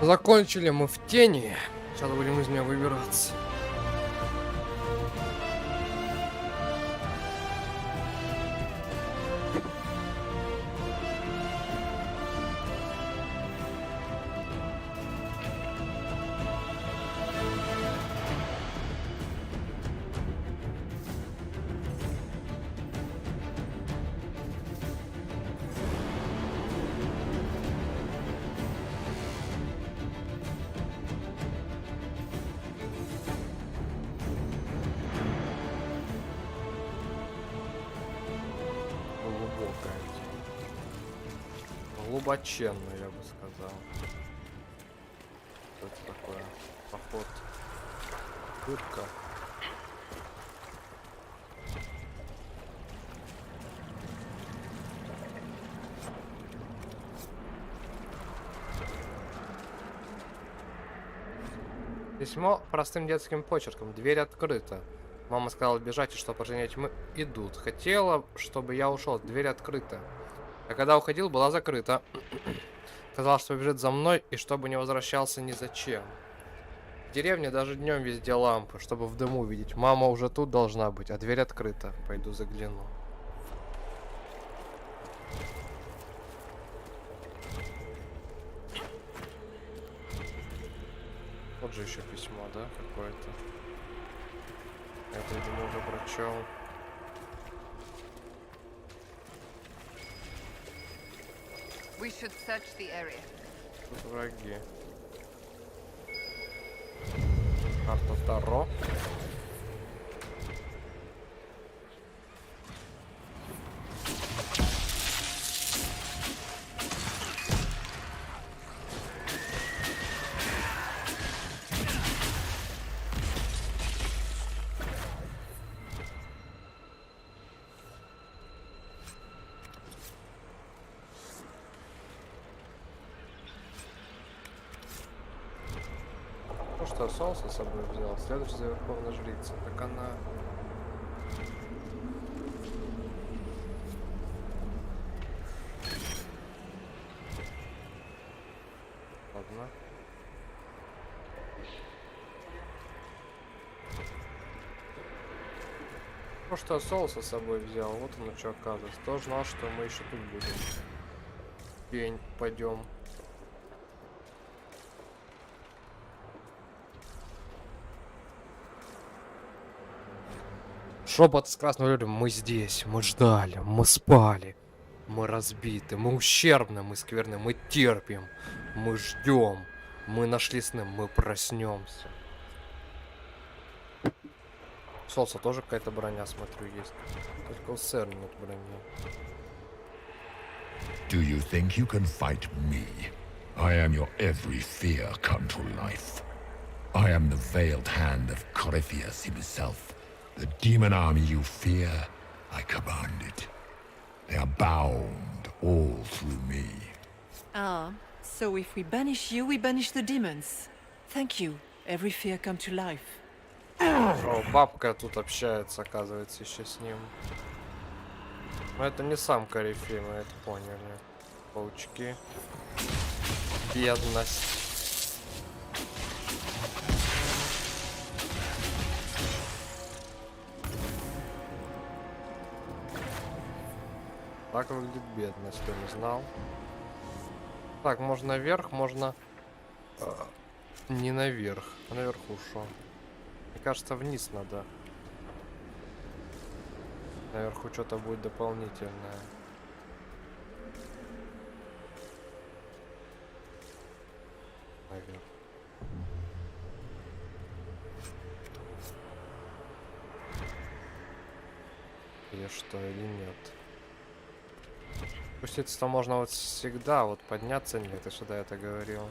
Закончили мы в тени. Сейчас будем из нее выбираться. Глубоченно, я бы сказал. Что это такое? Поход. Дырка. Письмо простым детским почерком. Дверь открыта. Мама сказала бежать, и что поженять мы идут. Хотела, чтобы я ушел. Дверь открыта. А когда уходил, была закрыта. Сказал, что побежит за мной, и чтобы не возвращался ни зачем. В деревне даже днем везде лампы, чтобы в дыму видеть. Мама уже тут должна быть, а дверь открыта. Пойду загляну. Вот же еще письмо, да, какое-то. Это, видимо, уже прочел. Тут враги. Карта Таро. Ну что, соуса с собой взял. Следующий за верховной жрицей. Так она... Ладно. Ну что, соуса с собой взял. Вот он что оказывается. Тоже знал, что мы еще тут будем. Пень, пойдем. Шепот с красным людям. Мы здесь, мы ждали, мы спали, мы разбиты, мы ущербны, мы скверны, мы терпим, мы ждем, мы нашли сны, мы проснемся. Солнце тоже какая-то броня, смотрю, есть. Только у сэра нет брони. Do you think you can fight me? I am your every fear come to life. I am the veiled hand of Corypheus himself. The demon army you fear, I command it. They are bound all through me. Ah, so if we banish you, we banish the demons. Thank you. Every fear come to life. О, бабка тут общается, оказывается, еще с ним. Но это не сам Корифей, мы это поняли. Паучки. Бедность. Так выглядит бедность, кто не знал. Так, можно наверх, можно не наверх, а наверху шо. Мне кажется, вниз надо. Наверху что-то будет дополнительное. Наверх. Или что, или нет. Спуститься-то можно вот всегда, вот подняться нет, и сюда это говорил.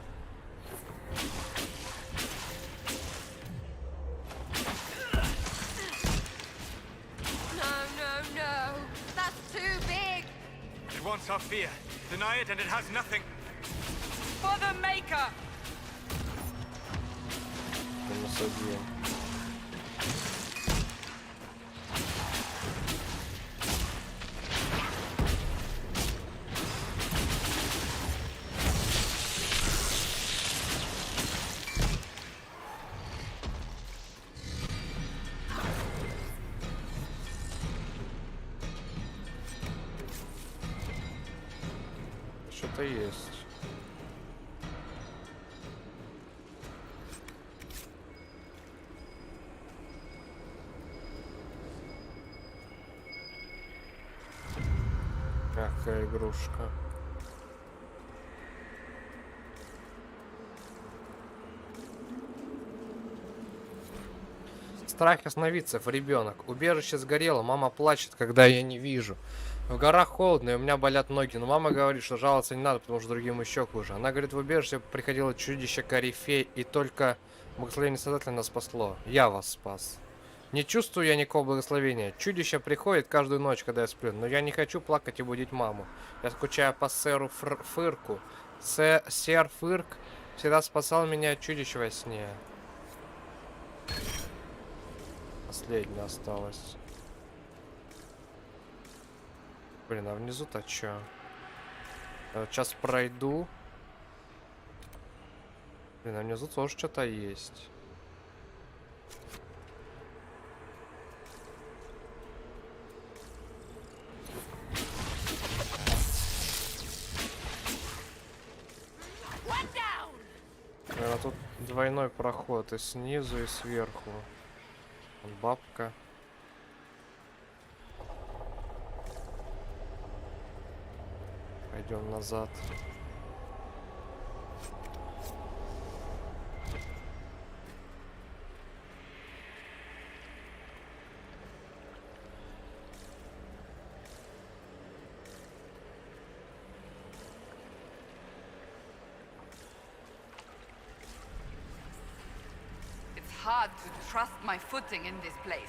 It wants our fear. Deny it and it has nothing. For the Maker! что-то есть. Мягкая игрушка. Страх ясновидцев, ребенок. Убежище сгорело, мама плачет, когда я не вижу. В горах холодно, и у меня болят ноги, но мама говорит, что жаловаться не надо, потому что другим еще хуже. Она говорит, в убежище приходило чудище Корифей, и только благословение Создателя нас спасло. Я вас спас. Не чувствую я никакого благословения. Чудище приходит каждую ночь, когда я сплю, но я не хочу плакать и будить маму. Я скучаю по сэру Фырку. Сэр Фырк всегда спасал меня от чудища во сне. Последняя осталась. Блин, а внизу-то чё? Я вот сейчас пройду. Блин, а внизу тоже что-то есть. Наверное, тут двойной проход и снизу, и сверху. Вон бабка. Пойдем назад. Hard to trust my footing in this place.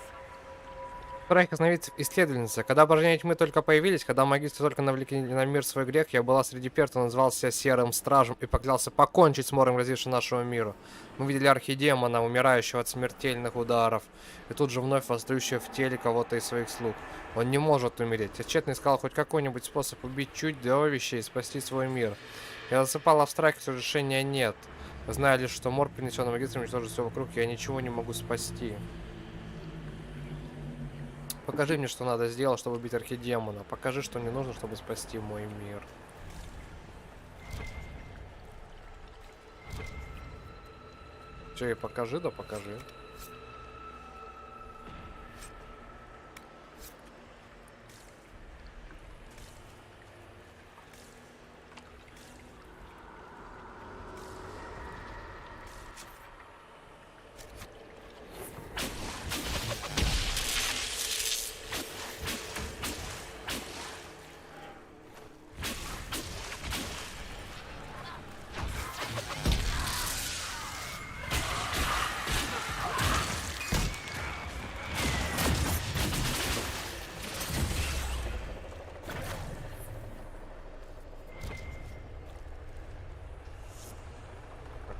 Страх ясновидцев, исследовательница. Когда порождения тьмы только появились, когда магистры только навлекли на мир свой грех, я была среди первых, назывался Серым Стражем и поклялся покончить с мором, грозившим нашему миру. Мы видели архидемона, умирающего от смертельных ударов, и тут же вновь восстающего в теле кого-то из своих слуг. Он не может умереть. Я тщетно искал хоть какой-нибудь способ убить чудовище и спасти свой мир. Я засыпала в страхе, что решения нет. Зная лишь, что мор, принесенный магистром, уничтожит все вокруг, я ничего не могу спасти. Покажи мне, что надо сделать, чтобы убить архидемона. Покажи, что мне нужно, чтобы спасти мой мир. Че, и покажи, да покажи.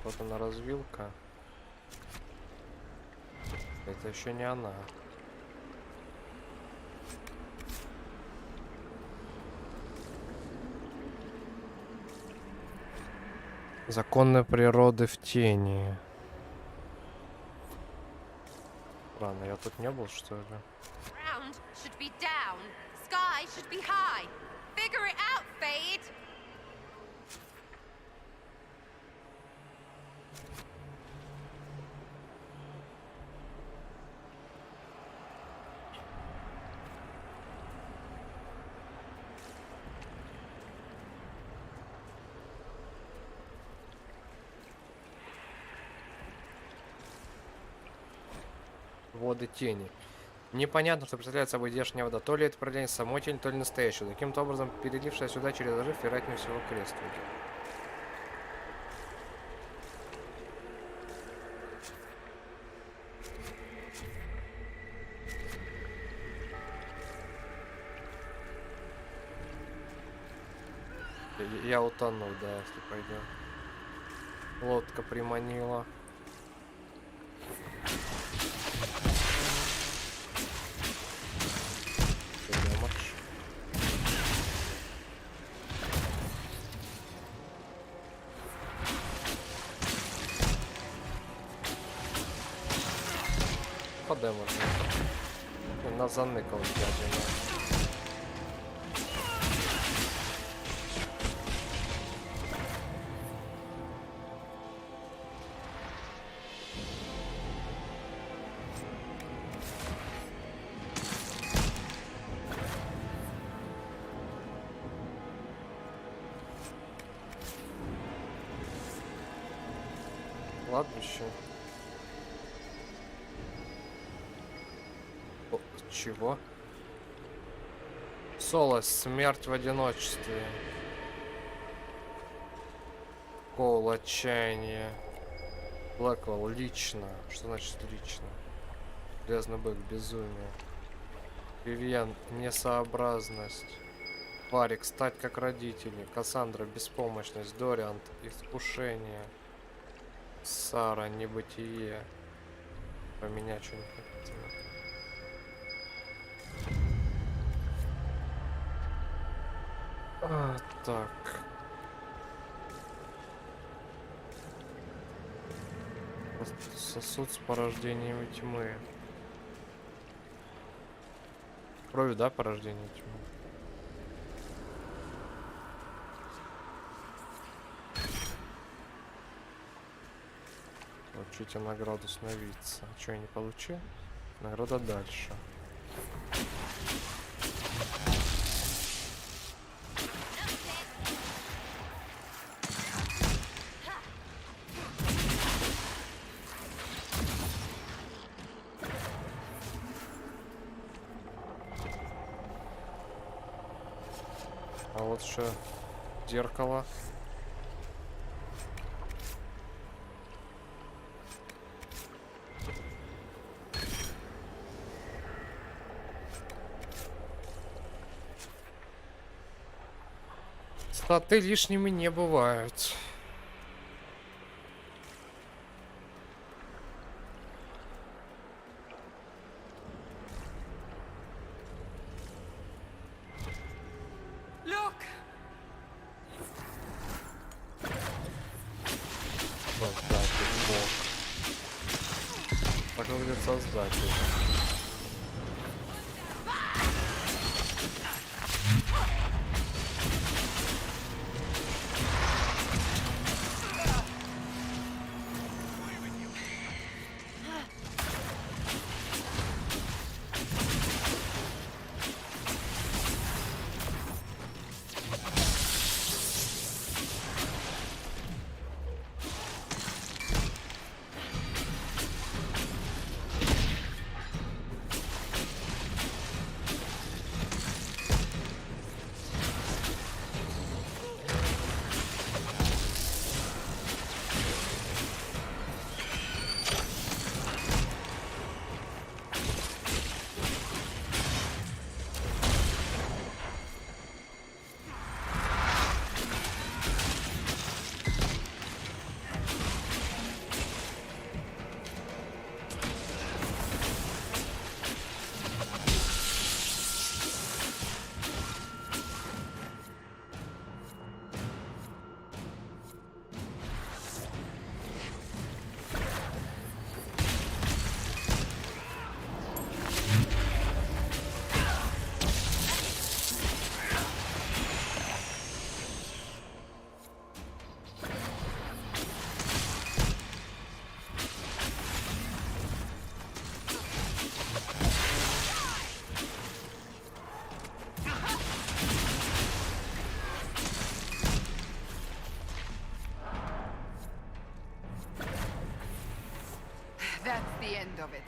Вот она, развилка. Это еще не она. Законы природы в тени. Ладно, я тут не был, что ли? Ground should be down. Sky should be high. Figure it out, Fade. Воды тени. Непонятно, что представляет собой здешняя вода. То ли это проявление самой тени, то ли настоящего. Каким-то образом, перелившая сюда через разрыв, вероятнее всего, крест. Я утону, да, если пойдем. Лодка приманила. Подемо. Нас заныкал дядя. Кладбище. О, чего? Солос, смерть в одиночестве. Коул, отчаяние. Блэквелл, лично. Что значит лично? Грязный бык, безумие. Вивьен, несообразность. Варик, стать как родители. Кассандра, беспомощность. Дориант, искушение. Сара, небытие. Поменять что-нибудь хотите. Так. Сосуд с порождением тьмы. Кровью, да, порождение тьмы? Получите награду сновидца. Что я не получил? Награда дальше. А вот еще зеркало. Статы лишними не бывают. Look! Создатель, бог. Так выглядит создатель. That's the end of it.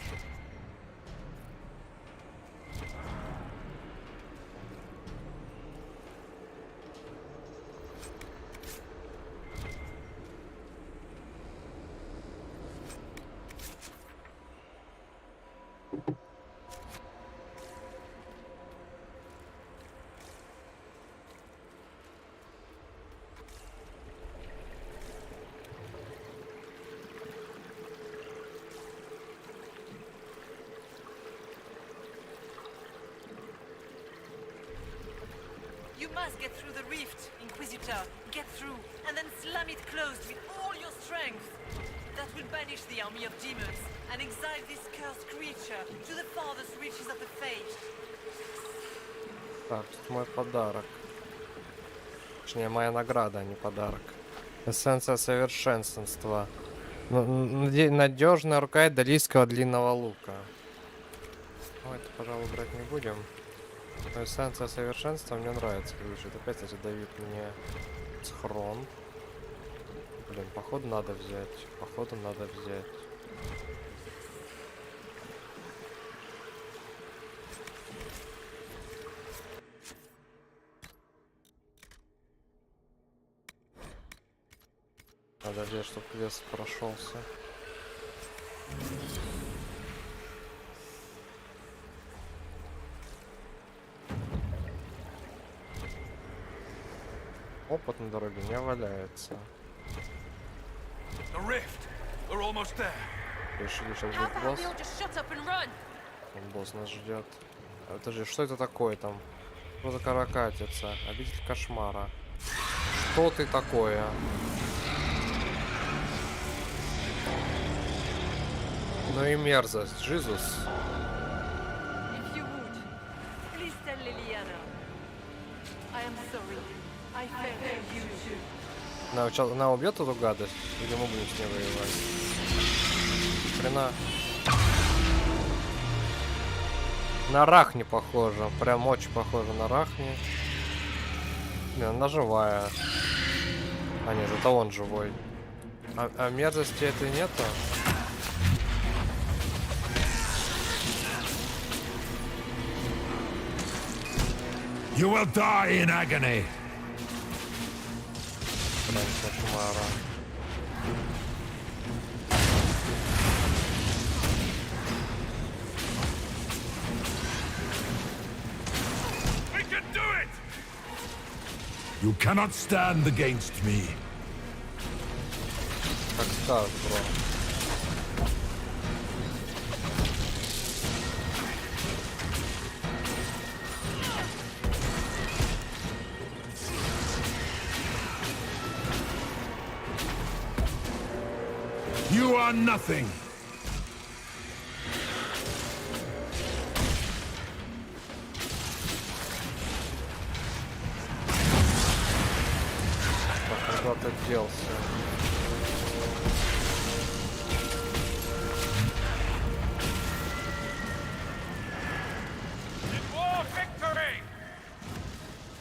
You must get through the rift, Inquisitor. Get through, and then slam it closed with all your strength. That will banish the army of demons and exile this cursed creature to the farthest reaches of the fate. Так, тут мой подарок. Точнее, моя награда, а не подарок. Эссенция совершенства. Надежная рукоять далийского длинного лука. Ну, это, пожалуй, брать не будем. Но эссенция совершенства мне нравится. Звучит. Опять, кстати, Давид мне схрон. Блин, походу надо взять. Походу надо взять. Надо взять, чтобы квест прошелся. Опыт на дороге не валяется. The rift. We're almost there. Решили, сейчас How будет about босс. we all just shut up and run? Там босс нас ждет. Это же, что это такое там? Что за каракатица? Обитель кошмара. Что ты такое? Ну и мерзость, Джизус. If you would, please tell Liliana. I am sorry. I failed you too. Она убьет эту гадость? Или мы будем с ней воевать? Хрена. На Рахни похоже. Прям очень похоже на Рахни. Блин, она живая. А нет, это он живой. А мерзости этой нету? You will die in agony. Прям кошмара. We can do it! You cannot stand against me. Как скажешь, бро. You are nothing. Так, куда ты делся? War victory!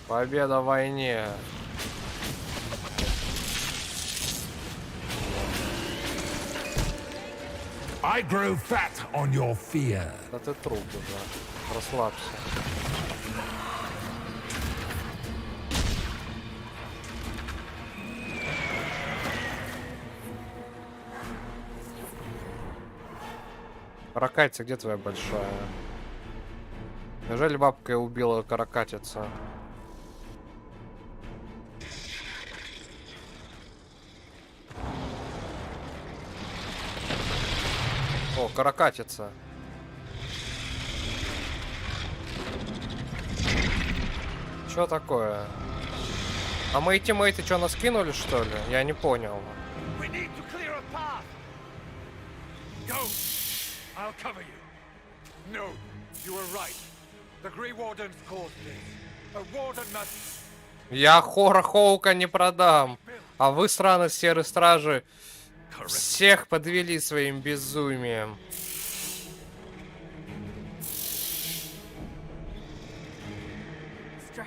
Победа в войне. I grow fat on your fear. Да ты труп уже. Расслабься. Каракатица, где твоя большая? Неужели бабка убила каракатица? О, каракатица. Чё такое? А мои тиммейты что, нас кинули, что ли? Я не понял. We need to clear a path. Go. I'll cover you. No, you were right. The Grey Wardens caused this. A warden must... Я Хора Хоука не продам. А вы, сраные серые стражи, всех подвели своим безумием. Stroud.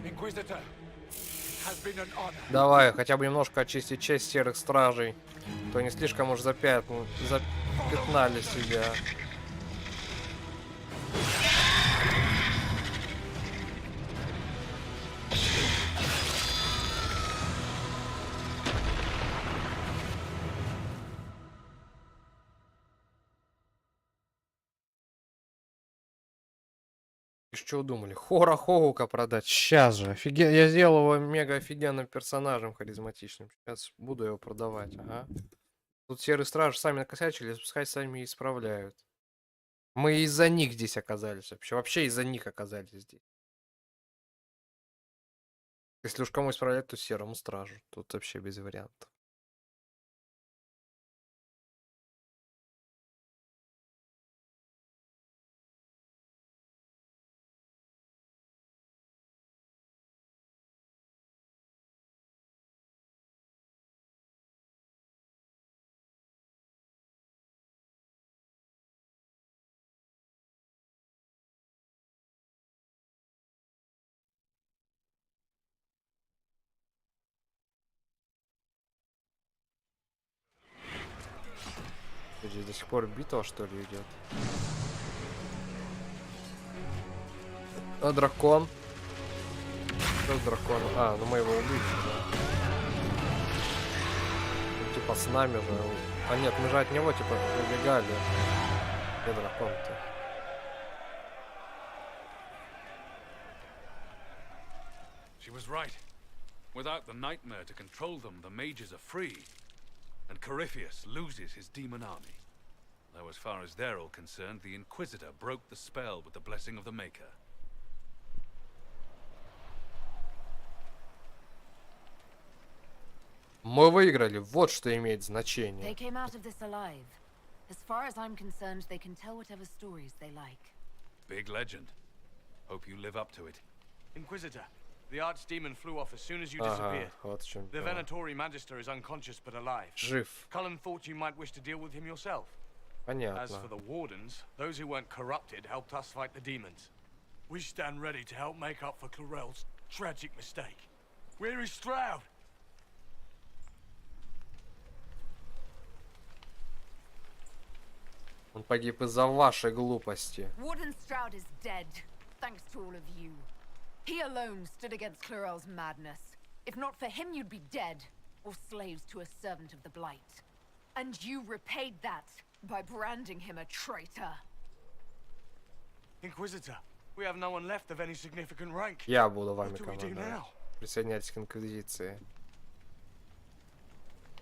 Inquisitor, it has been an honor. Давай, хотя бы немножко очистить честь серых стражей. То не слишком уж запятнали себя. И что думали? Хора Хоука продать? Сейчас же. Я сделал его мега офигенным персонажем харизматичным. Сейчас буду его продавать. Ага. Тут серые стражи сами накосячили, пускай сами и исправляют. Мы из-за них здесь оказались вообще. Вообще из-за них оказались здесь. Если уж кому исправлять, то серому стражу. Тут вообще без вариантов. Здесь до сих пор битва, что ли, идет? А дракон? Что с драконом? А, ну мы его убили, да. Ну, типа с нами же. А нет, мы же от него типа убегали. Где дракон-то? She was right. Without the nightmare to control them, the mages are free. And Corypheus loses his demon army. Though as far as they're all concerned, the Inquisitor broke the spell with the blessing of the Maker. Мы выиграли, вот что имеет значение. They came out of this alive. As far as I'm concerned, they can tell whatever stories they like. Big legend. Hope you live up to it. Inquisitor, the archdemon flew off as soon as you Ага, disappeared. вот в чем The дело. Venatori Magister is unconscious but alive. Жив. Cullen thought you might wish to deal with him yourself. As Понятно. for the Wardens, those who weren't corrupted helped us fight the demons. We stand ready to help make up for Clarel's tragic mistake. Where is Stroud? Он погиб из-за вашей глупости. Warden Stroud is dead, thanks to all of you. He alone stood against Clarel's madness. If not for him, you'd be dead, or slaves to a servant of the Blight. And you repaid that by branding him a traitor. Inquisitor, we have no one left of any significant rank. Я буду What вами do we do командовать. now? Присоединяйтесь к Инквизиции.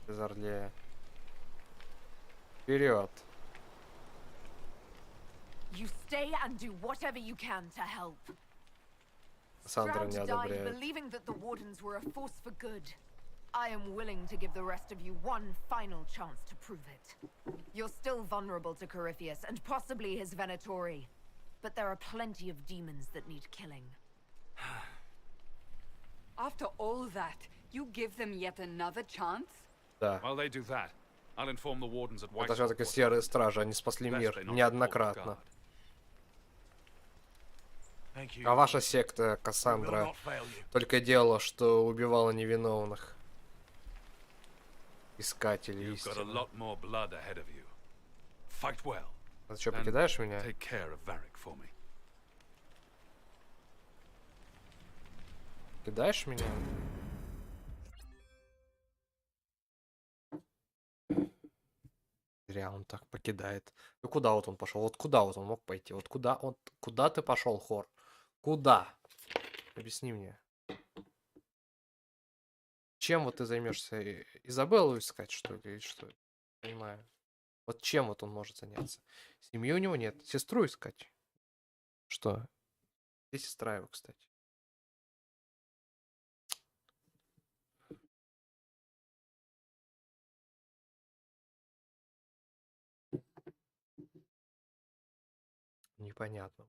Из Орлея. Вперед. You stay and do whatever you can to help. Сандра не Stroud died одобряет. believing that the Wardens were a force for good. I am willing to give the rest of you one final chance to prove it. You're still vulnerable to Corypheus and possibly his Venatori. But there are plenty of demons that need killing. After all that, you give them yet another chance? Да. While they do that, I'll inform the Wardens at Это все-таки Whitehall. серые стражи, они спасли Lest мир they not неоднократно. fall off Thank you. А ваша секта, We will Кассандра, not fail you. только делала, что убивала невиновных. Искатели You've got a истины. lot more blood ahead of you. Fight well. А ты что, And покидаешь меня? take care of Varric for me. Кидаешь меня? Зря он так покидает. Ну куда вот он пошел? Вот куда вот он мог пойти? Вот куда ты пошел, Хор? Куда? Объясни мне. Чем вот ты займешься? Изабеллу искать, что ли? Или что? Не понимаю. Вот чем вот он может заняться? Семьи у него нет. Сестру искать? Что? Где сестра его, кстати? Непонятно.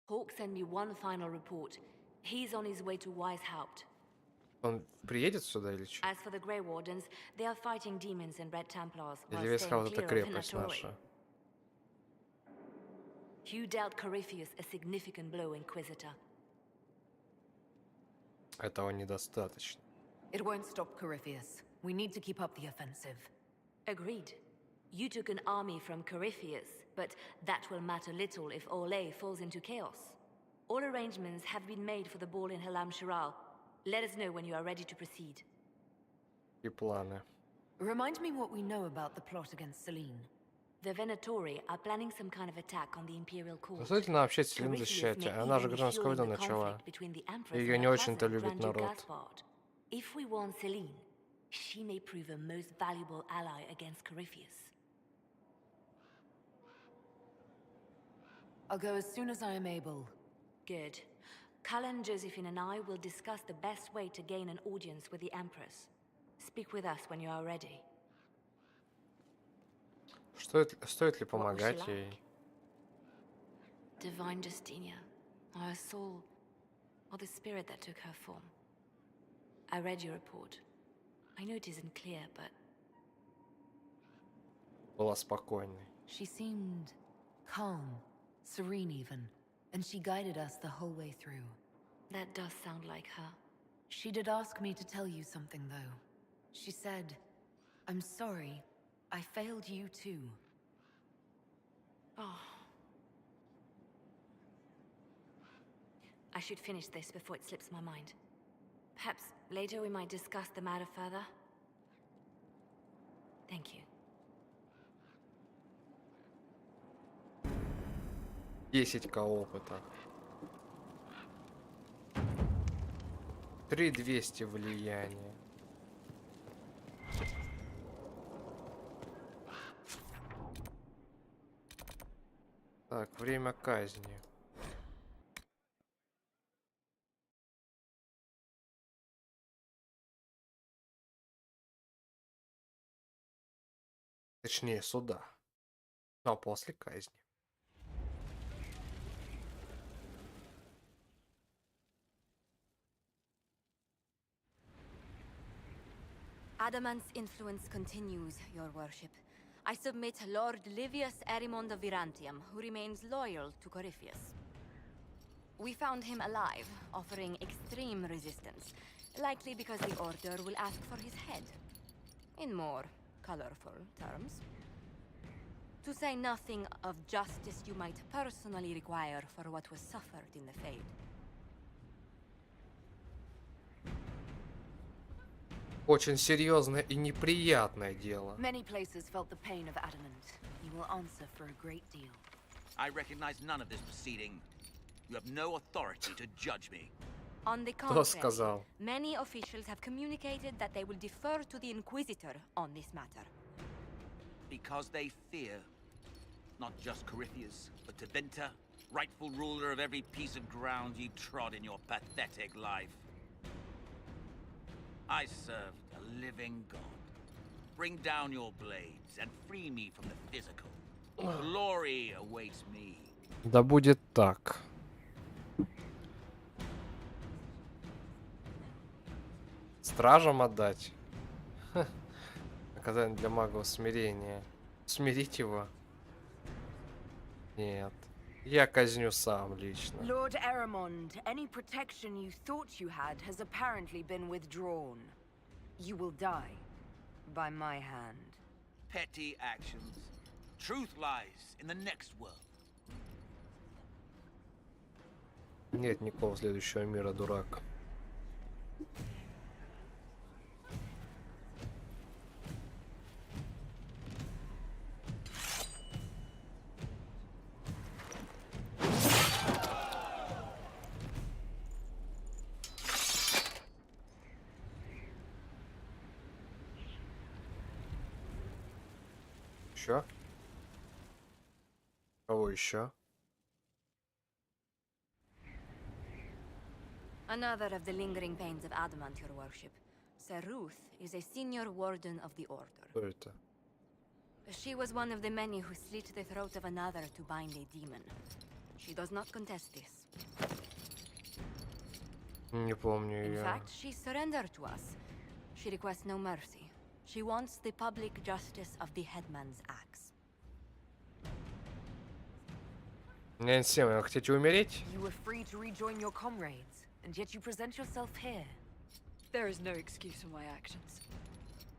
Hawk sent me one final report. He's on his way to Weishaupt. Он приедет сюда или что? As for the Grey Wardens, they are fighting demons and Red Templars while Или весь staying вот эта clear of крепость Venatori. наша? You dealt Corypheus a significant blow, Inquisitor. Этого недостаточно. It won't stop Corypheus. We need to keep up the offensive. Agreed. You took an army from Corypheus, but that will matter little if Orlais falls into chaos. All arrangements have been made for the ball in Halam Shiral. Let us know when you are ready to proceed. И планы. Remind me what we know about the plot against Selene. The Venatori are planning some kind of attack on the Imperial Court. Заставительно вообще Селин Corypheus защищать. may Она же even be гражданскую fueling войну the начала. conflict between the Empress Ее and не her очень-то cousin, любит Grand Duke народ. Gaspard. If we warn Selene, she may prove a most valuable ally against Corypheus. I'll go as soon as I am able. Good. Cullen, Josephine, and I will discuss the best way to gain an audience with the Empress. Speak with us when you are ready. Стоит ли What was she помогать like? ей? Divine Justinia, or her soul, or the spirit that took her form. I read your report. I know it isn't clear, but Была спокойной. She seemed calm, serene even, and she guided us the whole way through. that does sound like her. She did ask me to tell you something, though. She said, "I'm sorry, I failed you too." Oh. I should finish this before it slips my mind. Perhaps later we might discuss the matter further. Thank you. 10к опыта. 3200 влияния. Так, время казни. Точнее, суда. А после казни. Adamant's influence continues, your worship. I submit Lord Livius Erimond of Virantium, who remains loyal to Corypheus. We found him alive, offering extreme resistance, likely because the Order will ask for his head. In more colorful terms. To say nothing of justice you might personally require for what was suffered in the Fade. Очень серьезное и неприятное дело. Many places felt the pain of adamant. You will answer for a great deal. I recognize none of this proceeding. You have no authority to judge me. On the Кто contrary, сказал? many officials have communicated that they will defer to the Inquisitor on this matter. Because they fear not just Corypheus, but Teventa, rightful ruler of every piece of ground you trod in your pathetic life. I served a living god. Bring down your blades and free me from the physical. Glory awaits me. Да будет так. Стражам отдать. Ха. Наказание для магов смирения. Смирить его? Нет. Я казню сам лично. Lord Erimond, any protection you thought you had has apparently been withdrawn. You will die by my hand. Petty actions. Truth lies in the next world. Нет никакого следующего мира, дурак. Еще? Кого еще? Another of the lingering pains of Adamant, your worship. Sir Ruth is a senior warden of the Order. Кто это? She was one of the many who slit the throat of another to bind a demon. She does not contest this. Не помню In ее. fact, she surrendered to us. She requests no mercy. She wants the public justice of the headman's axe. Нянь Сем, вы хотите умереть? You were free to rejoin your comrades, and yet you present yourself here. There is no excuse for my actions.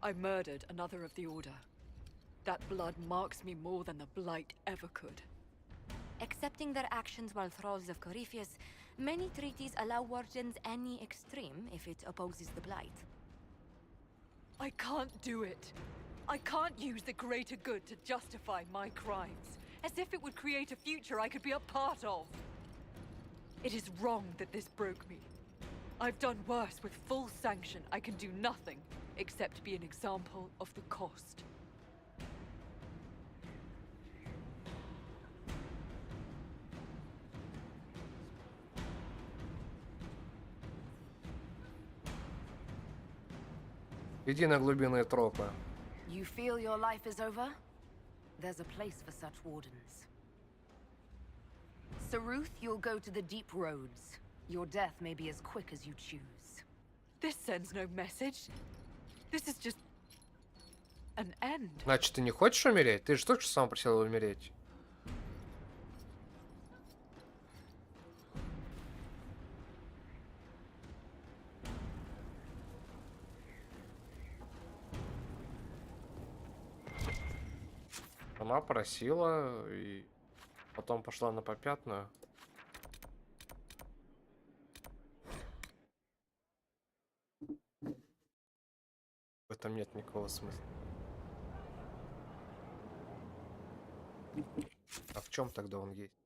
I murdered another of the Order. That blood marks me more than the Blight ever could. Accepting their actions while thralls of Corypheus, many treaties allow wardens any extreme if it opposes the Blight. I can't do it. I can't use the greater good to justify my crimes, as if it would create a future I could be a part of. It is wrong that this broke me. I've done worse with full sanction. I can do nothing except be an example of the cost. Иди на глубинные тропы. You feel your life is over? There's a place for such wardens. Saruth, you'll go to the deep roads. Your death may be as quick as you choose. This sends no message. This is just an end. Значит, ты не хочешь умереть? Ты же только что сам просил умереть. Она просила и потом пошла на попятную. В этом нет никакого смысла. А в чем тогда он есть?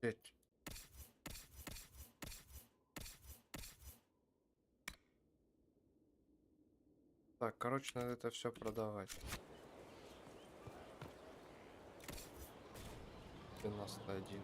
Блять. Так, короче, надо это все продавать. 91.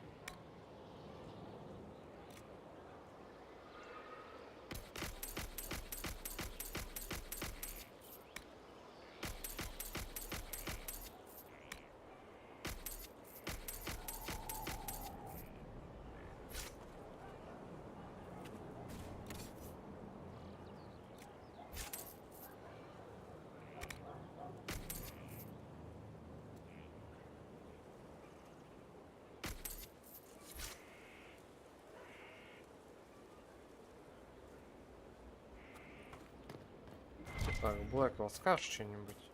Так, Блэквелл, скажешь что-нибудь?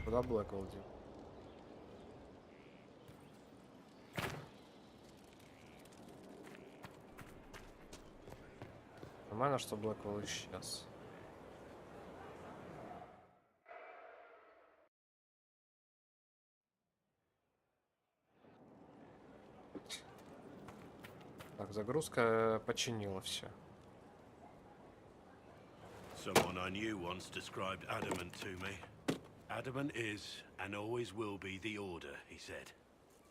Куда Блэквелл дел? Нормально, что Блэквелл исчез. Так, загрузка починила все. Someone I knew once described adamant to me. Adamant is, and always will be, the Order, he said.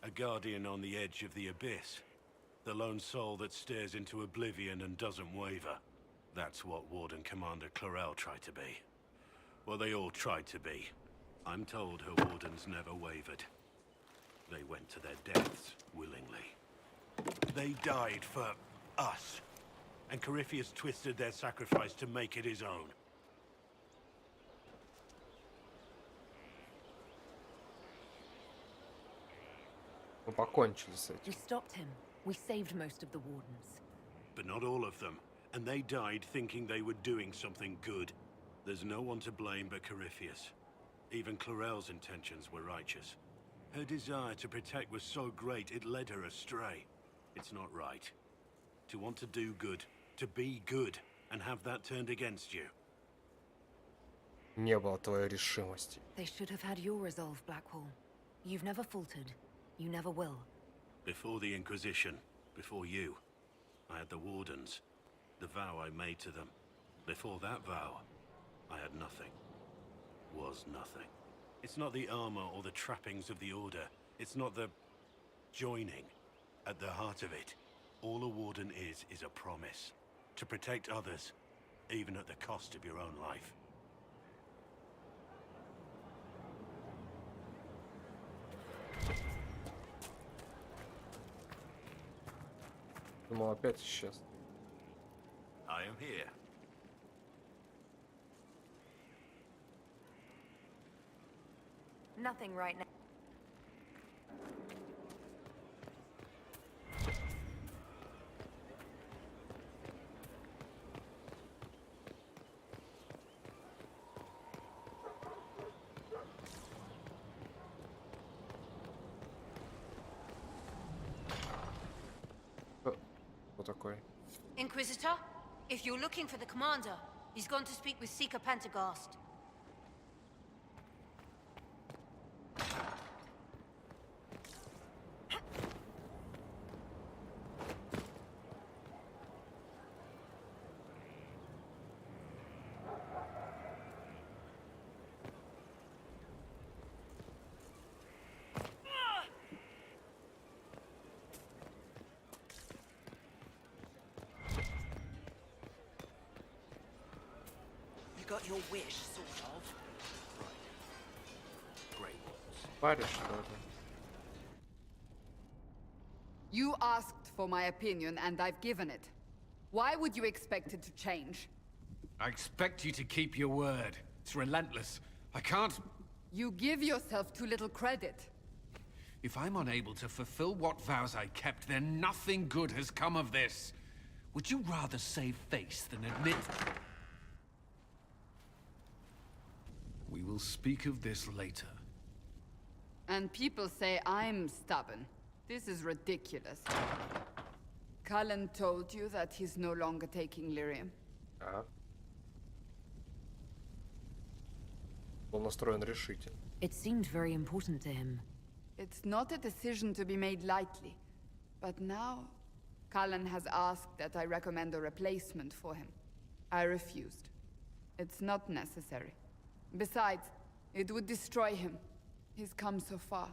A guardian on the edge of the abyss. The lone soul that stares into oblivion and doesn't waver. That's what Warden Commander Clarel tried to be. Well, they all tried to be. I'm told her wardens never wavered. They went to their deaths willingly. They died for us. And Corypheus twisted their sacrifice to make it his own. Мы покончили с We этим. stopped him. We saved most of the wardens. But not all of them. And they died thinking they were doing something good. There's no one to blame but Corypheus. Even Clarel's intentions were righteous. Her desire to protect was so great it led her astray. It's not right. To want to do good, to be good, and have that turned against you. Не было твоей решимости. They should have had your resolve, Blackwall. You've never faltered. You never will. Before the Inquisition, before you, I had the Wardens, the vow I made to them. Before that vow, I had nothing. Was nothing. It's not the armor or the trappings of the Order. It's not the joining. At the heart of it, all a Warden is a promise. To protect others, even at the cost of your own life. Думал, опять исчез. I am here. Nothing right now. Кто такой? Inquisitor, if you're looking for the commander, he's gone to speak with Seeker Pentagast. You got your wish, sort of. Great. Паришь, что ли? You asked for my opinion, and I've given it. Why would you expect it to change? I expect you to keep your word. It's relentless. I can't... You give yourself too little credit. If I'm unable to fulfill what vows I kept, then nothing good has come of this. Would you rather save face than admit... We will speak of this later. And people say I'm stubborn. This is ridiculous. Cullen told you that he's no longer taking lyrium. Ага. Был настроен решительно. It seemed very important to him. It's not a decision to be made lightly. But now, Cullen has asked that I recommend a replacement for him. I refused. It's not necessary. Besides, it would destroy him. He's come so far.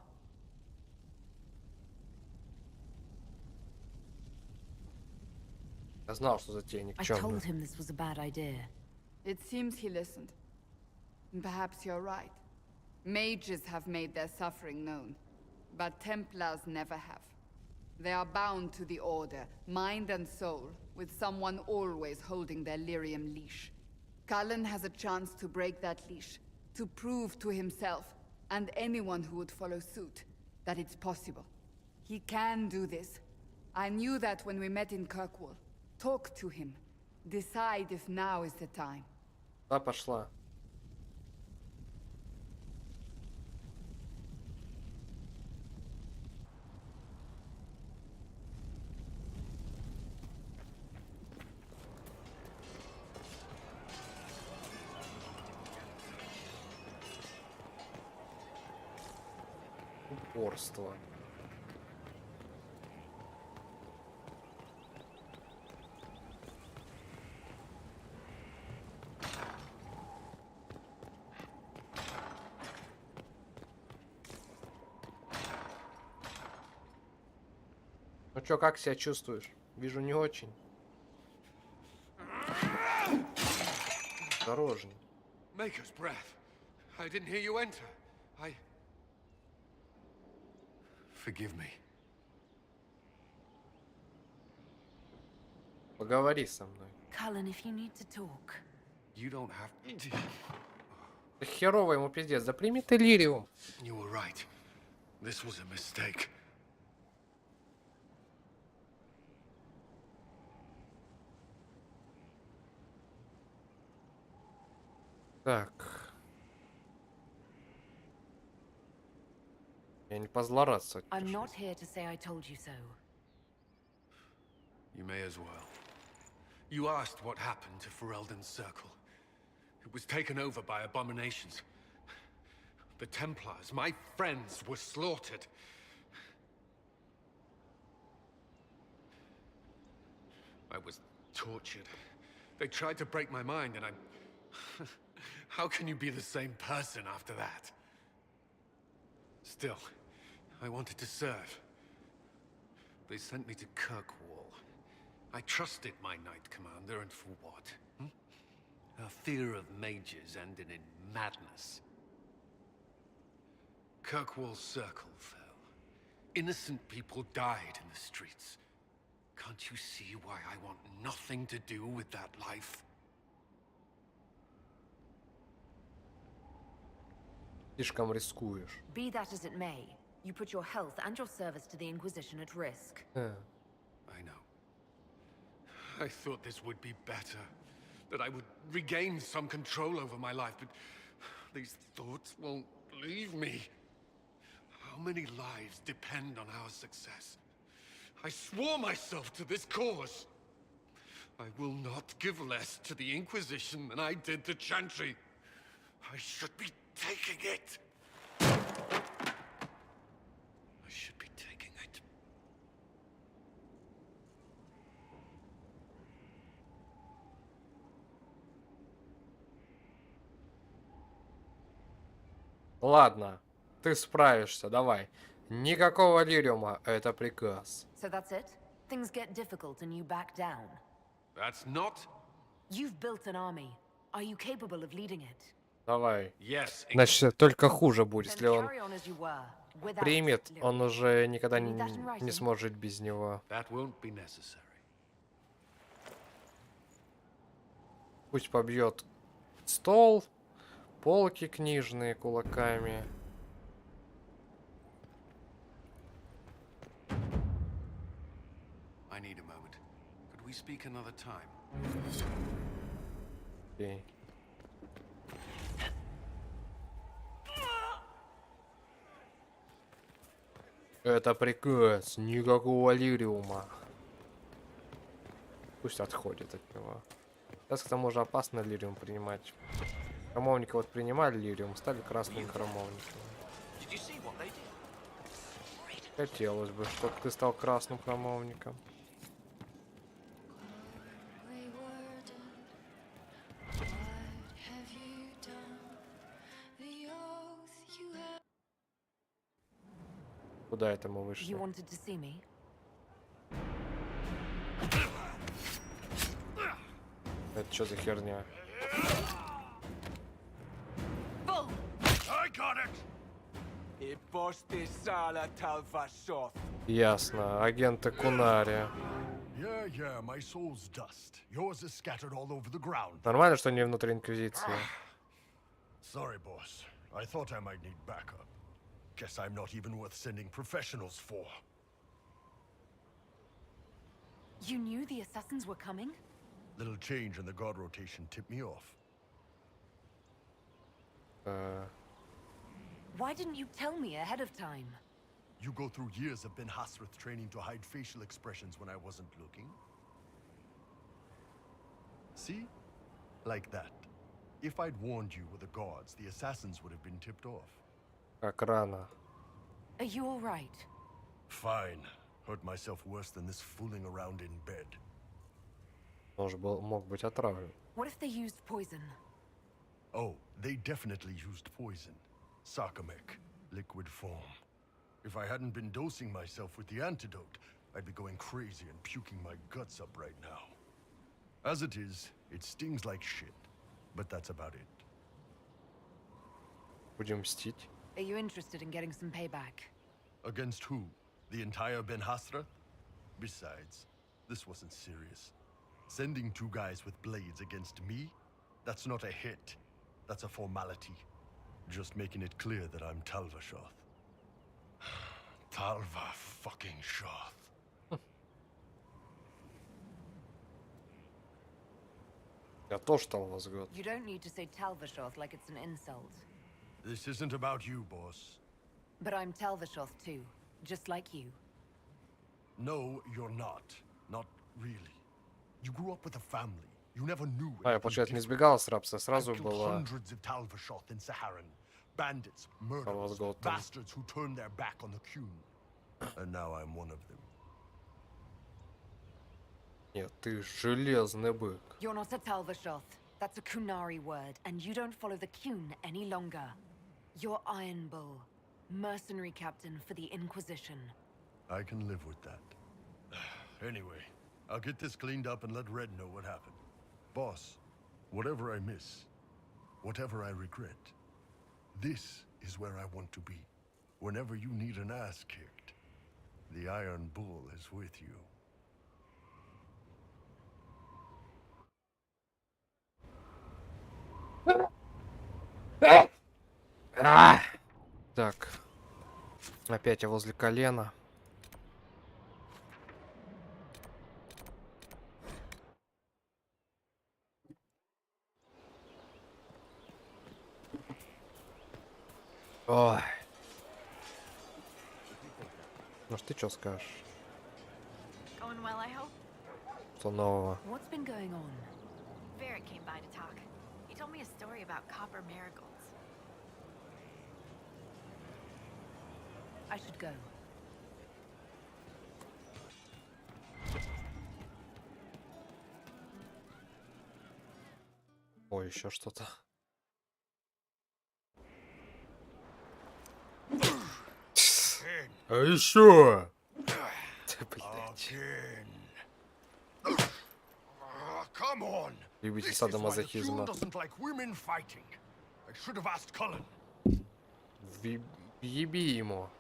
Я знал, что затея I никчемная. told him this was a bad idea. It seems he listened. And perhaps you're right. Mages have made their suffering known, but Templars never have. They are bound to the Order, mind and soul, with someone always holding their lyrium leash. Cullen has a chance to break that leash, to prove to himself, and anyone who would follow suit, that it's possible. He can do this. I knew that when we met in Kirkwall. Talk to him. Decide if now is the time. Да, пошла. Упорство. Ну чё, как себя чувствуешь? Вижу, не очень. Осторожней. Maker's breath. I didn't hear you enter. Forgive me. Поговори со мной. Cullen, if you need to talk. You don't have... Да херово ему пиздец. Да прими ты лириум. You were right. This was a mistake. Так. Я не позлорадствовать. I'm not here to say I told you so. You may as well. You asked what happened to Ferelden's Circle. It was taken over by abominations. The Templars, my friends, were slaughtered. I was tortured. They tried to break my mind, and I... How can you be the same person after that? Still, I wanted to serve. They sent me to Kirkwall. I trusted my Knight Commander, and for what? Her fear of mages ended in madness. Kirkwall Circle fell. Innocent people died in the streets. Can't you see why I want nothing to do with that life? Слишком рискуешь. Be that as it may, you put your health and your service to the Inquisition at risk. I know. I thought this would be better. That I would regain some control over my life, but these thoughts won't leave me. How many lives depend on our success? I swore myself to this cause. I will not give less to the Inquisition than I did to Chantry. I should be taking it. I should be taking it. Ладно, ты справишься, давай. Никакого лириума, это приказ. So that's it? Things get difficult and you back down. That's not. You've built an army. Are you capable of leading it? Давай. Yes. Значит, только хуже будет, Then если он carry on as you were, without примет, lyric. он уже никогда Need that in не writing? сможет жить без него. That won't be necessary. Пусть побьет стол, полки книжные кулаками. I need a moment. Could we speak another time? Окей. Это приказ, никакого лириума. Пусть отходит от него. Сейчас к тому же опасно лириум принимать. Храмовники вот принимали лириум, стали красными храмовниками. Хотелось бы, чтобы ты стал красным храмовником. Куда это мы вышли? You wanted to see me? Это что за херня? I got it! Ясно, агенты Кунари. Yeah, my soul's dust. Yours is scattered all over the ground. Нормально, что они внутри Инквизиции? Sorry, boss. I thought I might need backup. Guess I'm not even worth sending professionals for. You knew the assassins were coming? Little change in the guard rotation tipped me off. Why didn't you tell me ahead of time? You go through years of Ben Hasrath training to hide facial expressions when I wasn't looking. See? Like that. If I'd warned you with the guards, the assassins would have been tipped off. Как рано. Are you all right? Fine. Hurt myself worse than this fooling around in bed. Мог быть отравлен. What if they used poison? Oh, they definitely used poison. Sarcomec, liquid form. If I hadn't been dosing myself with the antidote, I'd be going crazy and puking my guts up right now. As it is, it stings like shit. But that's about it. Будем мстить. Are you interested in getting some payback? Against who? The entire Ben Hasrath? Besides, this wasn't serious. Sending two guys with blades against me? That's not a hit. That's a formality. Just making it clear that I'm Talvashoth. Talva fucking Shoth. Я тоже там возгод. You don't need to say Talvashoth like it's an insult. This isn't about you, boss. But I'm Talvashoth too, just like you. No, you're not. Not really. You grew up with a family. You never knew. Я, получается, не сбегал с рабства, сразу I've killed было... hundreds of Talvashoth in Saharan. Bandits, murderers, bastards who turned their back on the Qun. And now I'm one of them. Нет, ты железный бык. You're not a Talvashoth. That's a Kunari word, and you don't follow the Qun any longer. You're Iron Bull, mercenary captain for the Inquisition. I can live with that. Anyway, I'll get this cleaned up and let Red know what happened. Boss, Whatever I miss, whatever I regret, this is where I want to be. Whenever you need an ass kicked, the Iron Bull is with you. Так. Опять я возле колена. Ой. Может, ты что скажешь? Going well, I hope. Что нового? What's been going on? Barrett came by to talk. He told me a story about copper marigolds. I should go. Ой, еще что-то. А еще? Come on. Любитель садомазохизма. Въеби ему.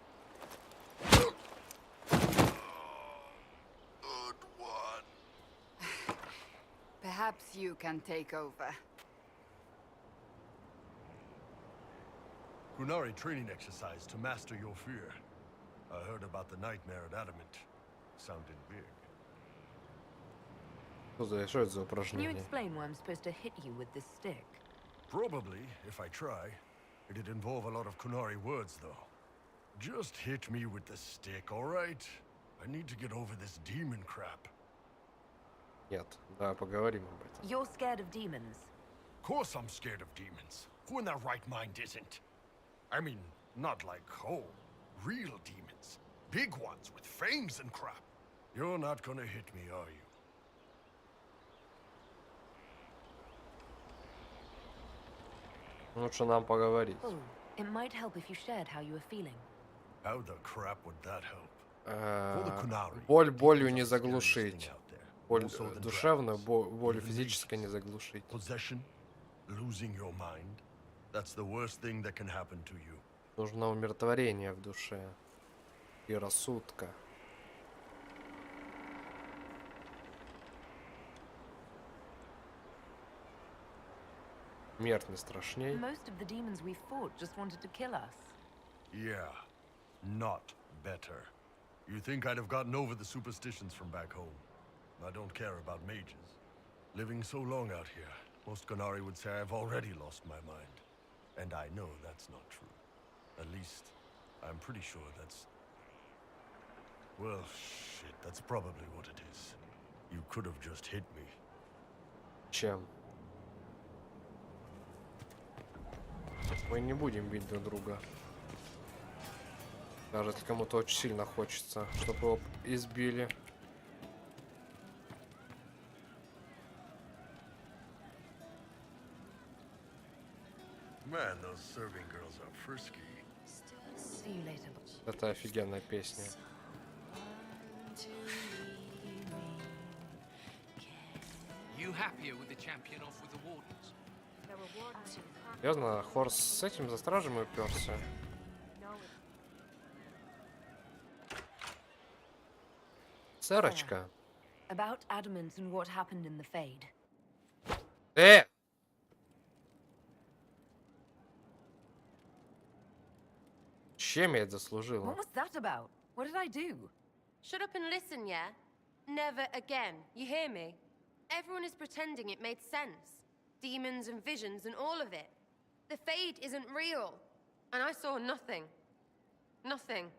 Perhaps you can take over. Kunari training exercise to master your fear. I heard about the nightmare at Adamant. Sounded big. Что это за Can you упражнение? explain why I'm supposed to hit you with this stick? Probably, if I try. It'd involve a lot of Kunari words, though. Just hit me with the stick, alright? I need to get over this demon crap. Нет, да, поговорим об этом. You're scared of demons. Of course I'm scared of demons. Who in their right mind isn't? I mean, not like, oh, real demons. Big ones with fangs and crap. You're not gonna hit me, are you? Лучше нам поговорить. Oh, it might help if you shared how you were feeling. How the crap would that help? For the Kunari, Боль болью не demons are the scariest заглушить. thing out there. Боль More so than душевную, dragons. боль Even физической не beasts. заглушить. Possession, losing your mind, that's the worst thing that can happen to you. Нужно умиротворение в душе и рассудка. Смерть не страшней. Most of the demons we fought just wanted to kill us. Yeah, not better. You think I'd have gotten over the superstitions from back home? I don't care about mages. Living so long out here, most Kunari would say I've already lost my mind. And I know that's not true. At least, I'm pretty sure that's... Well, shit, that's probably what it is. You could have just hit me. Чем? Мы не будем бить друг друга. Даже если кому-то очень сильно хочется, чтобы его избили. Man, those serving girls are frisky. See you later. Это офигенная песня. You happier with the champion off with the wardens? Серьезно, Хорс с этим за стражем и уперся. Сэрочка. About Adamant and what happened in the Fade. Чем я это заслужила? What was that about? What did I do? Shut up and listen, yeah? Never again. You hear me? Everyone is pretending it made sense. Demons and visions and all of it. The Fade isn't real. And I saw nothing. Nothing.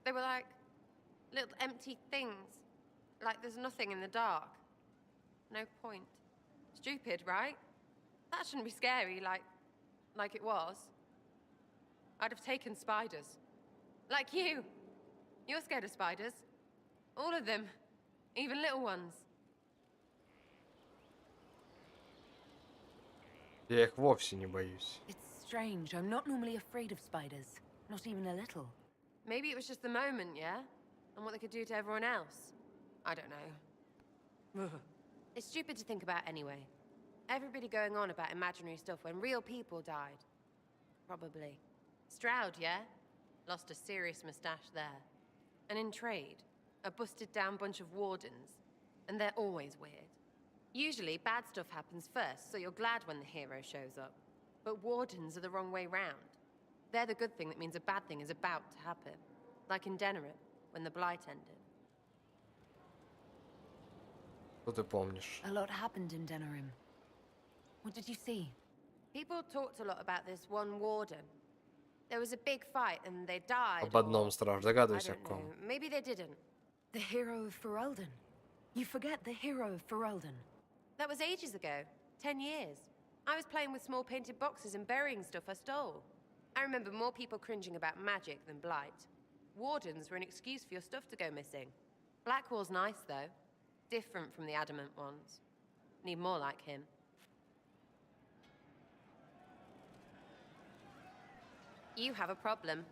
They were like little empty things. Like there's nothing in the dark. No point. Stupid, right? That shouldn't be scary like it was. I'd have taken spiders. Like you. You're scared of spiders. All of them. Even little ones. Я их вовсе не боюсь. It's strange. I'm not normally afraid of spiders. Not even a little. Maybe it was just the moment, yeah? And what they could do to everyone else. I don't know. It's stupid to think about anyway. Everybody going on about imaginary stuff when real people died. Probably. Stroud, yeah? Lost a serious mustache there. And in trade, a busted down bunch of wardens. And they're always weird. Usually, bad stuff happens first, so you're glad when the hero shows up. But wardens are the wrong way round. They're the good thing that means a bad thing is about to happen. Like in Denerim, when the Blight ended. Что ты помнишь? A lot happened in Denerim. What did you see? People talked a lot about this one warden. There was a big fight and they died. Об одном страж, I догадывайся о don't ком. know. Maybe they didn't. The hero of Ferelden. You forget the hero of Ferelden. That was ages ago. 10 years. I was playing with small painted boxes and burying stuff I stole. I remember more people cringing about magic than Blight. Wardens were an excuse for your stuff to go missing. Blackwall's nice, though. Different from the adamant ones. Need more like him. You have a problem.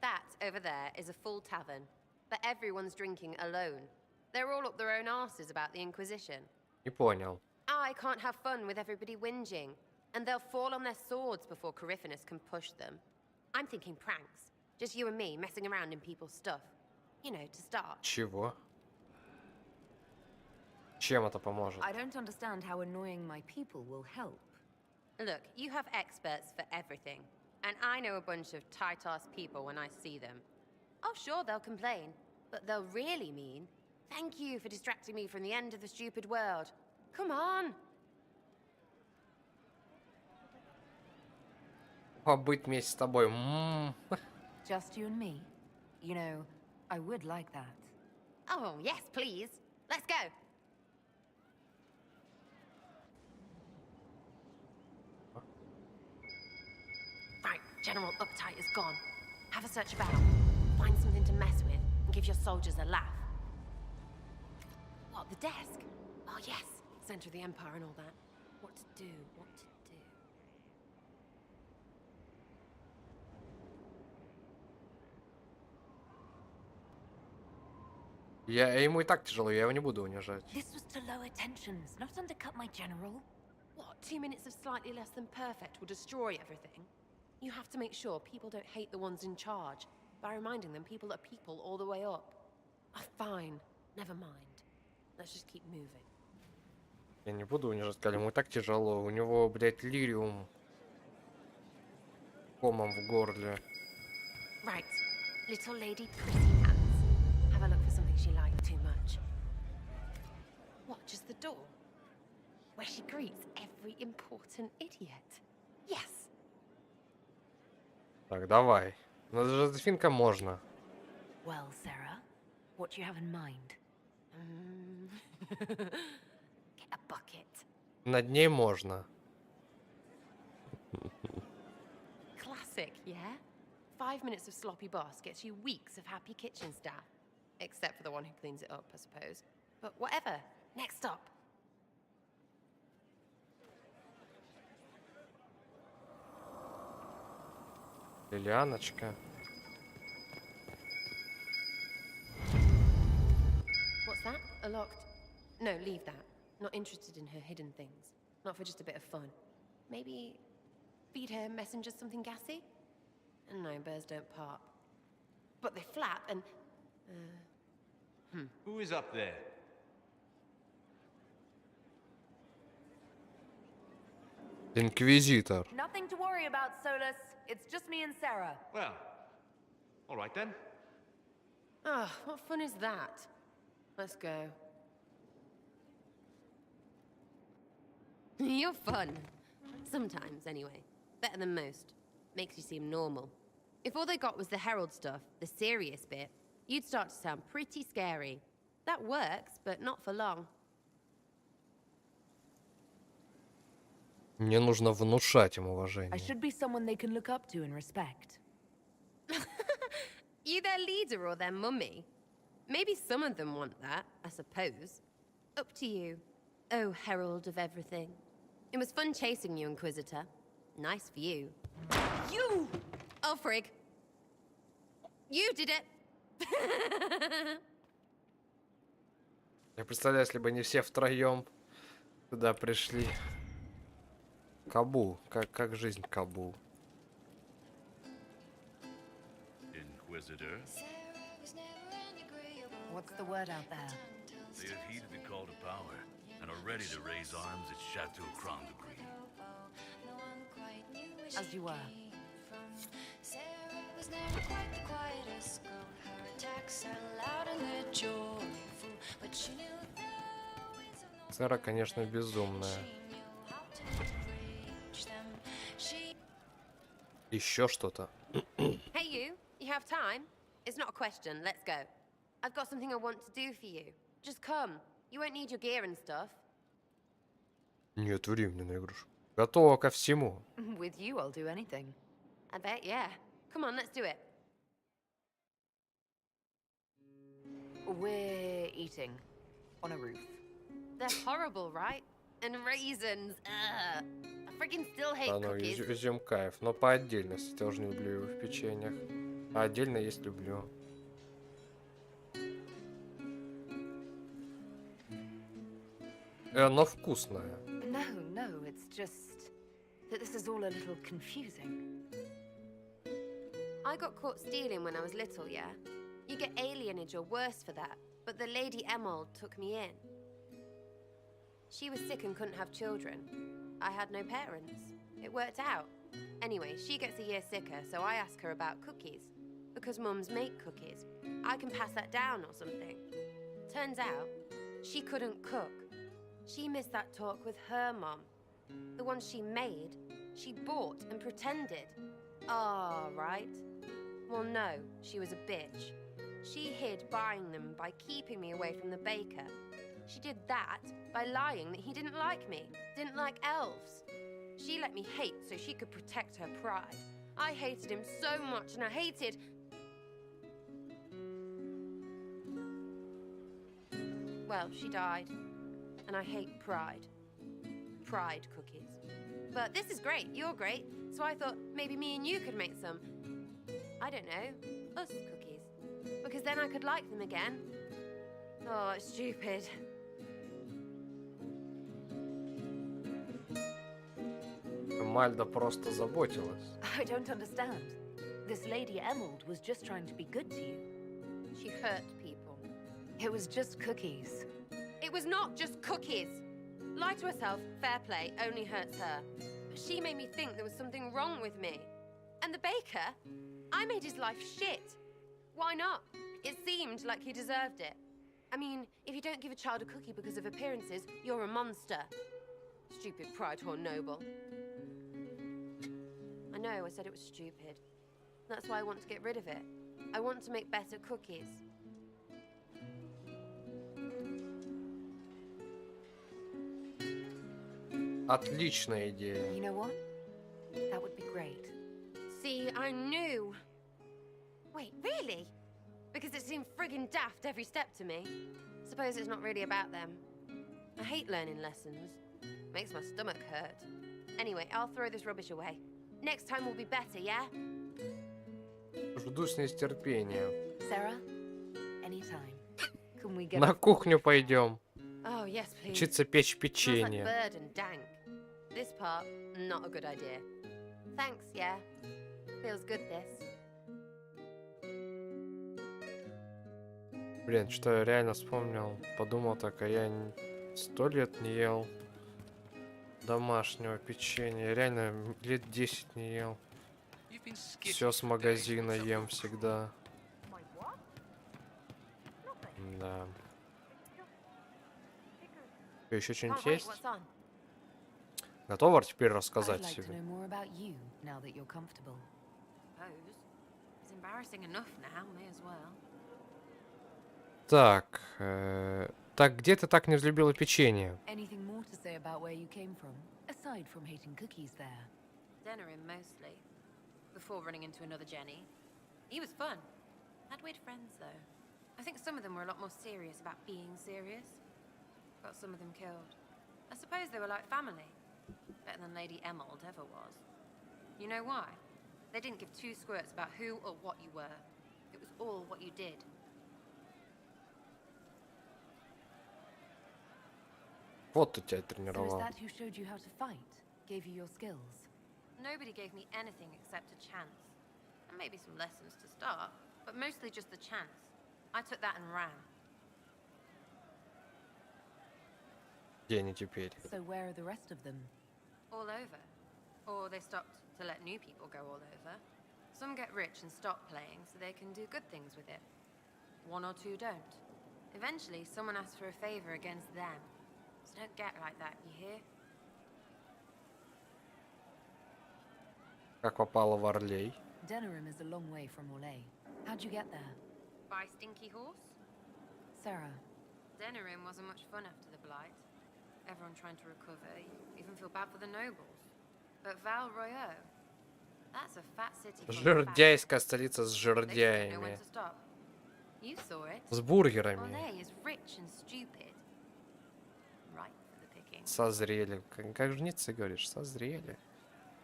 That, over there, is a full tavern. But everyone's drinking alone. They're all up their own arses about the Inquisition. Не понял. I can't have fun with everybody whinging. And they'll fall on their swords before Corypheus can push them. I'm thinking pranks. Just you and me messing around in people's stuff. You know, to start. Чего? Чем это поможет? I don't understand how annoying my people will help. Look, you have experts for everything. And I know a bunch of tight-ass people when I see them. Oh, sure, they'll complain. But they'll really mean, thank you for distracting me from the end of the stupid world. Come on! Побыть вместе с тобой. Just you and me? You know, I would like that. Oh, yes, please. Let's go. Right, General Uptight is gone. Have a search about. Find something to mess with and give your soldiers a laugh. What, the desk? Oh, yes. Center of the Empire and all that. What to do, what to do. Ему и так тяжело, я его не буду унижать. This was to lower tensions, not undercut my general. What, 2 minutes of slightly less than perfect will destroy everything? You have to make sure people don't hate the ones in charge by reminding them people are people all the way up. Oh, fine. Never mind. Let's just keep moving. Я не буду унижать, Каль, ему и так тяжело. У него, блядь, лириум комом в горле. Right. Little lady pretty pants. Have a look for something she liked too much. What, just the door? Where she greets every important idiot. Yes. Так, давай. На Жозефинка можно. Well, Sarah, what do you have in mind? Get a bucket. Над ней можно. Classic, yeah? 5 minutes of sloppy boss gets you weeks of happy kitchen staff. Except for the one who cleans it up, I suppose. But whatever. Next stop. Лилианочка. What's that? A locked... No, leave that. Not interested in her hidden things. Not for just a bit of fun. Maybe feed her messengers something gassy? No, bears don't pop. But they flap and... Who is up there? Инквизитор. Nothing to worry about, Solus. It's just me and Sarah. Well, all right then. Oh, what fun is that? Let's go. You're fun. Sometimes, anyway. Better than most. Makes you seem normal. If all they got was the Herald stuff, the serious bit, you'd start to sound pretty scary. That works, but not for long. Мне нужно внушать им I уважение. should be someone they can look up to and respect. You their leader or their mummy? Maybe some of them want that, I suppose. Up to you. Oh, herald of everything. It was fun chasing you, Inquisitor. Nice for you. You! Oh, frig. You did it! Я представляю, если бы не все втроем туда пришли. Кабул. Как жизнь Кабул. Inquisitor, What's the word out there? They have heeded the call to power and are ready to raise arms at Chateau Crown de Green. As you were. Сара, конечно, безумная. Еще что-то. Hey you have time? It's not a question, let's go. I've got something I want to do for you. Just come. You won't need your gear and stuff. Нет времени на игрушку. Готова ко всему. With you, I'll do anything. I bet, yeah. Come on, let's do it. We're eating on a roof. They're horrible, right? And raisins. I freaking still hate Да, ну, cookies. изюм кайф. Но по отдельности тоже не люблю его в печеньях. А отдельно есть люблю. Но вкусная. No, it's just that this is all a little confusing. I got caught stealing when I was little, yeah? You get alienage or worse for that, but the Lady Emerald took me in. She was sick and couldn't have children. I had no parents. It worked out. Anyway, she gets a year sicker, so I ask her about cookies. Because mums make cookies. I can pass that down or something. Turns out, she couldn't cook. She missed that talk with her mom. The one she made, she bought and pretended. Ah, right. Well, no, she was a bitch. She hid buying them by keeping me away from the baker. She did that by lying that he didn't like me, didn't like elves. She let me hate so she could protect her pride. I hated him so much, and I hated... Well, she died. And I hate pride. Pride cookies. But this is great, you're great. So I thought maybe me and you could make some, I don't know, us cookies. Because then I could like them again. Oh, it's stupid. Мальда просто заботилась. I don't understand. This Lady Emerald was just trying to be good to you. She hurt people. It was just cookies. It was not just cookies. Lie to herself, fair play, only hurts her. But she made me think there was something wrong with me. And the baker, I made his life shit. Why not? It seemed like he deserved it. I mean, if you don't give a child a cookie because of appearances, you're a monster. Stupid pride-whore noble. I know, I said it was stupid. That's why I want to get rid of it. I want to make better cookies. Отличная идея. You know what? That would be great. See, I knew. Wait, really? Because it seemed friggin' daft every step to me. Suppose it's not really about them. I hate learning lessons. Makes my stomach hurt. Anyway, I'll throw this rubbish away. Next time will be better, yeah? Жду с нетерпением. Sarah, anytime. Can we get На кухню пойдем. Oh, yes, please. Учиться печь Smells like печенье. bird and dank. This part, not a good idea. Thanks, yeah. Feels good, this. Блин, что я реально вспомнил. Подумал так, а я 100 лет не ел домашнего печенья. Реально лет 10 не ел. Все с магазина ем всегда. Да. Еще что-нибудь Can't wait, есть? what's on? Готова теперь I'd рассказать like to себе? know more about you now that you're comfortable. Suppose. It's embarrassing enough now, may as well. Так, так где ты так не взлюбила печенье? Anything more to say about where you came from, aside from hating cookies there? Denerim mostly. Before running into another Jenny. He was fun. Had weird friends though. I think some of them were a lot more serious about being serious. Got some of them killed. I suppose they were like family. Better than Lady Emerald ever was. You know why? They didn't give two squirts about who or what you were. It was all what you did. Вот ты тебя So is тренировал. that who showed you how to fight? Gave you your skills? Nobody gave me anything except a chance. And maybe some lessons to start, but mostly just the chance. I took that and ran. Где они теперь? So where are the rest of them? All over. Or they stopped to let new people go all over. Some get rich and stop playing so they can do good things with it. One or two don't. Eventually, someone asks for a favor against them. So don't get like that, you hear? Как попала в Орлей? Denerim is a long way from Orlais. How'd you get there? By Stinky Horse? Sarah. Denerim wasn't much fun after the Blight. Everyone trying to recover, you even feel bad for the nobles. But Val Royeaux, that's a fat city. Жердяйская столица с жердяями. You saw it. С бургерами. Orlais is rich and stupid. Right for the picking. Созрели. Как жнецы говоришь? Созрели.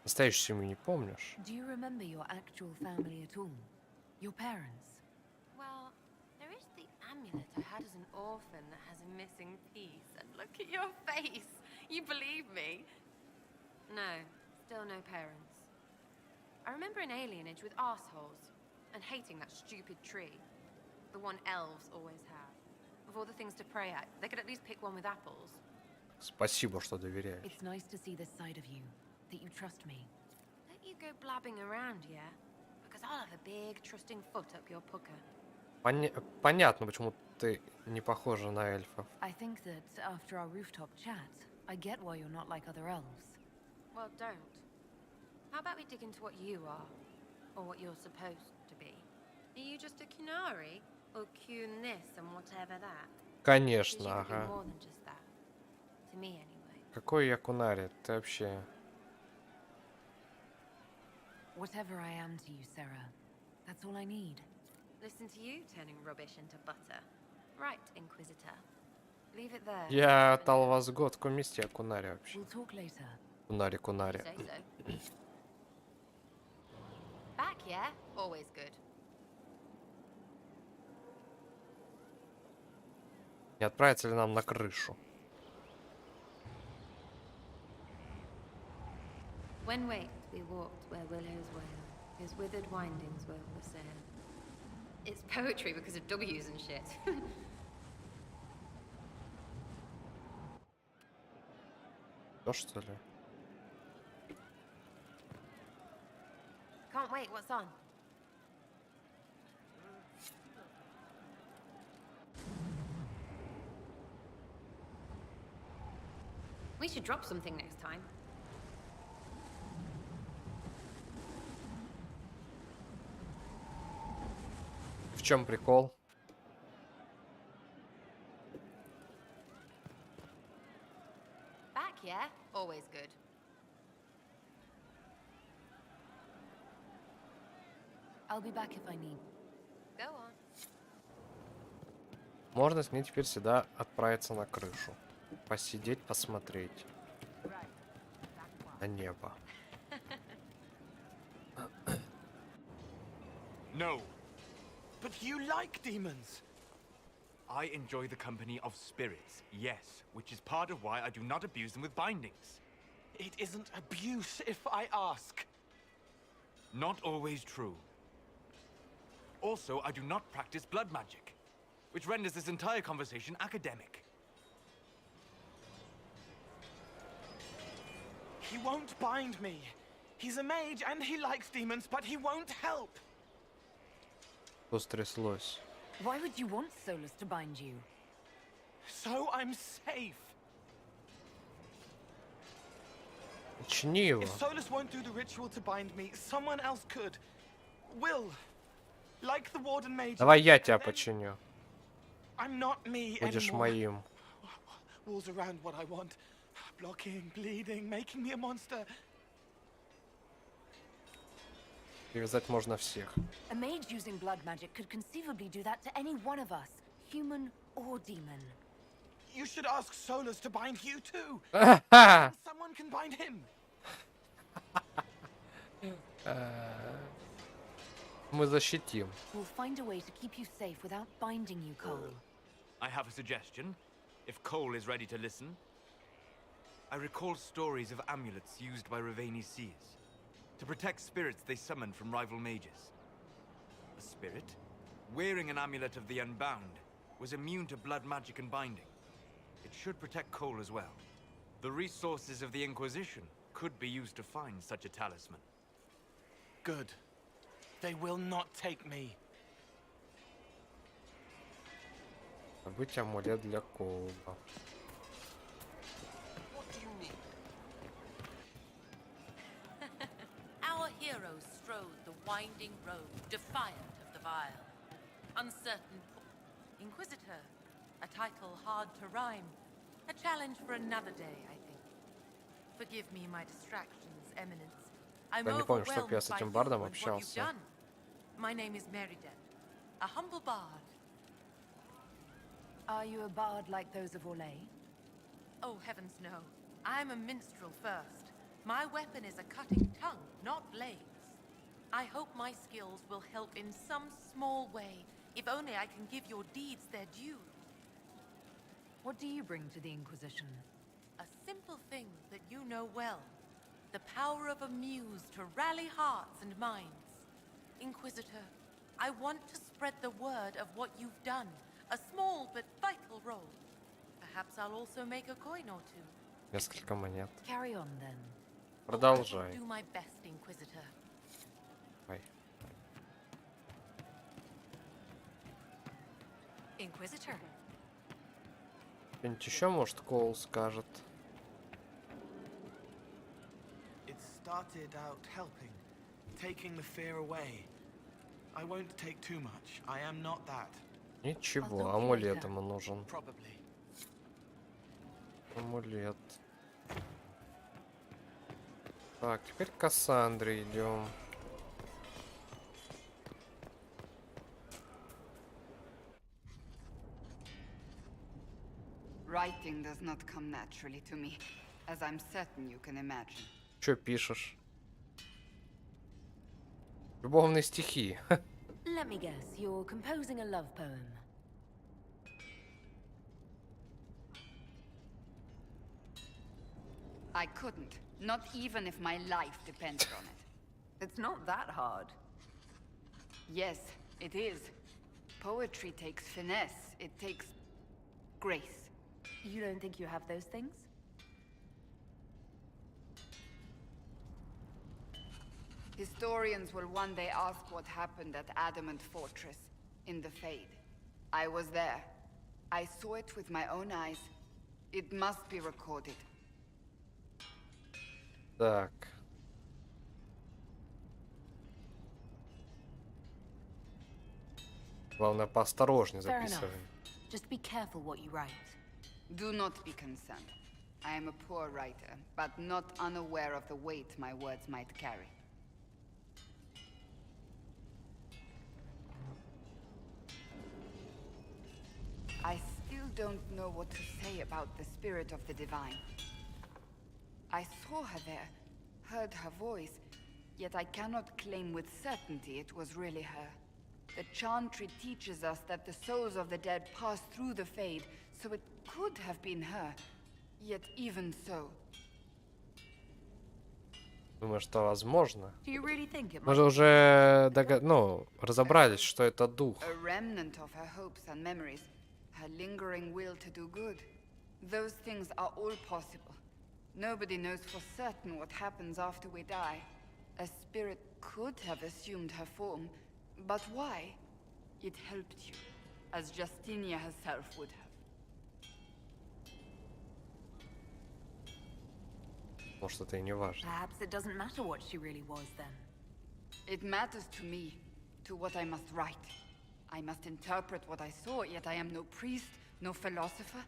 Настоящую семью не помнишь? Do you remember your actual family at all? Your parents? Well, there is the amulet I had as an orphan that has a missing piece. And look at your face. You believe me? No, still no parents. I remember an alienage with arseholes and hating that stupid tree. The one elves always have. Of all the things to pray at, they could at least pick one with apples. Спасибо, что доверяешь. It's nice to see this side of you, that you trust me. Don't you go blabbing around, yeah? Because I'll have a big trusting foot up your pucker. Понятно, почему ты не похожа на эльфов. I think that after our rooftop chat, I get why you're not like other elves. Well, don't. How about we dig into what you are? Or what you're supposed to be? Are you just a Kunari? Or Kun this and whatever that? Конечно, ага. More than just that. To me, anyway. Какой я кунари? Ты вообще... Whatever I am to you, Sarah, that's all I need. Listen to you turning rubbish into butter. Right, Inquisitor. Leave it there. Я Талвазгот, в каком месте я кунари вообще? We'll talk later. Кунари, кунари. Say so. Back, yeah? Always good. Не отправиться ли нам на крышу? When waked, we walked where willows wail, whose withered windings were the sail. It's poetry because of W's and shit. То, что ли? Can't wait, what's on? We should drop something next time. В чем прикол? Back, yeah? Always good. I'll be back if I need. Go on. Можно с ней теперь сюда отправиться на крышу. Посидеть, посмотреть. На небо. No. But you like demons. I enjoy the company of spirits, yes, which is part of why I do not abuse them with bindings. It isn't abuse if I ask. Not always true. Also, I do not practice blood magic, which renders this entire conversation academic. He won't bind me. He's a mage and he likes demons, but he won't help. Что стряслось? Why would you want Solus to bind you? So I'm safe. Очни его. If Solus won't do the ritual to bind me, someone else could. Will. Like the Warden Mage. Давай я тебя починю. I'm not me Будешь anymore. моим. Walls around what I want. Blocking, bleeding, making me a monster. Привязать можно всех. A mage using blood magic could conceivably do that to any one of us, human or demon. You should ask Solus to bind you too. Someone can bind him. Мы защитим. We'll find a way to keep you safe without binding you, Cole. I have a suggestion, if Cole is ready to listen. I recall stories of amulets used by Ravani's seers to protect spirits they summoned from rival mages. A spirit, wearing an amulet of the Unbound, was immune to blood magic and binding. It should protect Cole as well. The resources of the Inquisition could be used to find such a talisman. Good. They will not take me. Добыть амулет для Коула. Our heroes strode the winding road, defiant of the vile. Uncertain Inquisitor, a title hard to rhyme. A challenge for another day, I think. Forgive me my distractions, Eminence. I'm Я не помню, чтоб я overwhelmed с by этим you бардом and what you've общался. done. My name is Meriden, a humble bard. Are you a bard like those of Orlais? Oh, heavens no. I'm a minstrel first. My weapon is a cutting tongue, not blades. I hope my skills will help in some small way, if only I can give your deeds their due. What do you bring to the Inquisition? A simple thing that you know well. The power of a muse to rally hearts and minds. Inquisitor, I want to spread the word of what you've done. A small but vital role. Perhaps I'll also make a coin or two. Несколько монет. Carry on then. Продолжай. Do my best, Inquisitor. Ой. Inquisitor. Что-нибудь еще, может, Коул скажет? It started out helping, taking the fear away. I won't take too much. I am not that. Ничего, амулет ему нужен. Probably. Амулет. Так, теперь к Кассандре идем. Writing does not come naturally to me, as I'm certain you can imagine. Че пишешь? Любовные стихи. Let me guess, you're composing a love poem. I couldn't, not even if my life depended on it. It's not that hard. Yes, it is. Poetry takes finesse, it takes grace. You don't think you have those things? Historians will one day ask what happened at Adamant Fortress, in the Fade. I was there. I saw it with my own eyes. It must be recorded. Так. Главное, поосторожнее Fair enough. записываем. Just be careful what you write. Do not be concerned. I am a poor writer, but not unaware of the weight my words might carry. I still don't know what to say about the spirit of the divine. I saw her there, heard her voice, yet I cannot claim with certainty it was really her. The Chantry teaches us that the souls of the dead pass through the Fade, so it could have been her. Yet even so... Думаю, что возможно. Do you really think it Мы might же be? уже разобрались, что это дух. A remnant of her hopes and memories, her lingering will to do good. Those things are all possible. Nobody knows for certain what happens after we die. A spirit could have assumed her form, but why? It helped you, as Justinia herself would have. Может, это и не важно. Perhaps it doesn't matter what she really was then. It matters to me, to what I must write. I must interpret what I saw, yet I am no priest, no philosopher.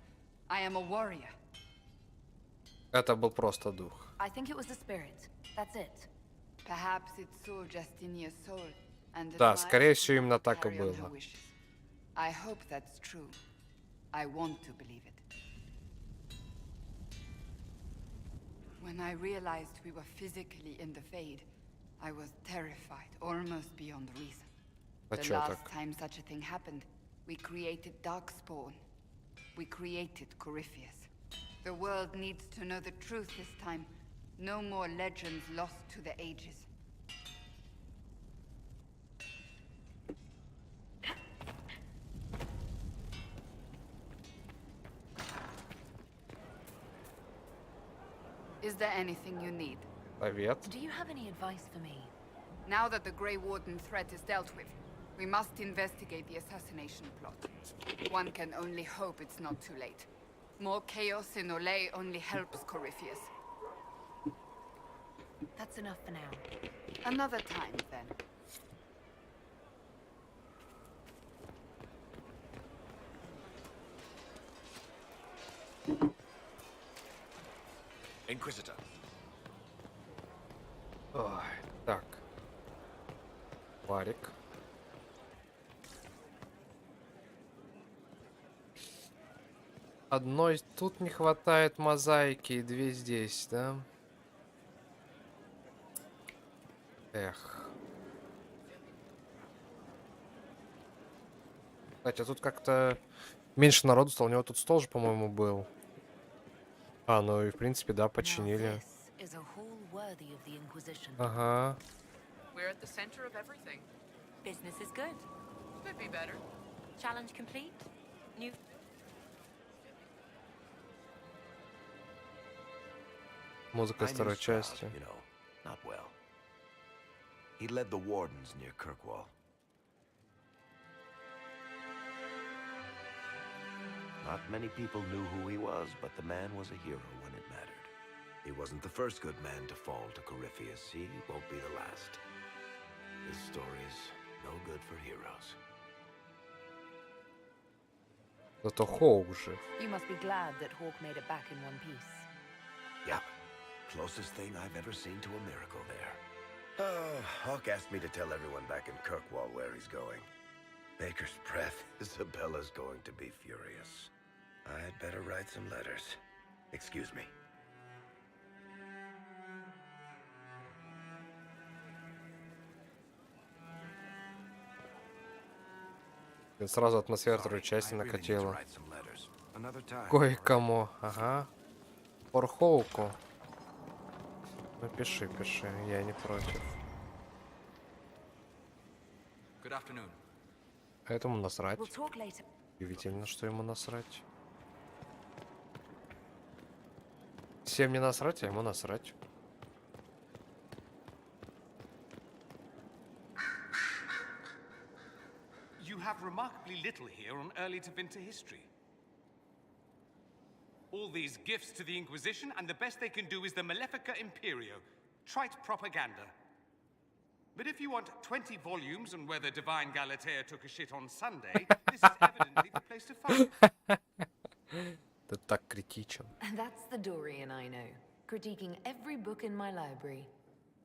I am a warrior. Это был просто дух. I think it was the spirit. That's it. Perhaps it saw Justinia's soul, and Да, admired скорее всего, her именно так и carry on her было. wishes. I hope that's true. I want to believe it. When I realized we were physically in the Fade, I was terrified, almost beyond reason. А The чё last так? time such a thing happened, we created Darkspawn. We created Corypheus. The world needs to know the truth this time. No more legends lost to the ages. Is there anything you need? Привет. Do you have any advice for me? Now that the Grey Warden threat is dealt with, we must investigate the assassination plot. One can only hope it's not too late. More chaos in Olay only helps Corypheus. That's enough for now. Another time, then. Inquisitor. Ой, так. Варик. Одной тут не хватает мозаики, и две здесь, да? Эх. Кстати, а тут как-то меньше народу стало. У него тут стол же, по-моему, был. А, ну и в принципе, да, починили. Ага. We're at the center of everything. Business is good. Could be better. Challenge complete. New. Музыка второй части. You know, not well. He led the Wardens near Kirkwall. Not many people knew who he was, but the man was a hero when it mattered. He wasn't the first good man to fall to Corypheus. He won't be the last. This story's no good for heroes. Зато Хоук жив. You must be glad that Hawk made it back in one piece. Yeah, closest thing I've ever seen to a miracle there. Oh, Hawk asked me to tell everyone back in Kirkwall where he's going. Baker's breath. Isabella's going to be furious. I'd better write some letters. Excuse me. И сразу атмосфера второй части накатила. Кое-кому. Ага. Por Хоуку. Ну пиши, пиши. Я не против. А этому насрать. Удивительно, что ему насрать. Всем не насрать, а ему насрать. You have remarkably little here on early to winter history. All these gifts to the Inquisition, and the best they can do is the Malefica Imperio. Trite propaganda. But if you want 20 volumes on whether Divine Galatea took a shit on Sunday, this is evidently the place to find. Ты так критичен. That's the Dorian I know, critiquing every book in my library.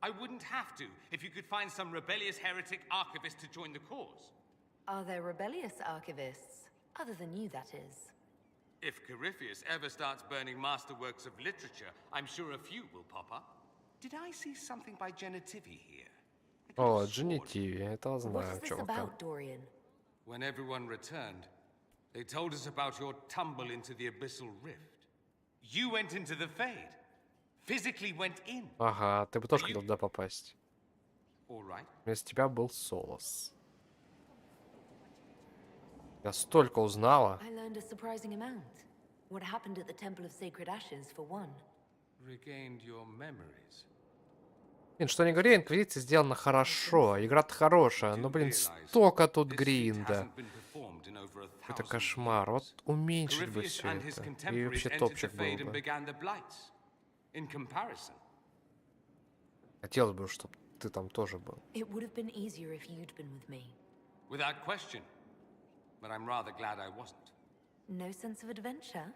I wouldn't have to if you could find some rebellious heretic archivist to join the cause. Are there rebellious archivists? Other than you, that is. If Corypheus ever starts burning masterworks of literature, I'm sure a few will pop up. Did I see something by Genitivi here? О, Genitivi, этого знаю, чувака. When everyone returned, they told us about your tumble into the abyssal rift. You went into the Fade. Physically went in. Ага, ты бы тоже хотел туда попасть. All right. Вместо тебя был Солос. Я столько узнала. I learned a surprising amount. What happened at the Temple of Sacred Ashes, for one. Regained your memories. Блин, что не говори, Инквизиция сделана хорошо. Игра-то хорошая, но, блин, столько тут гринда. Это кошмар. Вот уменьшить бы все это. И вообще топчик был бы. Хотелось бы, чтобы ты там тоже был. Without question. But I'm rather glad I wasn't. No sense of adventure?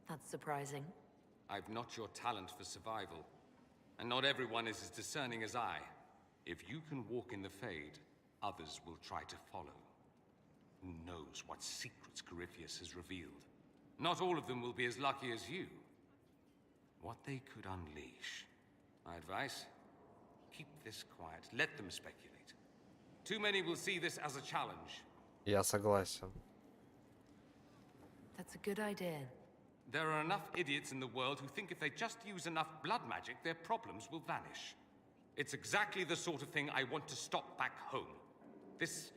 That's surprising. I've not your talent for survival. And not everyone is as discerning as I. If you can walk in the Fade, others will try to follow. Who knows what secrets Corypheus has revealed? Not all of them will be as lucky as you. What they could unleash. My advice? Keep this quiet. Let them speculate. Too many will see this as a challenge. Я согласен. That's a good idea. There are enough idiots in the world who think if they just use enough blood magic, their problems will vanish. It's exactly the sort of thing I want to stop back home. This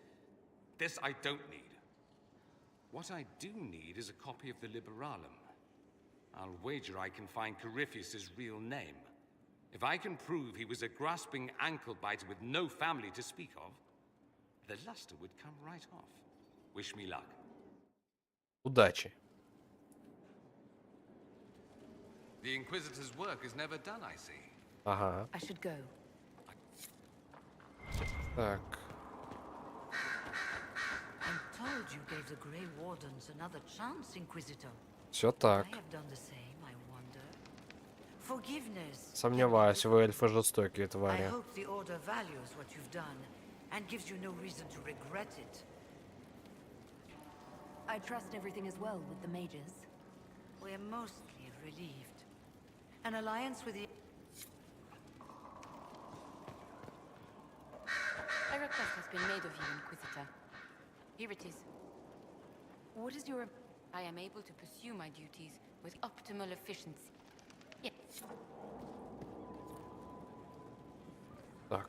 I don't need. What I do need is a copy of the Liberalum. I'll wager I can find Corypheus's real name. If I can prove he was a grasping ankle biter with no family to speak of, the luster would come right off. Wish me luck. Удачи. The Inquisitor's work is never done, I see. Ага. I should go. Так. I'm told you gave the Grey Wardens another chance, Inquisitor. Все так. I have done the same, I wonder. Forgiveness. Сомневаюсь, вы эльфы жестокие I твари. hope the Order values what you've done and gives you no reason to regret it. I trust everything is well with the mages. We're mostly relieved. An alliance with the... A request has been made of you, Inquisitor. Here it is. What is your... I am able to pursue my duties with optimal efficiency. Yes. Так.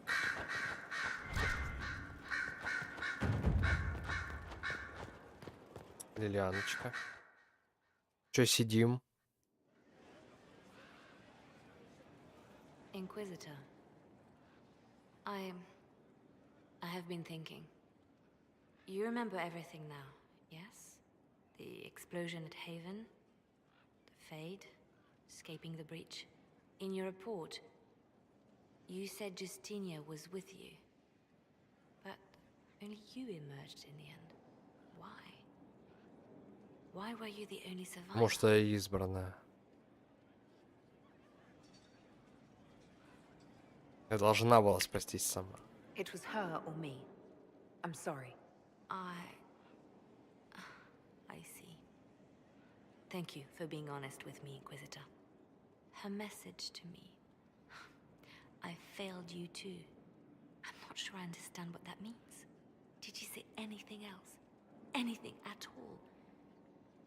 Лилианочка. Че сидим? Inquisitor, I have been thinking. You remember everything now, yes? The explosion at Haven, the Fade, escaping the breach. In your report, you said Justinia was with you. But only you emerged in the end. Why? Why were you the only survivor? Может, я избранная. Я должна была спастись сама. It was her or me. I'm sorry. I see. Thank you for being honest with me, Inquisitor. Her message to me. I failed you too. I'm not sure I understand what that means. Did you say anything else? Anything at all?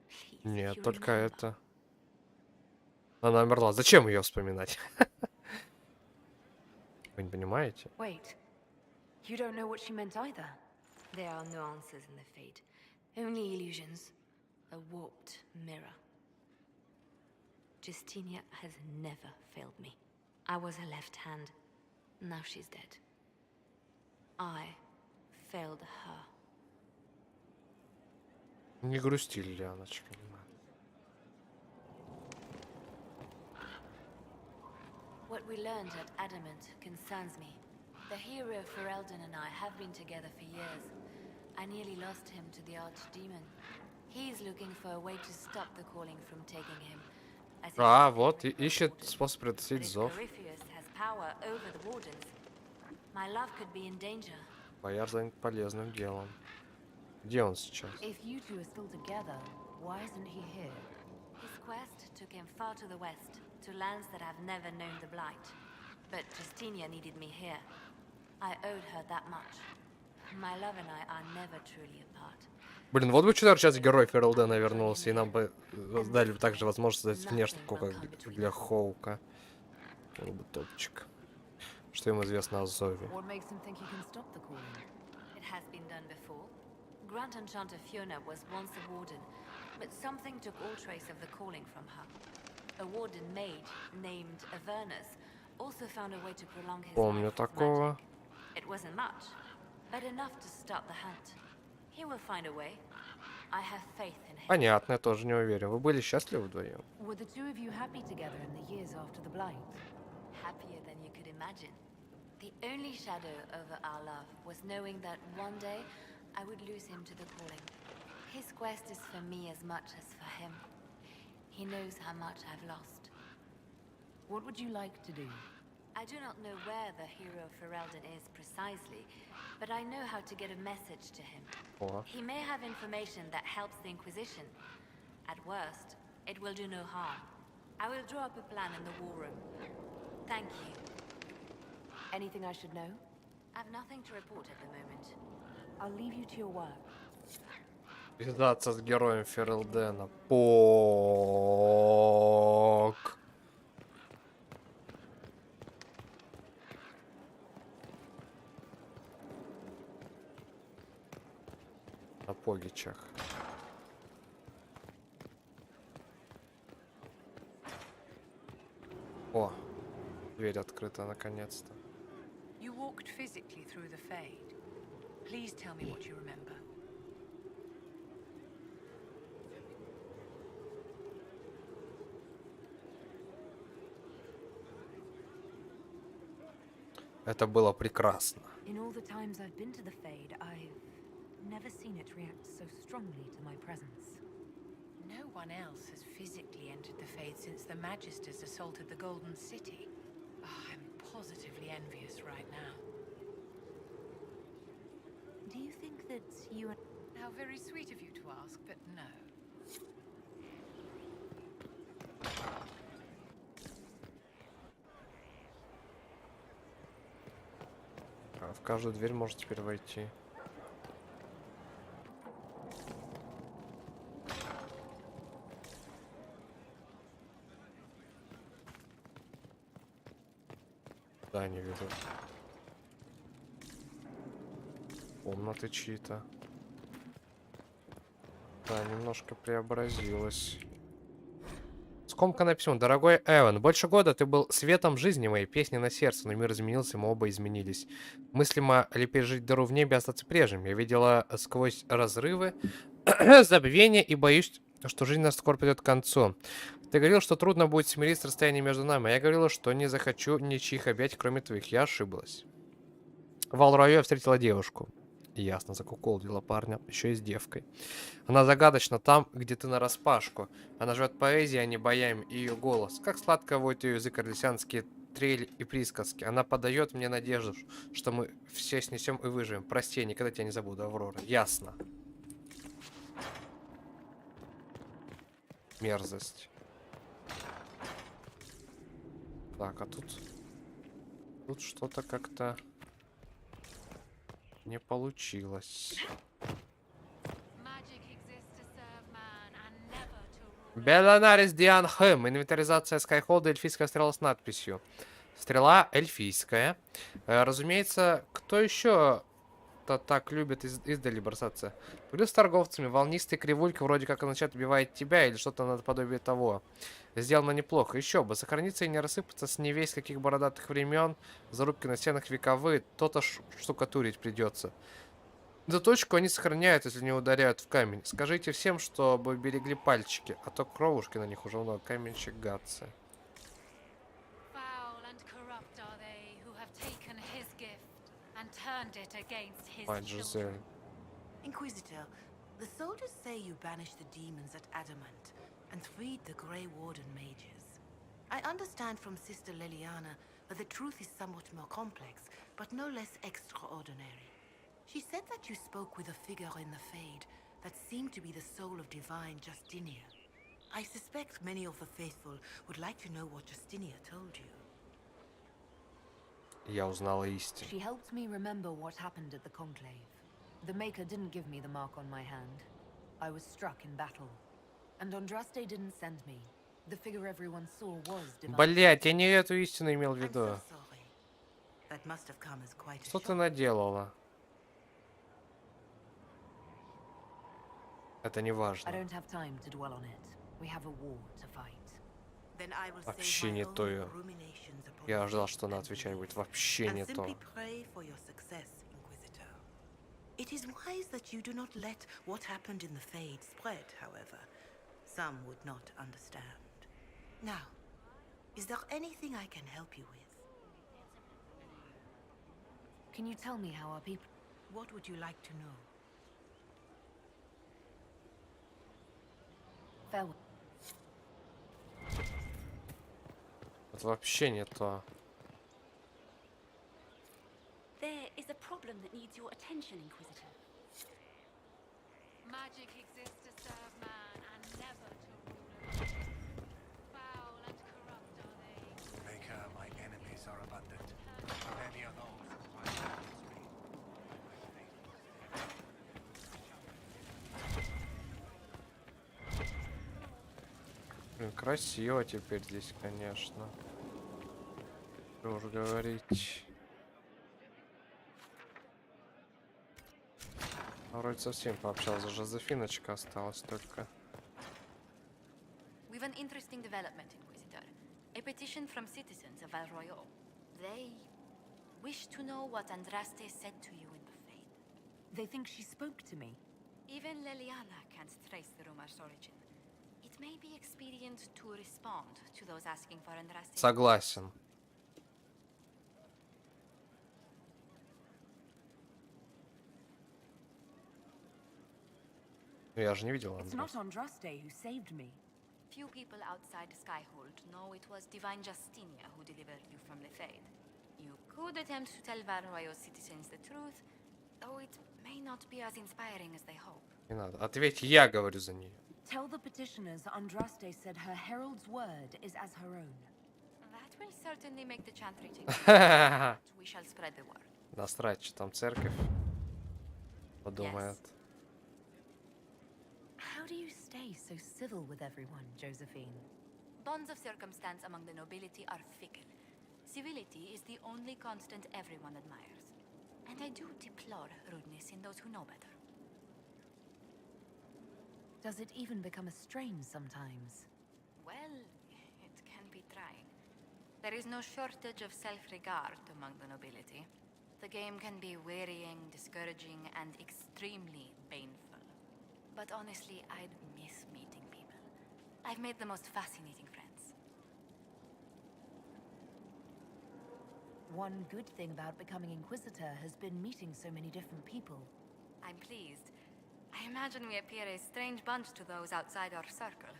Please, Нет, if you только remember. это. Она умерла. Зачем ее вспоминать? Вы не понимаете? Wait. You don't know what she meant either. There are no answers in the Fade. Only illusions. A warped mirror. Justinia has never failed me. I was her left hand. Now she's dead. I failed her. Не грусти, Лилианочка. What we learned at Adamant concerns me. The hero Ferelden and I have been together for years. I nearly lost him to the Archdemon. He's looking for a way to stop the calling from taking him. As it А, is вот, different. ищет способ But предотвратить if зов. Corypheus has power over the Wardens, my love could be in danger. Бояр занят полезным делом. Где он сейчас? If you two are still together, why isn't he here? His quest took him far to the west, to lands that have never known the Blight. But Justinia needed me here. I owed her that much. My love and I are never truly apart. Блин, вот бы что сейчас герой Ферлдена вернулся, и нам бы дали также возможность создать внешку, как для Хоука. Был бы топчик. Что ему известно о Зове? What makes him think he can stop the calling? It has been done before. Grand Enchanter Fiona was once a warden, but something took all trace of the calling from her. A warden maid named Avernus also found a way to prolong his Помню life with такого. magic. It wasn't much, but enough to start the hunt. He will find a way. I have faith in him. Понятно, я тоже не уверен. Вы были счастливы вдвоем? Were the two of you happy together in the years after the Blight? Happier than you could imagine. The only shadow over our love was knowing that one day I would lose him to the calling. His quest is for me as much as for him. He knows how much I've lost. What would you like to do? I do not know where the hero Ferelden is precisely, but I know how to get a message to him. О. He may have information that helps the Inquisition. At worst, it will do no harm. I will draw up a plan in the war room. Thank you. Anything I should know? I've nothing to report at the moment. I'll leave you to your work. Связаться с героем Ферлдена. Пок. На погичах. О, дверь открыта наконец-то. You walked physically through the Fade. Please tell me what you remember. Это было прекрасно. In all the times I've been to the Fade, I've never seen it react so strongly to my presence. No one else has physically entered the Fade since the Magisters assaulted the Golden City. Oh, I'm positively envious right now. Do you think that you and... How very sweet of you to ask, but no. В каждую дверь можно теперь войти. Да, не вижу. Комнаты чьи-то. Да, немножко преобразилась. Скомканное письмо. Дорогой Эван, больше года ты был светом жизни моей, песни на сердце, но мир изменился, мы оба изменились. Мыслимо ли пережить дыру в небе, остаться прежним? Я видела сквозь разрывы, забвение и боюсь, что жизнь нас скоро придет к концу. Ты говорил, что трудно будет смириться с расстоянием между нами, а я говорила, что не захочу ничьих объятий, кроме твоих. Я ошиблась. В Алрою я встретила девушку. Ясно, закуколдила парня, еще и с девкой. Она загадочна там, где ты нараспашку. Она живет поэзией, а не боями, и ее голос. Как сладко воет ее язык, орлесянские трели и присказки. Она подает мне надежду, что мы все снесем и выживем. Прости, я никогда тебя не забуду, Аврора. Ясно. Мерзость. Так, а тут... Тут что-то как-то... Не получилось. Беланарис Диан Хэм. Инвентаризация Скайхолда. Эльфийская стрела с надписью. Стрела эльфийская. Разумеется, кто еще так любит издали бросаться? Поговорил с торговцами. Волнистый кривулька вроде как означает убивает тебя или что-то наподобие того. Сделано неплохо. Еще бы. Сохраниться и не рассыпаться с невесть каких бородатых времен. Зарубки на стенах вековые. То-то штукатурить придется. Заточку они сохраняют, если не ударяют в камень. Скажите всем, чтобы берегли пальчики, а то кровушки на них уже много. Каменщик гадцы. Мать Жизель. Inquisitor, the soldiers say you banished the demons at Adamant and freed the Grey Warden mages. I understand from Sister Liliana that the truth is somewhat more complex, but no less extraordinary. She said that you spoke with a figure in the Fade that seemed to be the soul of divine Justinia. I suspect many of the faithful would like to know what Justinia told you. Я узнала истину. She helped me remember what happened at the Conclave. The Maker didn't give me the mark on my hand. I was struck in battle. And Andraste didn't send me. The figure everyone saw was divine. Блять, я не эту истину имел в виду. That must have come as quite a Что shock. ты наделала? Это не важно. I don't have time to dwell on it. We have a war to fight. Then I will Вообще save не my то. own ruminations upon Я the ожидал, fate что она and отвечать you, будет вообще не and то. simply pray for your success, Inquisitor. It is wise that you do not let what happened in the Fade spread, however. Some would not understand. Now, is there anything I can help you with? Can you tell me how our people... What would you like to know? Farewell. Это вообще не то. There is a problem that needs your attention, Inquisitor. Magic exists to serve man and never to rule him. Foul and corrupt are they. Maker, my enemies are abundant. Many are those who fight against me. Блин, красиво теперь здесь, конечно. Что уж говорить. Вроде совсем пообщался. Жозефиночка осталась только. We've an interesting development, Inquisitor. A petition from citizens of Val Royal. They wish to know what Andraste said to you in the Fade. They think she spoke to me. Even Leliana can't trace the rumor's origin. It may be expedient to respond to those asking for Andraste. Согласен. Я же не видел It's Андрес. not Andraste who saved me. Few people outside Skyhold know it was Divine Justinia who delivered you from the Fade. You could attempt to tell Val Royal citizens the truth, though it may not be as inspiring as they hope. Не надо. Ответь, я говорю за нее. Tell the petitioners Andraste said her herald's word is as her own. That will certainly make the chantry take but we shall spread the word. Насрать, что там церковь подумает. How do you stay so civil with everyone, Josephine? Bonds of circumstance among the nobility are fickle. Civility is the only constant everyone admires. And I do deplore rudeness in those who know better. Does it even become a strain sometimes? Well, it can be trying. There is no shortage of self-regard among the nobility. The game can be wearying, discouraging, and extremely painful. But honestly, I'd miss meeting people. I've made the most fascinating friends. One good thing about becoming Inquisitor has been meeting so many different people. I'm pleased. I imagine we appear a strange bunch to those outside our circle.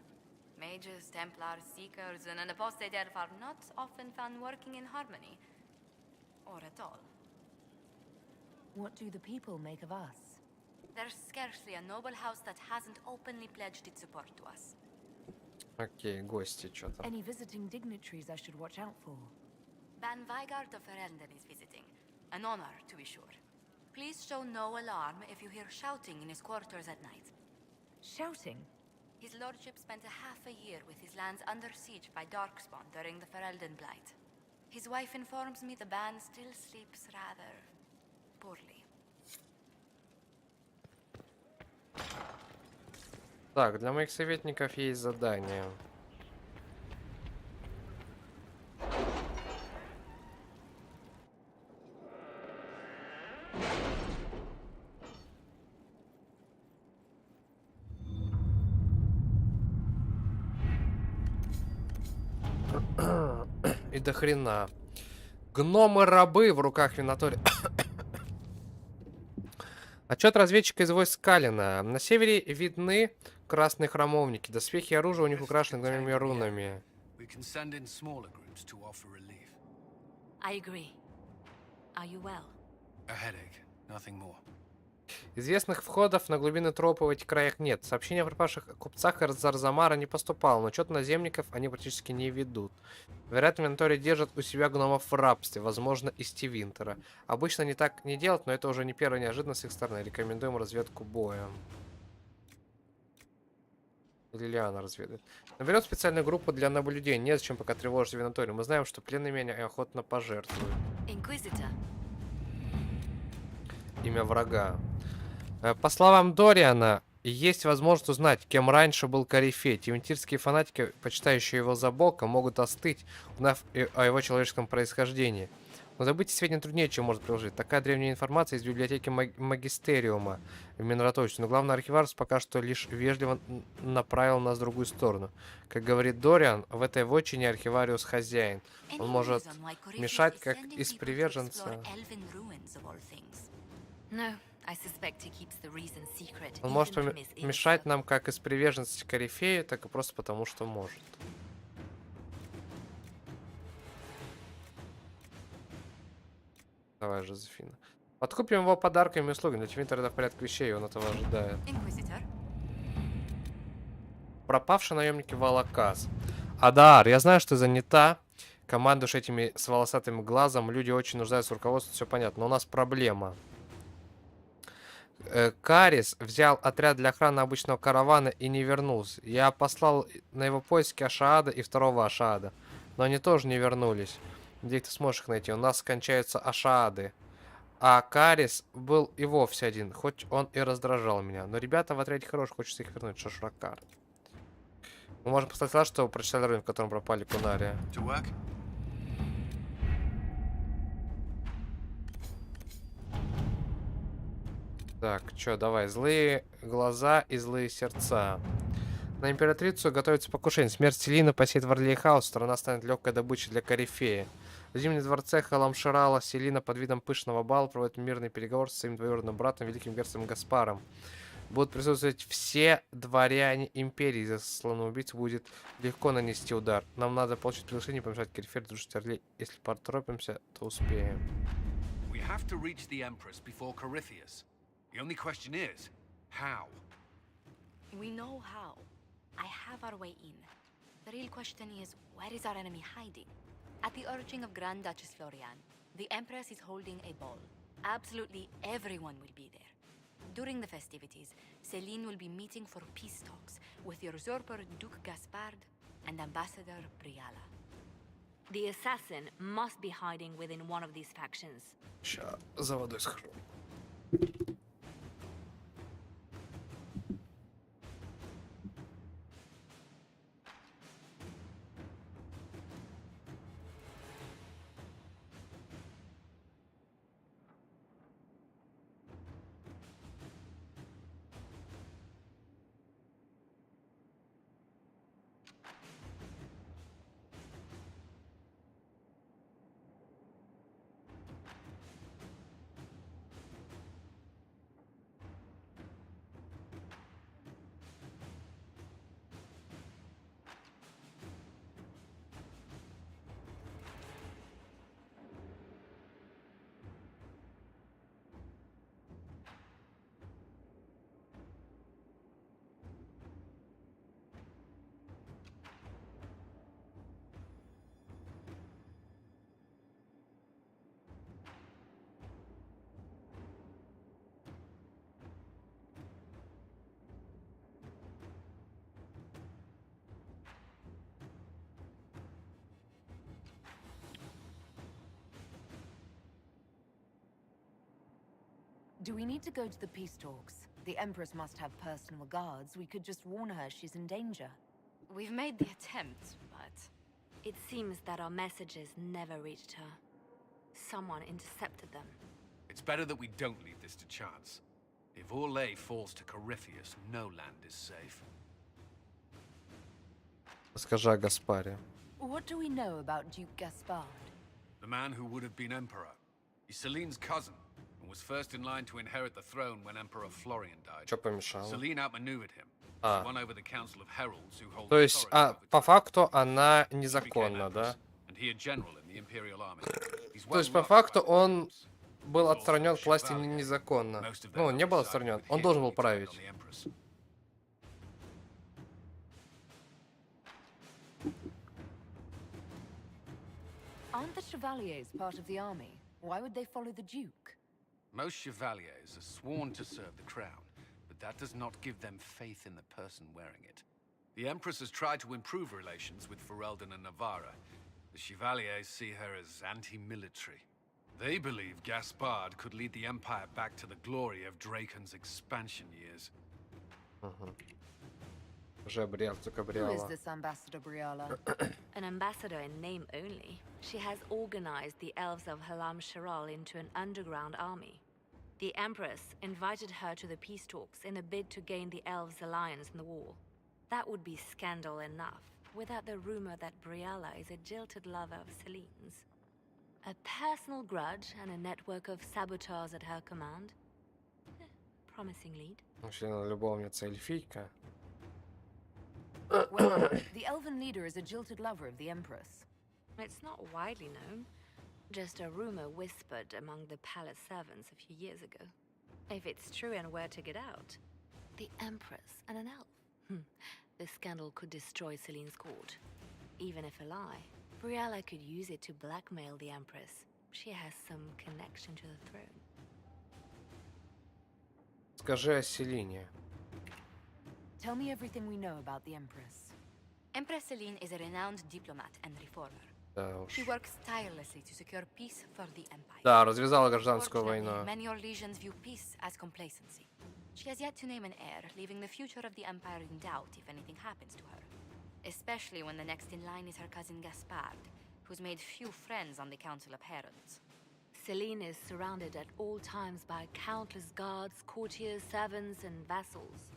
Mages, Templars, Seekers, and an apostate elf are not often found working in harmony. Or at all. What do the people make of us? There's scarcely a noble house that hasn't openly pledged its support to us. Окей, гости, что там? Any visiting dignitaries I should watch out for? Ban Vigard of Ferelden is visiting. An honor, to be sure. Please show no alarm if you hear shouting in his quarters at night. Shouting? His lordship spent a half a year with his lands under siege by Darkspawn during the Ferelden Blight. His wife informs me the ban still sleeps rather poorly. Так, для моих советников есть задание. И до хрена. Гномы-рабы в руках Винатория. Отчет разведчика из войск Калина. На севере видны красные храмовники. Доспехи и оружие у них украшены гномыми рунами. I agree. Are you well? A headache, nothing more. Известных входов на глубины тропы в этих краях нет. Сообщения о пропавших купцах из Арзамара не поступало, но учет наземников они практически не ведут. Вероятно, Винтория держат у себя гномов в рабстве, возможно, из Тивинтера. Обычно они так не делают, но это уже не первая неожиданность с их стороны. Рекомендуем разведку боем. Лилиана разведает. Наберем специальную группу для наблюдения. Незачем пока тревожить Винаторию. Мы знаем, что пленными они охотно пожертвуют. Inquisitor. Имя врага. По словам Дориана, есть возможность узнать, кем раньше был Корифей. Тивентирские фанатики, почитающие его за бога, могут остыть, узнав о его человеческом происхождении. Но добыть сведения труднее, чем может приложить. Такая древняя информация из библиотеки Магистериума в Минратовиче. Но главный архивариус пока что лишь вежливо направил нас в другую сторону. Как говорит Дориан, в этой вотчине архивариус хозяин. Он может мешать, как из приверженца. Он может помешать нам как из приверженности Корифею, так и просто потому, что может. Давай, Жозефина. Подкупим его подарками и услугами. Для Тивинтера это в порядке вещей, он этого ожидает. Пропавшие наемники Валакас. Адар, я знаю, что ты занята. Командуешь этими с волосатым глазом. Люди очень нуждаются в руководстве, все понятно. Но у нас проблема. Карис взял отряд для охраны обычного каравана и не вернулся. Я послал на его поиски Ашаада и второго Ашаада, но они тоже не вернулись. Где ты сможешь их найти? У нас кончаются Ашаады. А Карис был и вовсе один, хоть он и раздражал меня. Но ребята в отряде хорошие, хочется их вернуть. Шашракар. Мы можем поставить так, что прочитали район, в котором пропали Кунария. Так, чё, давай. Злые глаза и злые сердца. На императрицу готовится покушение. Смерть Селины посеет в Орле хаос. Страна станет легкой добычей для корифея. В Зимнем дворце Халамширала Селина под видом пышного бала проводит мирный переговор со своим двоюродным братом, великим герцогом Гаспаром. Будут присутствовать все дворяне империи. За слоноубийц будет легко нанести удар. Нам надо получить приглашение помешать корифею дружить Орле. Если поторопимся, то успеем. The only question is, how? We know how. I have our way in. The real question is, where is our enemy hiding? At the urging of Grand Duchess Florian, the Empress is holding a ball. Absolutely everyone will be there. During the festivities, Celine will be meeting for peace talks with the usurper Duke Gaspard and Ambassador Briala. The assassin must be hiding within one of these factions. Ща за водой схожу. Do we need to go to the peace talks? The Empress must have personal guards. We could just warn her she's in danger. We've made the attempt, but... It seems that our messages never reached her. Someone intercepted them. It's better that we don't leave this to chance. If Orlais falls to Corypheus, no land is safe. Скажи о Гаспаре. What do we know about Duke Gaspard? The man who would have been emperor. He's Celine's cousin, and was first in line to inherit the throne when Emperor Florian died. Чё помешало? Celine outmaneuvered him. А. She won over the Council of Heralds who hold То есть, authority over по факту она незаконна, да? and he a general in the Imperial Army. He's То есть, по факту, он был отстранен от власти незаконно. Ну, не был отстранен, он должен был править. Aren't the Chevaliers part of the army? Why would they follow the Duke? Most chevaliers are sworn to serve the crown, but that does not give them faith in the person wearing it. The Empress has tried to improve relations with Ferelden and Navarra. The Chevaliers see her as anti-military. They believe Gaspard could lead the Empire back to the glory of Draken's expansion years. Who is this Ambassador Briala? An ambassador in name only. She has organized the elves of Halam Sharal into an underground army. The Empress invited her to the peace talks in a bid to gain the elves' alliance in the war. That would be scandal enough, without the rumor that Briala is a jilted lover of Celine's. A personal grudge and a network of saboteurs at her command. Promising lead. Любовница эльфийка. Well, the elven leader is a jilted lover of the Empress. It's not widely known. Just a rumor whispered among the palace servants a few years ago. If it's true and were to get out, the Empress and an elf. The scandal could destroy Celine's court. Even if a lie, Briala could use it to blackmail the Empress. She has some connection to the throne. Расскажи о Селине. Tell me everything we know about the Empress. Empress Celine is a renowned diplomat and reformer. Да уж. She works tirelessly to secure peace for the Empire. Да, развязала гражданскую войну. Unfortunately, many Orlesians view peace as complacency. She has yet to name an heir, leaving the future of the Empire in doubt if anything happens to her. Especially when the next in line is her cousin Gaspard, who's made few friends on the Council of Heralds. Celine is surrounded at all times by countless guards, courtiers, servants, and vassals.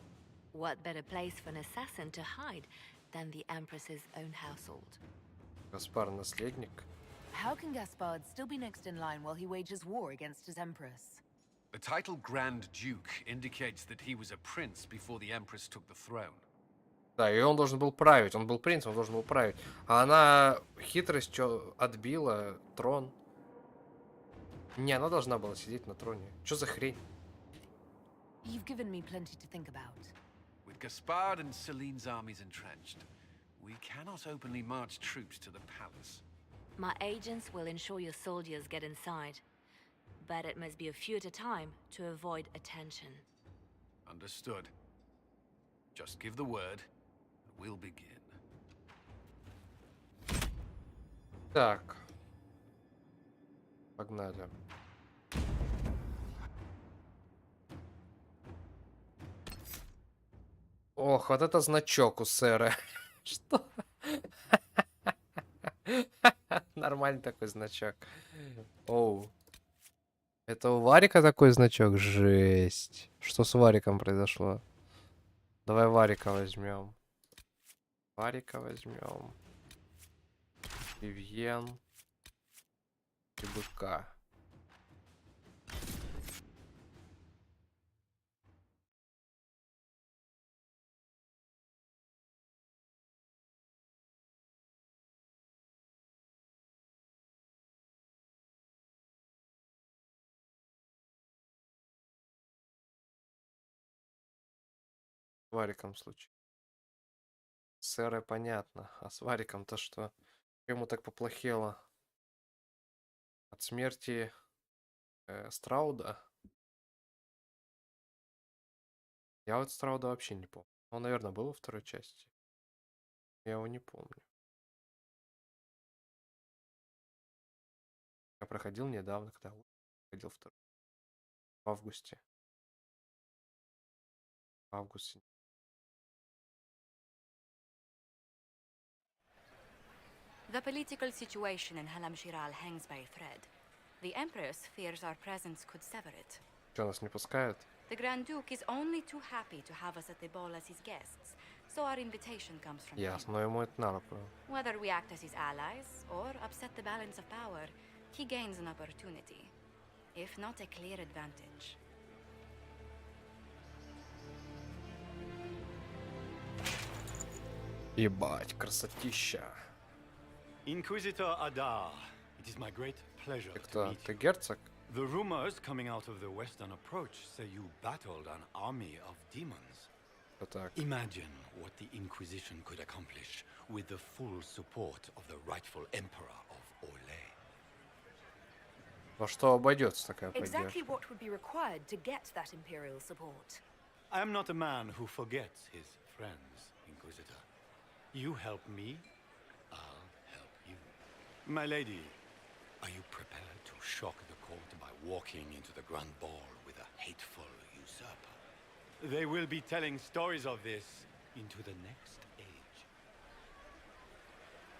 What better place for an assassin to hide than the Empress's own household? Гаспар наследник. How can Gaspard still be next in line while he wages war against his Empress? The title Grand Duke indicates that he was a prince before the Empress took the throne. Да, и он должен был править. Он был принцем, он должен был править. А она хитростью отбила трон. Не, она должна была сидеть на троне. Что за хрень? You've given me plenty to think about. With Gaspard and Celine's armies entrenched, we cannot openly march troops to the palace. My agents will ensure your soldiers get inside, but it must be a few at a time to avoid attention. Understood. Just give the word, and we'll begin. Так. Погнали. Ох, вот это значок у сэра. Что? Нормальный такой значок. Оу. Это у Варика такой значок? Жесть. Что с Вариком произошло? Давай Варика возьмем. Варика возьмем. Вивьен. И быка. С Вариком случай. С Сэрой понятно. А с Вариком-то что? Ему так поплохело? От смерти Страуда? Я вот Страуда вообще не помню. Он, наверное, был во второй части. Я его не помню. Я проходил недавно, когда проходил второй. В августе. В августе. The political situation in Halam-Shiral hangs by a thread. The Empress fears our presence could sever it. Что, нас не пускают? The Grand Duke is only too happy to have us at the ball as his guests, so our invitation comes from him. Ясно, но ему это на руку. Whether we act as his allies or upset the balance of power, he gains an opportunity, if not a clear advantage. Ебать, красотища. Inquisitor Adar, it is my great pleasure to meet Ты герцог? The rumors coming out of the western approach say you battled an army of demons. Imagine what the Inquisition could accomplish with the full support of the rightful Emperor of Orlais. Во что обойдется такая Exactly поддержка? what would be required to get that Imperial support? I am not a man who forgets his friends, Inquisitor. You help me, I'll help you. My lady, are you prepared to shock the court by walking into the Grand Ball with a hateful usurper? They will be telling stories of this into the next age.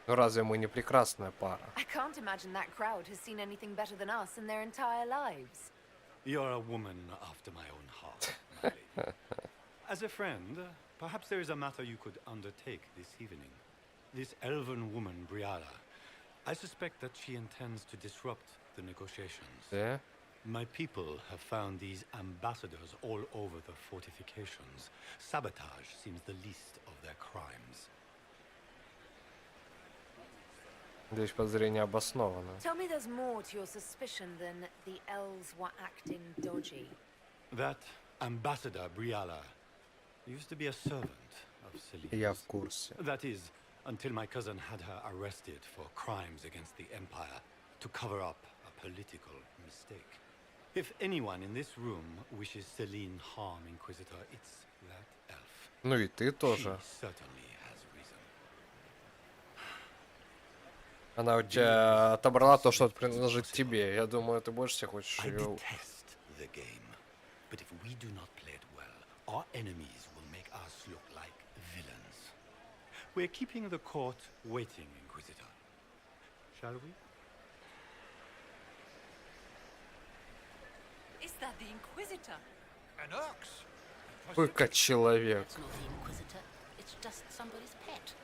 Ну разве мы не прекрасная пара? I can't imagine that crowd has seen anything better than us in their entire lives. You're a woman after my own heart, my lady. As a friend, perhaps there is a matter you could undertake this evening. This elven woman, Briala, I suspect that she intends to disrupt the negotiations. Yeah? My people have found these ambassadors all over the fortifications. Sabotage seems the least of their crimes. Здесь подозрение обосновано. Tell me there's more to your suspicion than the elves were acting dodgy. That ambassador, Briala, used to be a servant of Celine. Я в курсе. That is, until my cousin had her arrested for crimes against the Empire to cover up a political mistake. If anyone in this room wishes Celine harm, Inquisitor, it's that elf. Ну и ты She тоже. certainly has reason. Она у тебя отобрала то, что принадлежит тебе. Я думаю, ты больше всех хочешь I ее... detest the game, but if we do not play it well, our enemies will make us look like villains. We're keeping the court waiting, Inquisitor. Shall we? Is that the Inquisitor? An ox? Только человек. It's not the Inquisitor. It's just somebody's pet.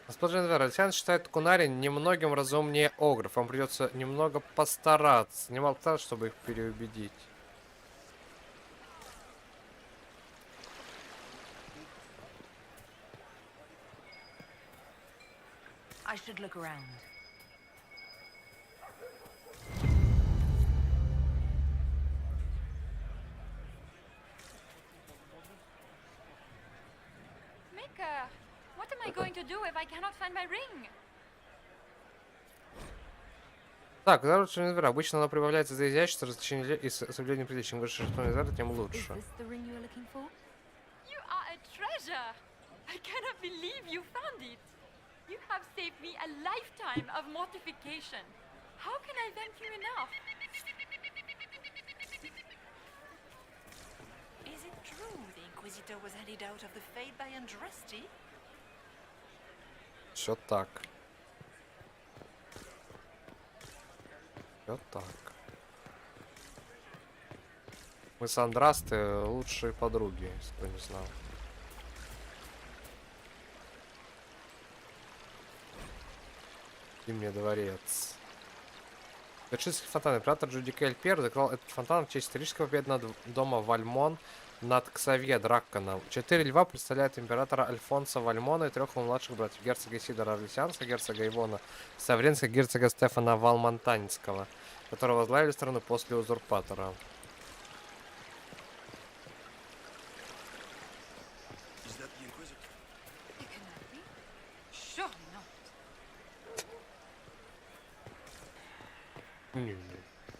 Господин Вер, Альсиан считает Кунари немногим разумнее огров. Вам придется немного постараться. Немало постараться, чтобы их переубедить. I should look around. Maker, what am I going to do if I cannot find my ring? Так, господин Вер, обычно оно прибавляется за изящество, развлечение и соблюдение приличий. Чем выше господин Вер, тем лучше. You are a treasure! I cannot believe you found it! You have saved me a lifetime of mortification. How can I thank you enough? Is it true the Inquisitor was handed out of the Fade by Andraste? Все так. Все так. Мы с Андрасты лучшие подруги, если кто не знал. Зимний дворец. Вершинский фонтан. Император Джудикель I закрыл этот фонтан в честь исторической победы над дома Вальмон над Ксавье Дракконом. 4 льва представляют императора Альфонса Вальмона и 3 его младших братьев. Герцога Исидора Орлесианского, герцога Ивона Савренского, герцога Стефана Валмонтанского, которые возглавили страну после узурпатора.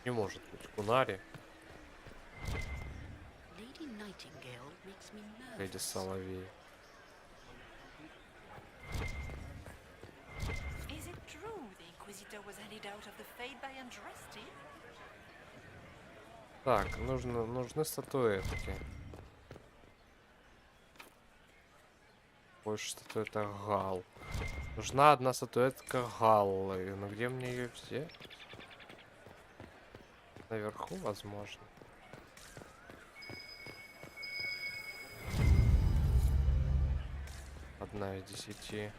Не может быть. Кунари. Леди Соловей. Is it true the Inquisitor was handed out of the Fade by Andraste? Так, нужны статуэтки. Больше статуэток Гал. Нужна одна статуэтка Галлы. Но где мне ее взять? Наверху, возможно. Одна из 10.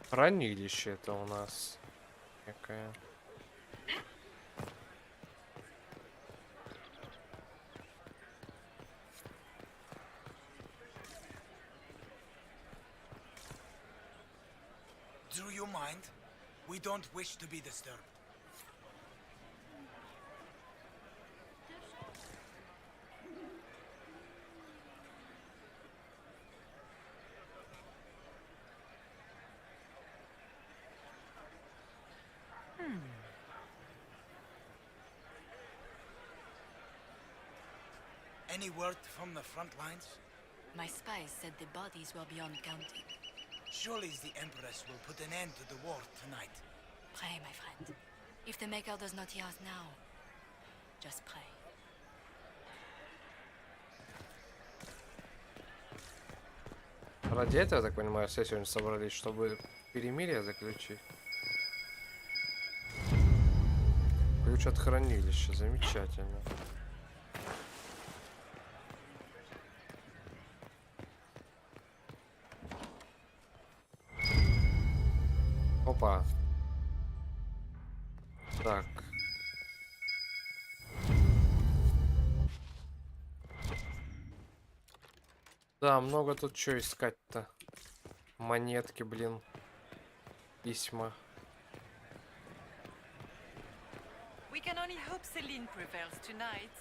Хранилище это у нас некое. Do you mind? We don't wish to be disturbed. Any word from the front lines? My spies said the bodies were beyond counting. Surely the Empress will put an end to the war tonight. Pray, my friend. If the Maker does not hear us now, just pray. Ради этого, я так понимаю, все сегодня собрались, чтобы перемирие заключить. Ключ от хранилища, замечательно. Опа. Так. Да, много тут что искать-то. Монетки, блин. Письма. We can only hope Celine prevails tonight.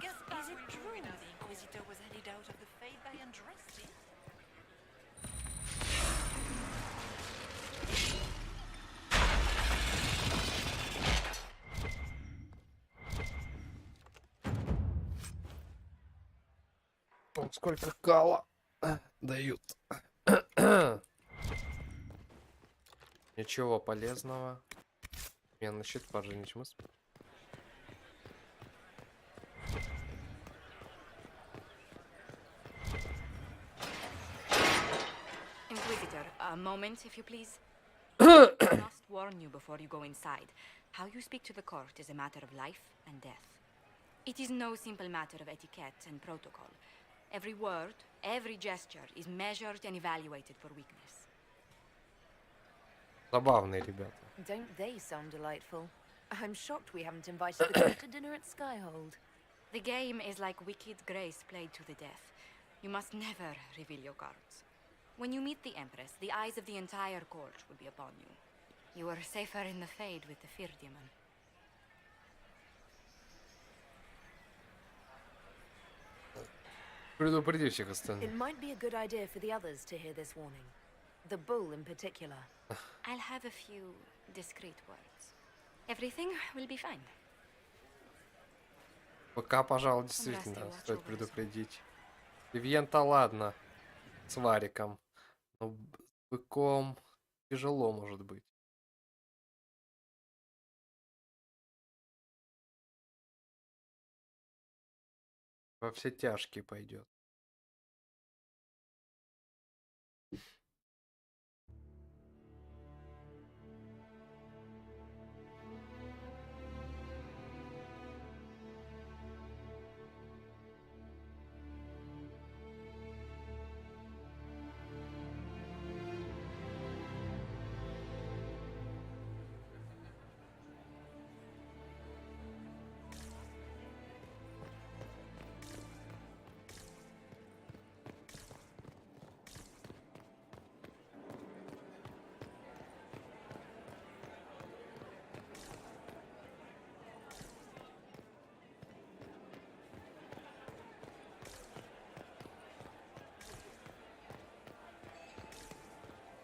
Gaspard will true now the Inquisitor was headed out of the Fade by Andraste. Вот сколько кала дают. Ничего полезного. Мне на щит поженить мысль. Inquisitor, a moment, if you please. I must warn you before you go inside. How you speak to the court is a matter of life and death. It is no simple matter of etiquette and protocol. Every word, every gesture is measured and evaluated for weakness. Забавные ребята. Don't they sound delightful? I'm shocked we haven't invited the court to dinner at Skyhold. The game is like Wicked Grace played to the death. You must never reveal your cards. When you meet the Empress, the eyes of the entire court will be upon you. You are safer in the Fade with the Fear Demon. Предупреди всех остальных. It might be a good idea for the others to hear this warning. The bull in particular. I'll have a few discreet words. Everything will be fine. Пока, пожалуй, действительно стоит предупредить. Вивьен-то ладно. С Вариком. Но с быком тяжело может быть. Во все тяжкие пойдет.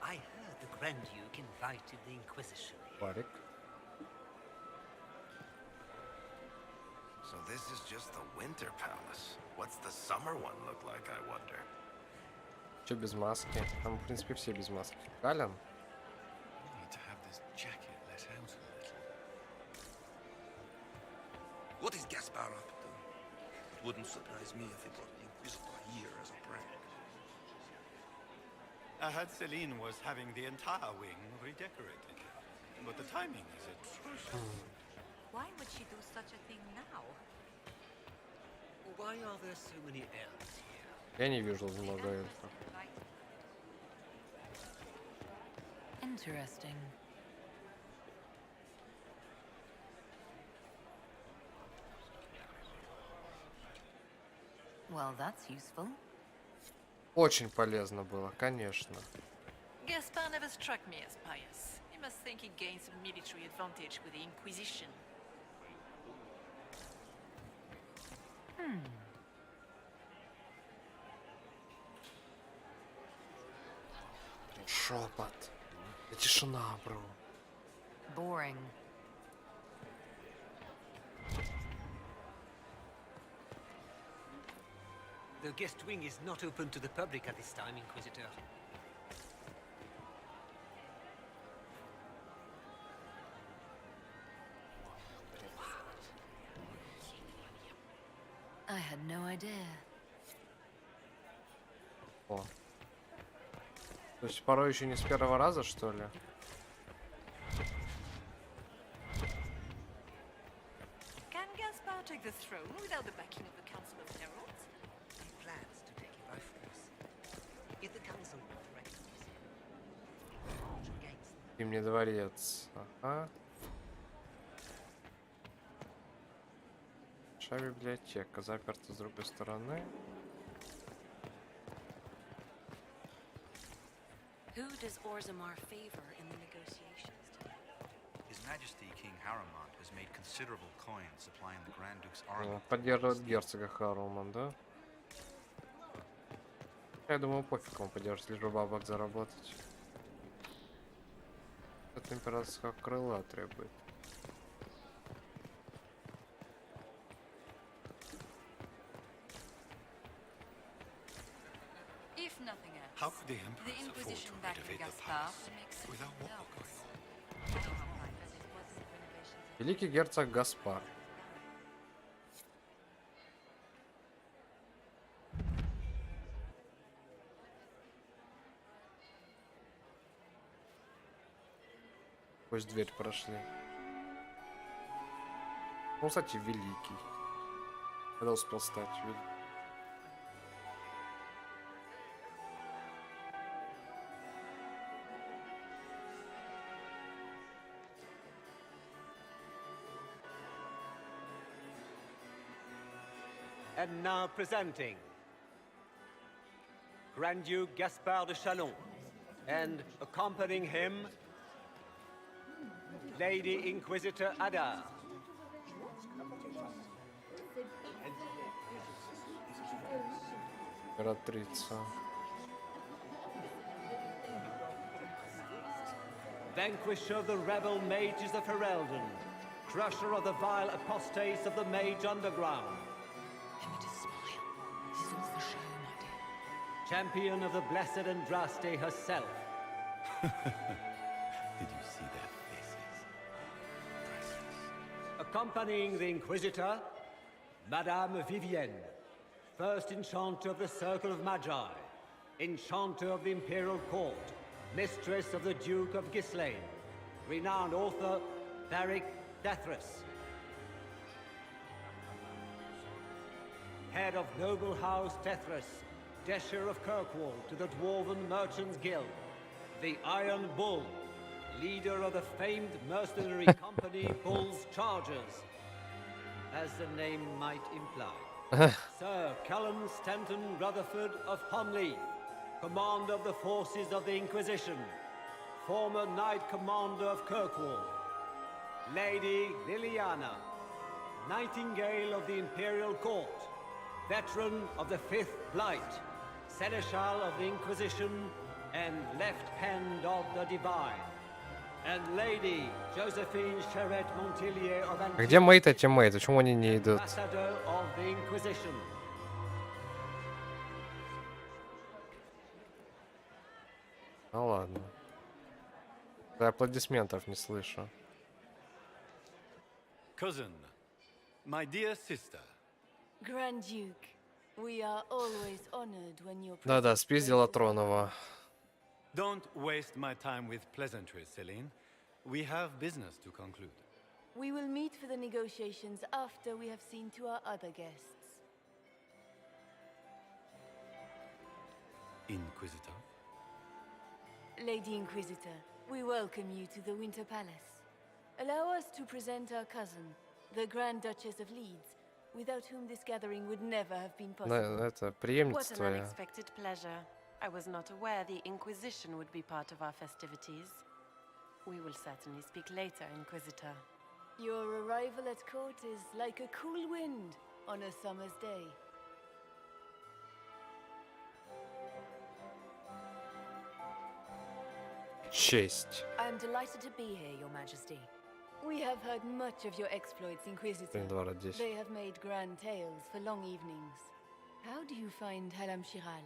I heard the Grand Duke invited the Inquisition. Варик. So this is just the winter palace. What's the summer one look like, I wonder? Че без маски? Там, в принципе, все без маски. Кален? Need to have this jacket let out a little. What is Gaspard up to? It wouldn't surprise me if he brought the Inquisitor here as a prank. I heard Celine was having the entire wing redecorated, but the timing is atrocious. Why would she do such a thing now? Why are there so many elves here? Я не вижу много эльфов. Interesting. Well, that's useful. Очень полезно было, конечно. Gaspard never struck me as pious. You must think he gained some military advantage with the Inquisition. Шепот. Да тишина, бро. Boring. The guest wing is not open to the public at this time, Inquisitor. I had no idea. О. То есть порой еще не с первого раза, что ли? Can Gaspard take the throne without the backing of the Council of Heralds? He plans to take it by force. If the council won't recognize him, march against them. Зимний дворец. Ага. Большая библиотека. Заперта с другой стороны. Who does Orzammar favor in the negotiations today? His Majesty King Harumant has made considerable coin supplying the Grand Duke's army. Поддерживает герцога Харуман, да? Я думаю, пофиг он поддержит, лишь бы бабок заработать. От императорского крыла требует. If nothing else, How could the the Empress afford Inquisition to back in renovate the Gaspar palace makes without war help. going on? Великий герцог Гаспар. Пусть дверь прошли. Ну, кстати, великий. Когда успел стать великим? And now presenting Grand Duke Gaspard de Chalon, and accompanying him, Lady Inquisitor Ada. Императрица. Vanquisher of the rebel mages of Ferelden, crusher of the vile apostates of the mage underground. Champion of the blessed Andraste herself. Did you see their faces? Accompanying the Inquisitor, Madame Vivienne, first Enchanter of the Circle of Magi, Enchanter of the Imperial Court, Mistress of the Duke of Ghislaine, renowned author Varric Dethras, head of Noble House Tethras, Desher of Kirkwall to the Dwarven Merchants Guild, the Iron Bull, leader of the famed mercenary company Bull's Chargers, as the name might imply. Sir Callum Stanton Rutherford of Honleaf, commander of the forces of the Inquisition, former Knight Commander of Kirkwall. Lady Liliana, Nightingale of the Imperial Court, veteran of the Fifth Blight, Seneschal of the Inquisition, and left hand of the Divine. And Lady Josephine Charette Montillier of А где мои-то тиммейты? Почему они не идут? Ambassador of the Inquisition. Ну ладно. Да, аплодисментов не слышу. Cousin, my dear sister. Grand Duke, we are always honored when you're Да-да, спиздила Тронова. Don't waste my time with pleasantries, Celine. We have business to conclude. We will meet for the negotiations after we have seen to our other guests. Inquisitor? Lady Inquisitor, we welcome you to the Winter Palace. Allow us to present our cousin, the Grand Duchess of Leeds, without whom this gathering would never have been possible. Это преемница What an твоя. unexpected pleasure. I was not aware the Inquisition would be part of our festivities. We will certainly speak later, Inquisitor. Your arrival at court is like a cool wind on a summer's day. Честь. I am delighted to be here, Your Majesty. We have heard much of your exploits, Inquisitor. Блин, 2 раз 10. They have made grand tales for long evenings. How do you find Halam Shiral?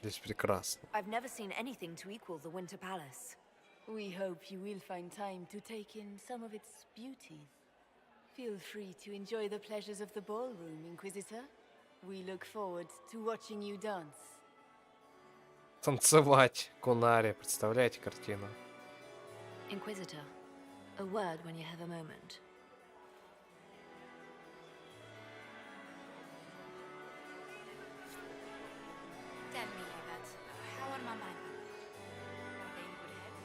Здесь прекрасно. I've never seen anything to equal the Winter Palace. We hope you will find time to take in some of its beauties. Feel free to enjoy the pleasures of the ballroom, Inquisitor. We look forward to watching you dance. Танцевать, Кунари. Представляете картину? Inquisitor, a word when you have a moment. Tell me, Evat, how are Mama and Papa? Are they in good health?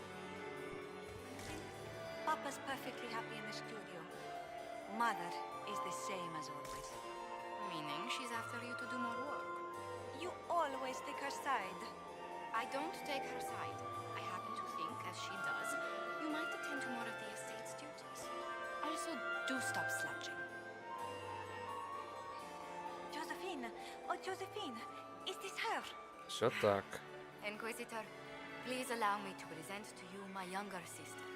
Papa's perfectly happy in the studio. Mother is the same as always. Meaning she's after you to do more work. You always take her side. I don't take her side. I happen to think, as she does, you might attend to more of the estate's duties. Also, do stop slouching. Josephine! Oh, Josephine! Is this her? Все так. Inquisitor, please allow me to present to you my younger sister,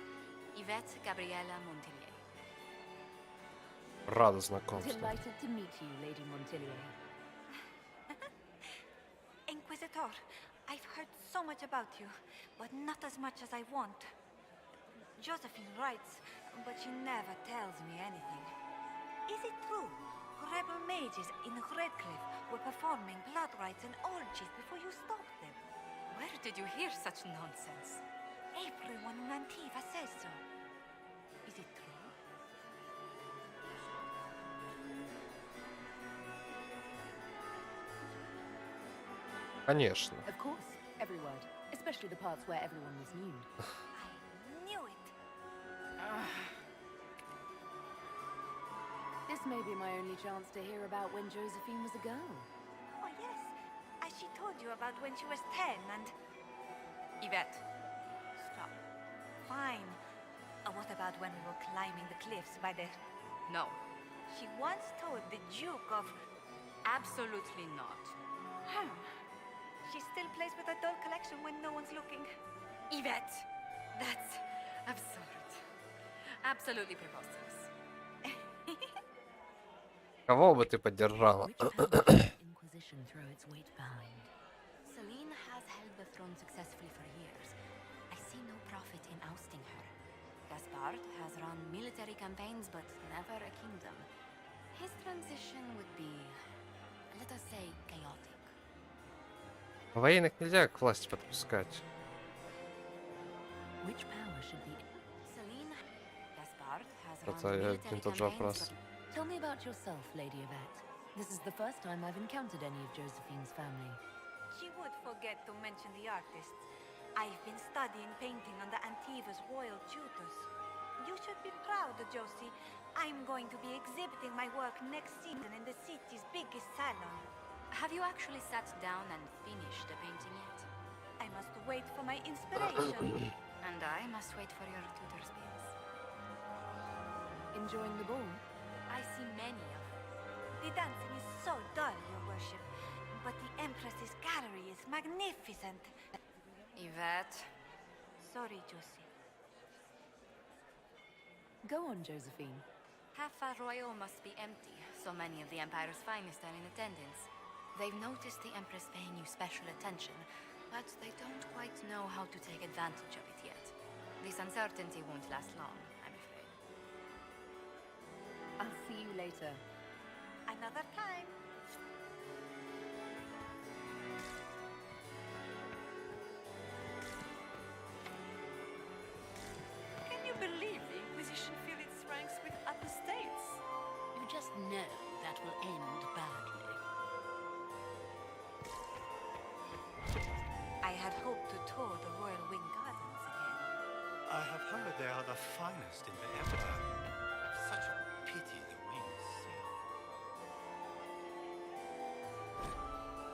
Yvette Gabriella Montillier. Рада знакомству. Delighted to meet you, Lady Montillier. Inquisitor, I've heard so much about you, but not as much as I want. Josephine writes, but she never tells me anything. Is it true? Rebel mages in Redcliffe were performing blood rites and orgies before you stopped them. Where did you hear such nonsense? Everyone in Antiva says so. Is it true? Конечно. Of course, every word, especially the parts where everyone was nude. I knew it. This may be my only chance to hear about when Josephine was a girl. Oh yes, as she told you about when she was 10 and... Yvette. Stop. Fine. What about when we were climbing the cliffs by the... No. She once told the Duke of... Absolutely not. She still plays with her doll collection when no one's looking. Yvette! That's absurd. Absolutely preposterous. Кого бы ты поддержала? Inquisition throw its weight behind. Celine has held the throne successfully for years. I see no profit in ousting her. Gaspard has run military campaigns, but never a kingdom. His transition would be, let us say, chaotic. Военных нельзя к власти подпускать. Which power should be... Celine, Gaspard has Это run один military и тот же campaigns, вопрос. but Tell me about yourself, Lady Yvette. This is the first time I've encountered any of Josephine's family. She would forget to mention the artists. I've been studying painting under Antiva's royal tutors. You should be proud, Josie. I'm going to be exhibiting my work next season in the city's biggest salon. Have you actually sat down and finished the painting yet? I must wait for my inspiration. And I must wait for your tutor's bills. Enjoying the ball? I see many of them. The dancing is so dull, Your Worship. But the Empress's gallery is magnificent. Yvette. Sorry, Josie. Go on, Josephine. Half Royal must be empty. So many of the Empire's finest are in attendance. They've noticed the Empress paying you special attention, but they don't quite know how to take advantage of it yet. This uncertainty won't last long, I'm afraid. I'll see you later. Another time. Can you believe the Inquisition fill its ranks with apostates? You just know that will end badly. I had hoped to tour the Royal Wing Gardens again. I have heard they are the finest in the Empire. Such a pity the wings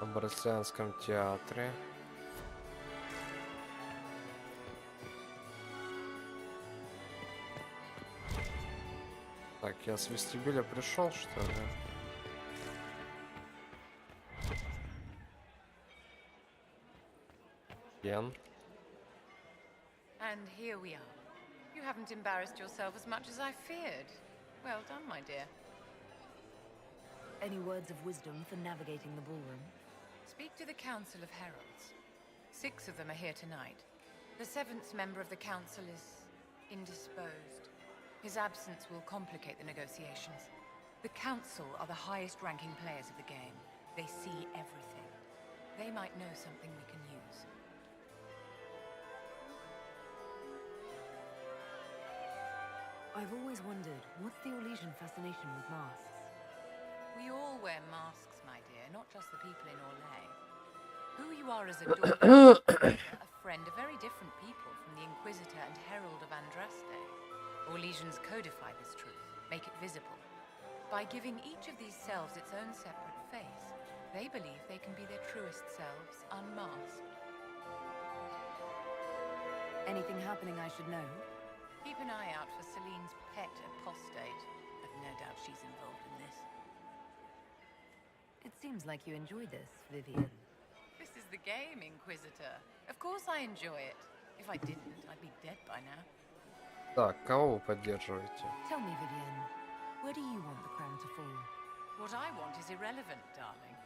sail. В Брасилианском театре. Так, я с вестибюля пришел, что ли? Ген. And here we are. You haven't embarrassed yourself as much as I feared. Well done, my dear. Any words of wisdom for navigating the ballroom? Speak to the Council of Heralds. 6 of them are here tonight. The 7th member of the Council is indisposed. His absence will complicate the negotiations. The Council are the highest-ranking players of the game. They see everything. They might know something we can use. I've always wondered, what's the Orlesian fascination with masks? We all wear masks, my dear, not just the people in Orlais. Who you are as a daughter, a friend, are very different people from the Inquisitor and Herald of Andraste. Orlesians codify this truth, make it visible, by giving each of these selves its own separate face. They believe they can be their truest selves, unmasked. Anything happening I should know? Keep an eye out for Celine's pet apostate. I've no doubt she's involved in this. It seems like you enjoy this, Vivian. This is the game, Inquisitor. Of course I enjoy it. If I didn't, I'd be dead by now. Так, кого вы поддерживаете? Tell me, Vivian, where do you want the crown to fall? What I want is irrelevant, darling.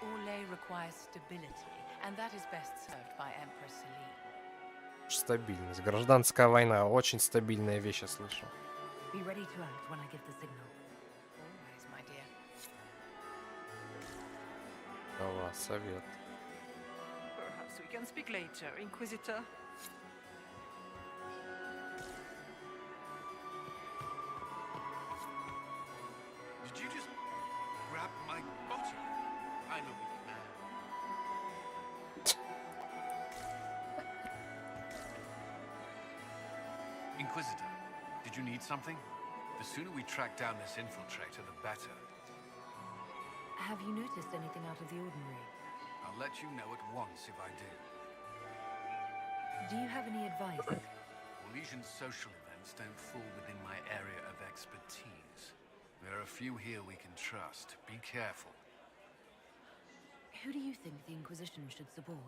Orlais requires stability, and that is best served by Empress Celine. Стабильность. Гражданская война. Очень стабильная вещь, я слышу. Be ready to act when I give the signal. Always, my dear. Дала совет. Perhaps we can speak later, Inquisitor. Did you just grab my bottom? I'm a weak man. Inquisitor, did you need something? The sooner we track down this infiltrator, the better. Have you noticed anything out of the ordinary? I'll let you know at once if I do. Do you have any advice? Orlesian social events don't fall within my area of expertise. There are a few here we can trust. Be careful. Who do you think the Inquisition should support?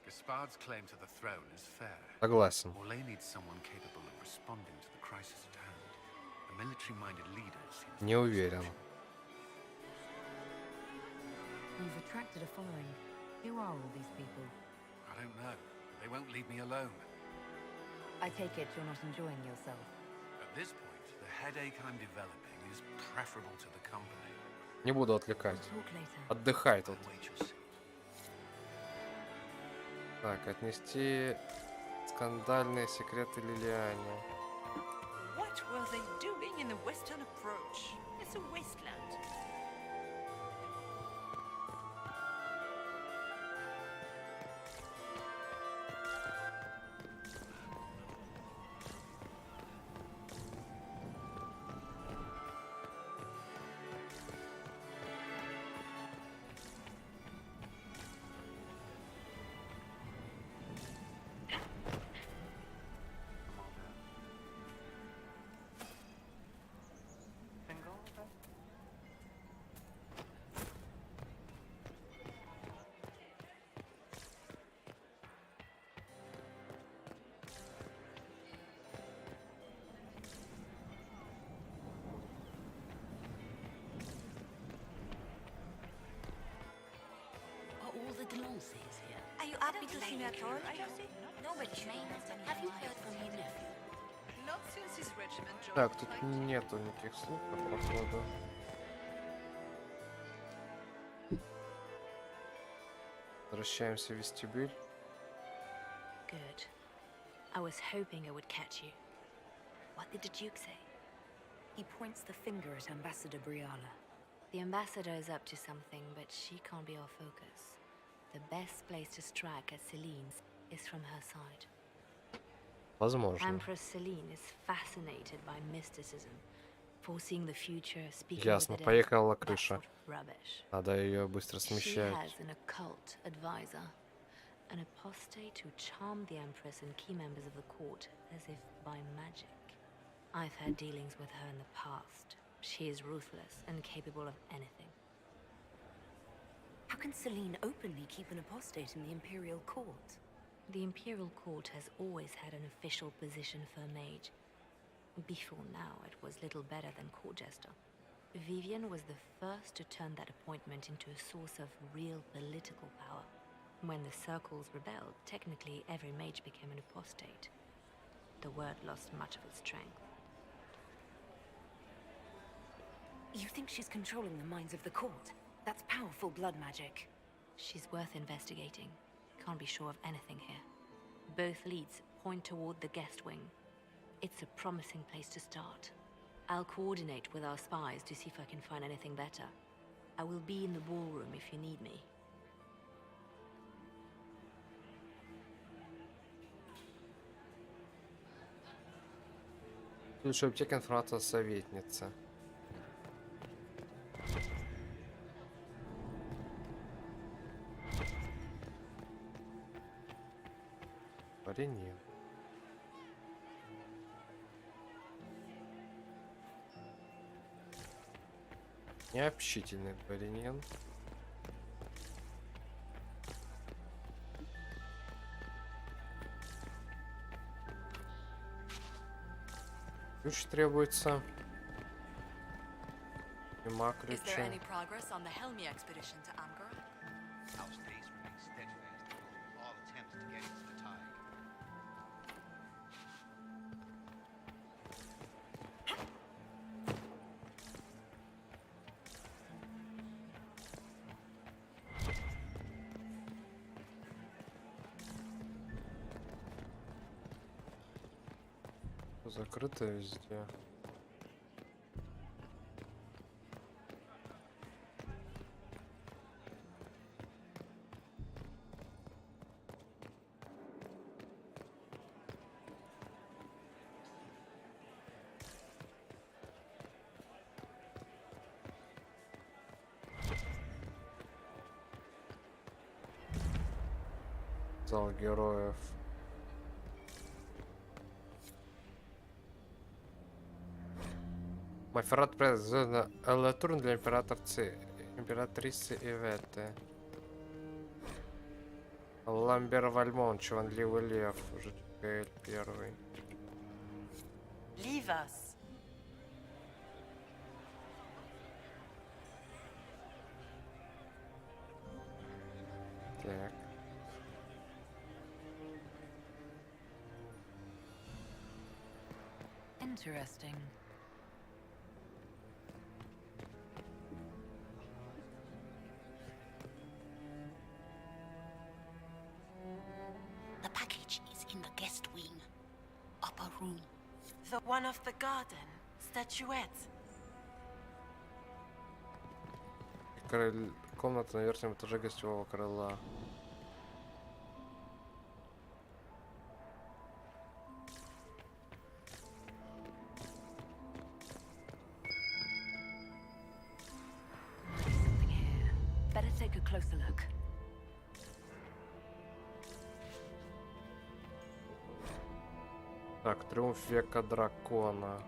Gaspard's claim to the throne is fair. Согласен. Orlais needs someone capable of responding to the crisis at hand. A military-minded leader seems... Не уверен. You've attracted a following. Who are all these people? I don't know. They won't leave me alone. I take it you're not enjoying yourself. At this point, the headache I'm developing is preferable to the company. Не буду отвлекать. Отдыхай тут. Так, отнести скандальные секреты Лилиане. What were they doing in the western approach? It's a wasteland. All the Glances here. Are you happy to see me at all, Josie? Nobody's name. Have you heard from your nephew? Not since his regiment joined. Так, тут нету никаких слухов, походу. Возвращаемся в вестибюль. Good. I was hoping I would catch you. What did the Duke say? He points the finger at Ambassador Briala. The ambassador is up to something, but she can't be our focus. The best place to strike at Celine's is from her side. Возможно. Empress Celine is fascinated by mysticism, foreseeing the future, speaking Ясно, with the dead. поехала крыша. Rubbish. Надо ее быстро She смещать. has an occult advisor, an apostate who charmed the Empress and key members of the court as if by magic. I've had dealings with her in the past. She is ruthless and capable of anything. How can Celine openly keep an apostate in the Imperial Court? The Imperial Court has always had an official position for a mage. Before now, it was little better than court jester. Vivian was the first to turn that appointment into a source of real political power. When the circles rebelled, technically every mage became an apostate. The word lost much of its strength. You think she's controlling the minds of the court? That's powerful blood magic. She's worth investigating. Can't be sure of anything here. Both leads point toward the guest wing. It's a promising place to start. I'll coordinate with our spies to see if I can find anything better. I will be in the ballroom if you need me. Ключевой аптека, информация советница. Дворянин. Необщительный дворянин. Ключ требуется. Нема Is there ключа. any progress on the Helmi expedition to Amgar? Our states remain steadfast in all attempts to get into the tide. Закрыто везде. Зал героев. Маферат произведена Элатурн для императрицы Иветы. Ламбер Вальмон, чванливый лев, Житель первый. Leave us. Так. Interesting. The package is in the guest wing. Upper room. The one of the garden. Statuette. Комната на верхнем этаже гостевого крыла. Something here. Better take a closer look. Так, триумф века дракона.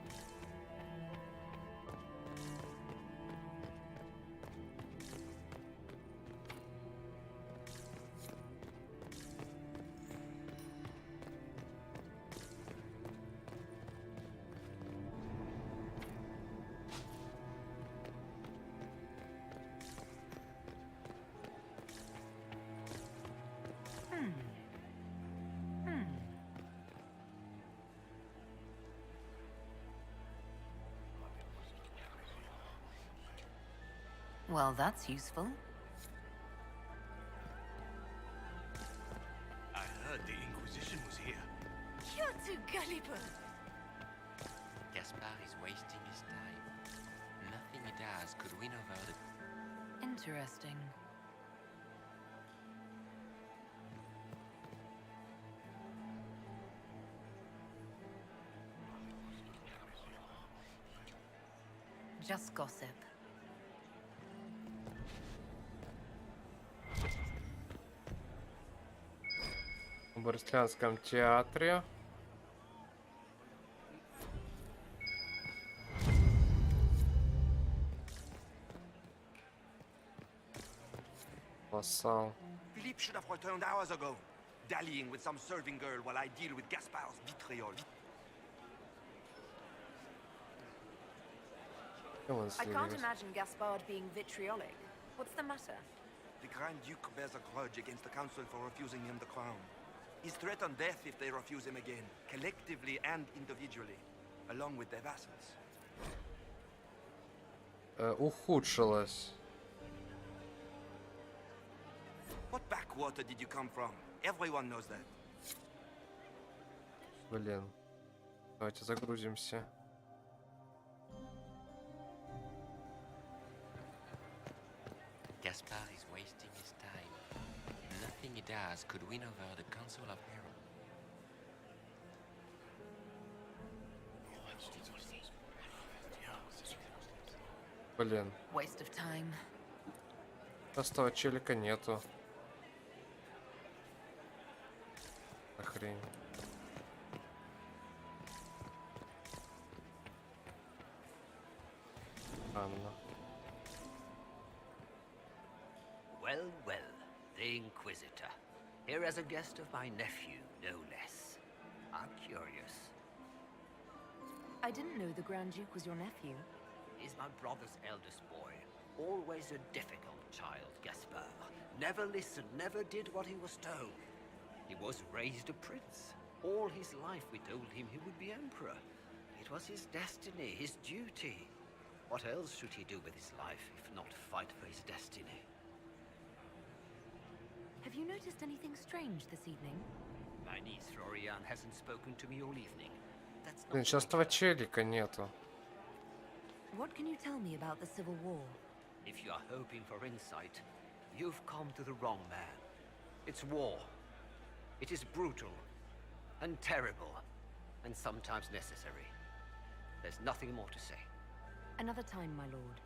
Well, that's useful. I heard the Inquisition was here. You're too gullible. Gaspar is wasting his time. Nothing he does could win over the... Interesting. Just gossip. В Борислянском театре. Вассал. Philippe should have returned hours ago, dallying with some serving girl while I deal with Gaspar's vitriol. I can't imagine Gaspard being vitriolic. What's the matter? The Grand Duke bears a grudge against the Council for refusing him the crown. He's threatened death if they refuse him again, collectively and individually, along with their vassals. Ухудшилось. What backwater did you come from? Everyone knows that. Блин. Давайте загрузимся. Gaspar is wasting his time. Nothing he does could win over the Council of Heroes. Блин. Waste of time. Простого челика нету. хрень? Анна. Well, well, the Inquisitor. Here as a guest of my nephew, no less. I'm curious. I didn't know the Grand Duke was your nephew. He's my brother's eldest boy. Always a difficult child, Gaspard. Never listened, never did what he was told. He was raised a prince. All his life we told him he would be emperor. It was his destiny, his duty. What else should he do with his life if not fight for his destiny? Have you noticed anything strange this evening? My niece Florian hasn't spoken to me all evening. That's Блин, сейчас этого челика нету. What can you tell me about the Civil War? If you are hoping for insight, you've come to the wrong man. It's war. It is brutal and terrible and sometimes necessary. There's nothing more to say. Another time, my lord.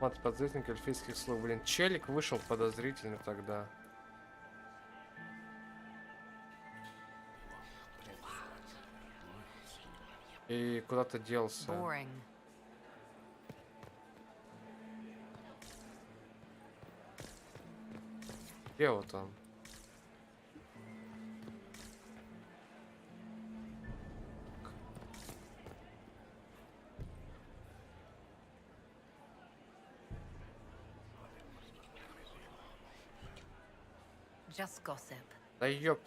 Вот подзывник эльфийских слов. Блин, челик вышел подозрительно тогда. И куда-то делся. Boring. Где вот он? Just gossip. Да ёп.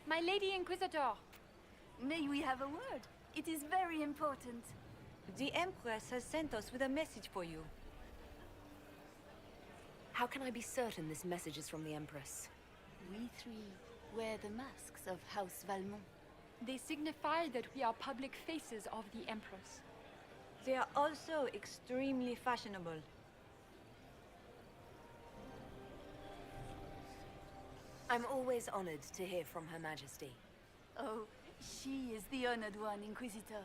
My lady Inquisitor. May we have a word? It is very important. The Empress has sent us with a message for you. How can I be certain this message is from the Empress? We three wear the masks of House Valmont. They signify that we are public faces of the Empress. They are also extremely fashionable. I'm always honored to hear from Her Majesty. Oh, she is the honored one, Inquisitor.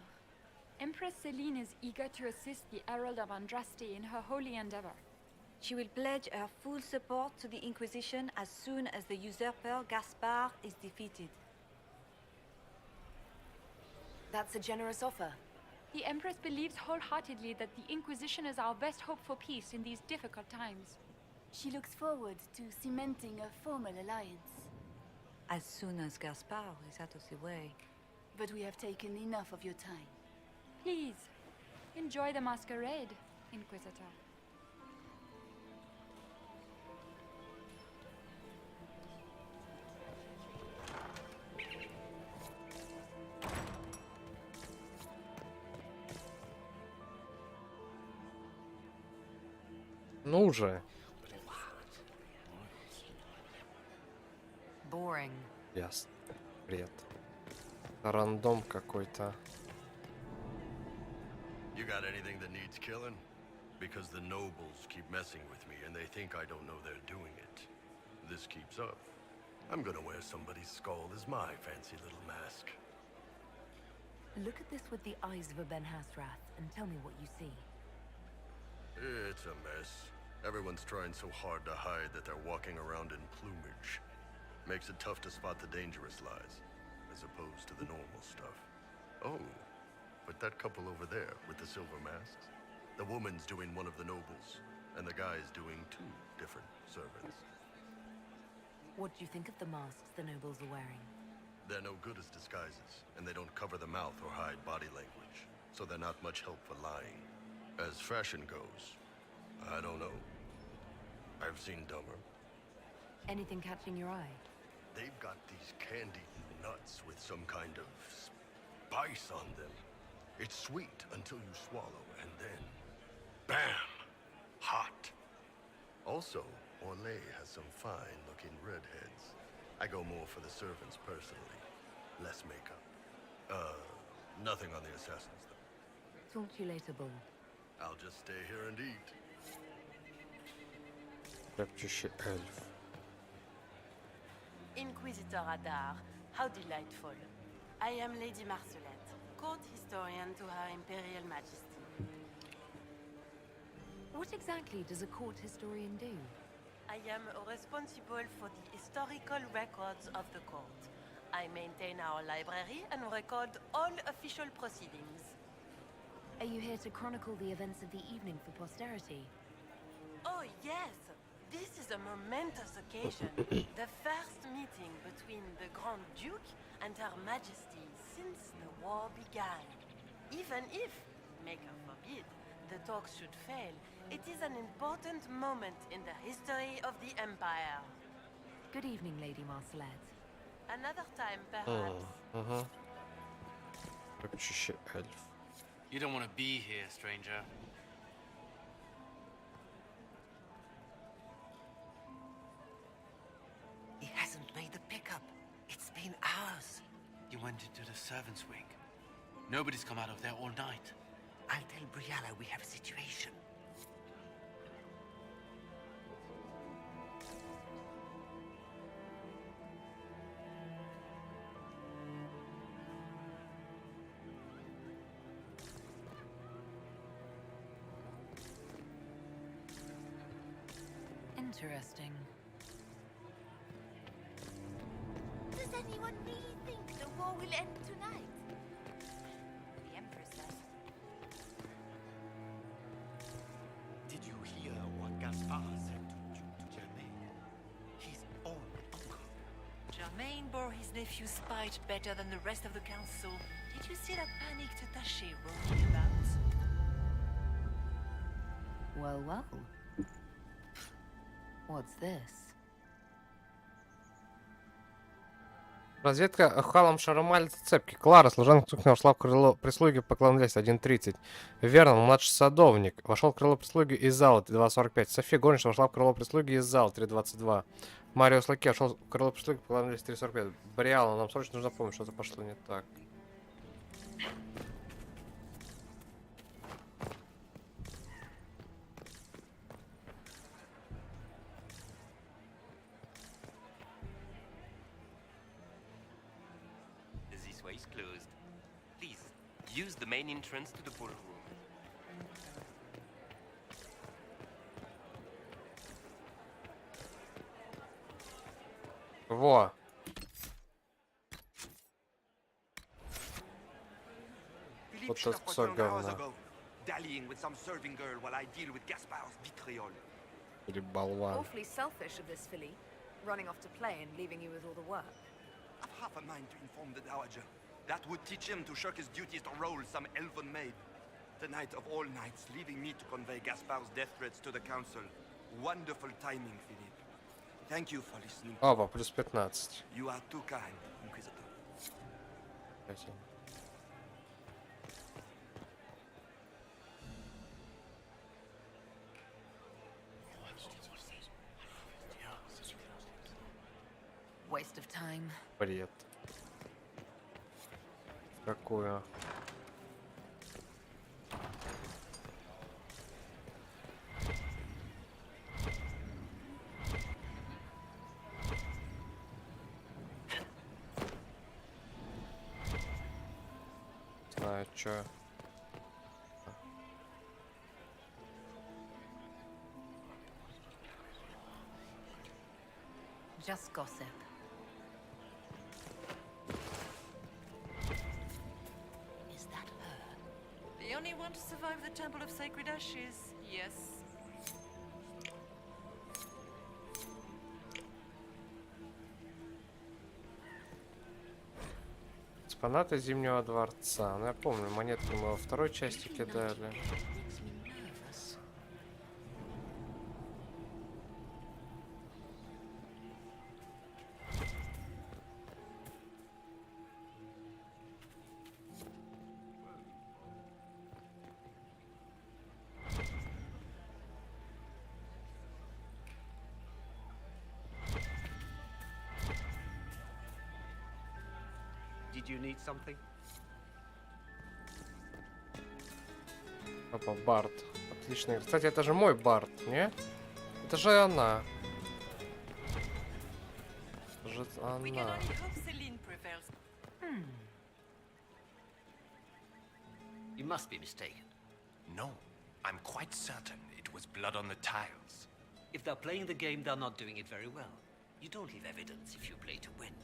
Empress Celine is eager to assist the Herald of Andraste in her holy endeavor. She will pledge her full support to the Inquisition as soon as the usurper Gaspard is defeated. That's a generous offer. The Empress believes wholeheartedly that the Inquisition is our best hope for peace in these difficult times. She looks forward to cementing a formal alliance. As soon as Gaspard is out of the way. But we have taken enough of your time. Please, enjoy the masquerade, Inquisitor. Ну уже. Boring. Ясно. Бред. Рандом какой-то. You got anything that needs killing? Because the nobles keep messing with me and they think I don't know they're doing it. This keeps up. I'm gonna wear somebody's skull as my fancy little mask. Look at this with the eyes of a Ben Hasrath and tell me what you see. It's a mess. Everyone's trying so hard to hide that they're walking around in plumage. Makes it tough to spot the dangerous lies, as opposed to the normal stuff. Oh, but that couple over there with the silver masks? The woman's doing one of the nobles, and the guy's doing two different servants. What do you think of the masks the nobles are wearing? They're no good as disguises, and they don't cover the mouth or hide body language, so they're not much help for lying. As fashion goes, I don't know. I've seen dumber. Anything catching your eye? They've got these candied nuts with some kind of spice on them. It's sweet until you swallow, and then, bam! Hot. Also, Orlais has some fine-looking redheads. I go more for the servants personally. Less makeup. Nothing on the assassins, though. Talk to you later, Bull. I'll just stay here and eat. Шепчущий эльф. Inquisitor Adar, how delightful. I am Lady Marcelette, court historian to Her Imperial Majesty. What exactly does a court historian do? I am responsible for the historical records of the court. I maintain our library and record all official proceedings. Are you here to chronicle the events of the evening for posterity? Oh, yes! This is a momentous occasion. The first meeting between the Grand Duke and Her Majesty since the war began. Even if, Maker forbid, the talks should fail, it is an important moment in the history of the Empire. Good evening, Lady Marcelette. Another time, perhaps. Шепчущий эльф. You don't want to be here, stranger. He hasn't made the pickup. It's been hours. He went into the servants' wing. Nobody's come out of there all night. I'll tell Brianna we have a situation. Interesting. Does anyone really think the war will end tonight? The Empress says. Did you hear what Gaspard said to Germain? His own uncle. Germain bore his nephew's spite better than the rest of the council. Did you see that panicked attaché roaming about? Well, well. What's this? Разведка халом Шаромаль цепки. Клара, служанка вошла в крыло прислуги, поклонилась 1:30. Вернон, младший садовник, вошел в крыло прислуги из зала 2:45. София горничная вошла в крыло прислуги из зала 3:22. Мариус Лаке вошел в крыло прислуги, поклонились 3:45. Бриала, нам срочно нужно помнить, что-то пошло не так. This way is closed. Please, use the main entrance to the ballroom. Во. Philippe Вот should этот have кусок returned hours говна. ago, dallying with some serving girl while I deal with Gaspard's vitriol. Или болван. Awfully selfish of this filly, running off to play and leaving you with all the work. I've half a mind to inform the Dowager. That would teach him to shirk his duties to roll some elven maid. The night of all nights, leaving me to convey Gaspard's death threats to the council. Wonderful timing, Philippe. Thank you for listening. Опа, плюс 15. You are too kind, Inquisitor. Спасибо. Waste of time. Бред. Какую? Знаю, чё. Just gossip. Is that her? The only one to survive the Temple of Sacred Ashes, yes. Экспонаты Зимнего дворца. Ну, я помню, монетки мы во второй части кидали. Did you need something? Опа, Барт. Отлично. Кстати, это же мой Барт, не? Это же она. Это же We can она. only hope Celine prevails. You must be mistaken. No, I'm quite certain it was blood on the tiles. If they're playing the game, they're not doing it very well. You don't leave evidence if you play to win.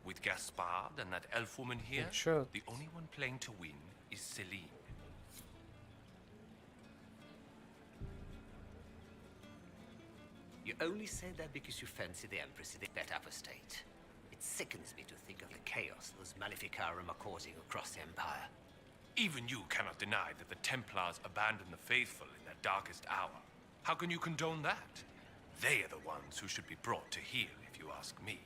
With Gaspard and that elf woman here, Sure. the only one playing to win is Celine. You only say that because you fancy the Empress in that apostate. It sickens me to think of the chaos those Maleficarum are causing across the Empire. Even you cannot deny that the Templars abandoned the faithful in their darkest hour. How can you condone that? They are the ones who should be brought to heel, if you ask me.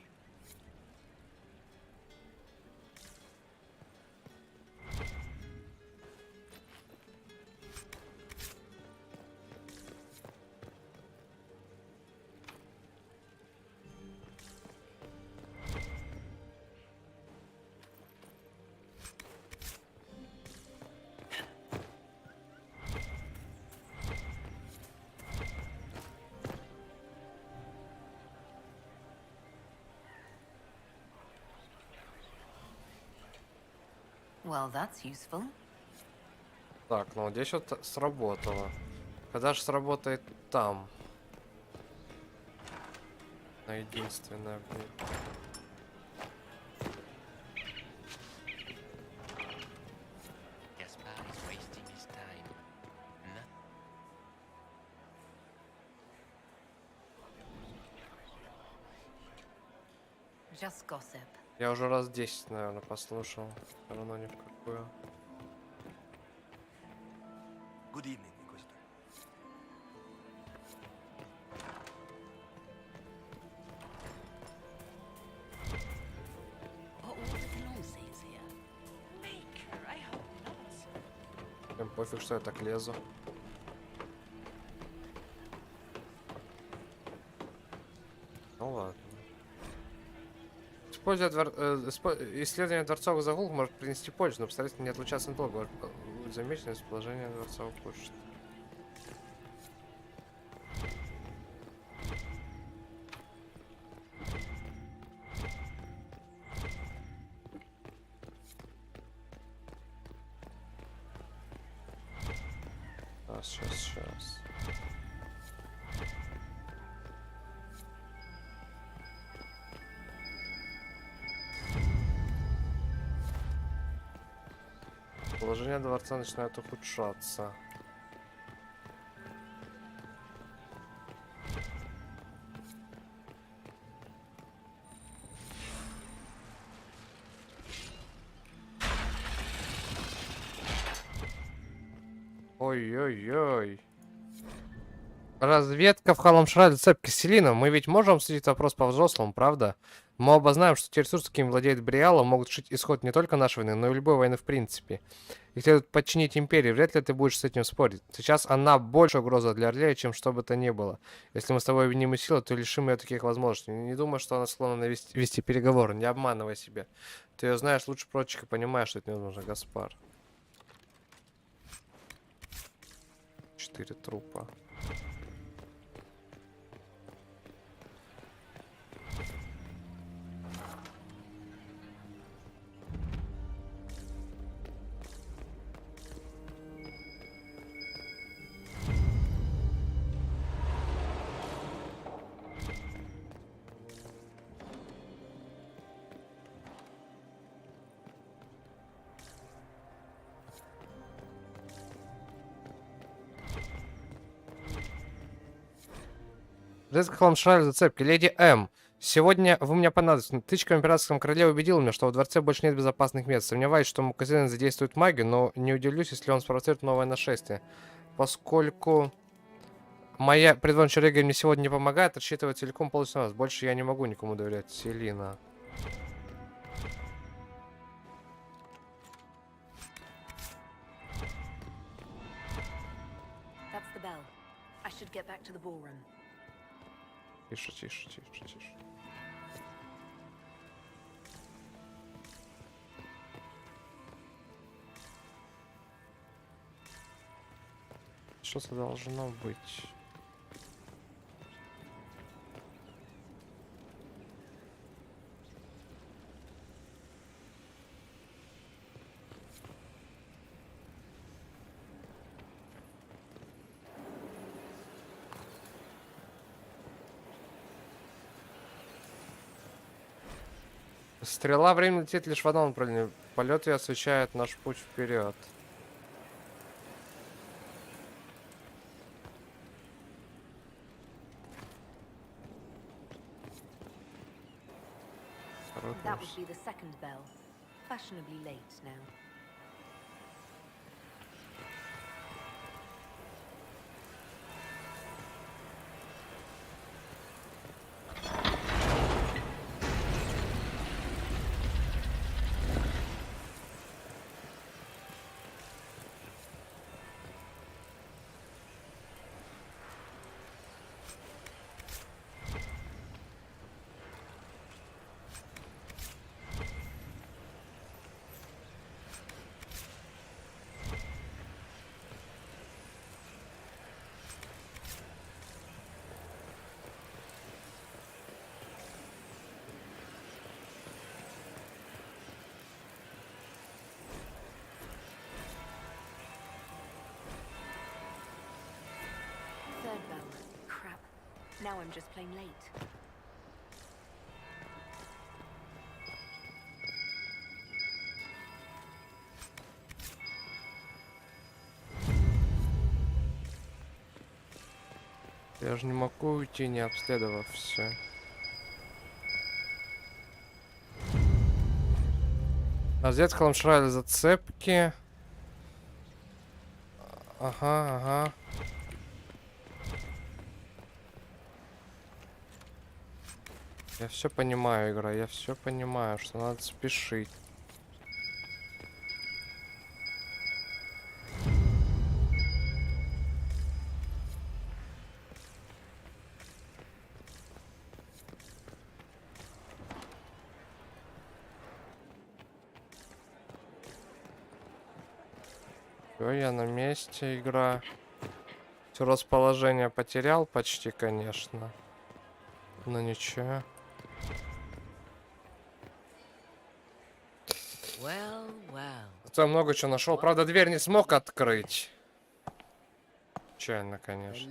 Well, that's useful. Так, ну вот здесь вот сработало. Когда же сработает там? На единственное, блин. Gaspard is wasting his time. Just gossip. Я уже раз 10, наверное, послушал. Все равно ни в какую. Good evening, Inquisitor. Are all the fiancés here? Maker, I hope not. Всем пофиг, что я так лезу. Ну ладно. Исследование дворцовых загулов может принести пользу, но постарайтесь не отлучаться надолго. Замечено расположение дворцовых почт. Сейчас. Положение дворца начинает ухудшаться. Ой-ой-ой. Разведка в Халамшрале цепки Селина. Мы ведь можем обсудить вопрос по-взрослому, правда? Мы оба знаем, что те ресурсы, какими владеет Бриала, могут решить исход не только нашей войны, но и любой войны в принципе. Их следует подчинить империи, вряд ли ты будешь с этим спорить. Сейчас она больше угроза для Орлея, чем что бы то ни было. Если мы с тобой объединим силы, то лишим ее таких возможностей. Не думаю, что она склонна вести переговоры, не обманывай себя. Ты ее знаешь лучше прочих и понимаешь, что это невозможно, Гаспар. 4 трупа. Резко Халамшраль зацепки. Леди М. Сегодня вы мне понадобитесь. Тычка в императорском короле убедила меня, что во дворце больше нет безопасных мест. Сомневаюсь, что Муказин задействует магию, но не удивлюсь, если он спровоцирует новое нашествие. Поскольку моя предводная Игорь мне сегодня не помогает, рассчитывать целиком полностью на вас. Больше я не могу никому доверять. Селина. That's the bell. I should get back to the ballroom. Тише. Что-то должно быть. Стрела времени летит лишь в одном направлении. Полет ее освещает наш путь вперед. That would be the second bell. Fashionably late now. Third bell. Crap. Now I'm just plain late. Я же не могу уйти, не обследовав все. Разведка Халамшрали зацепки. Ага. Я все понимаю, игра, я все понимаю, что надо спешить. Все, я на месте, игра. Все расположение потерял почти, конечно. Но ничего. Зато я много чего нашел. Правда, дверь не смог открыть. Печально, конечно.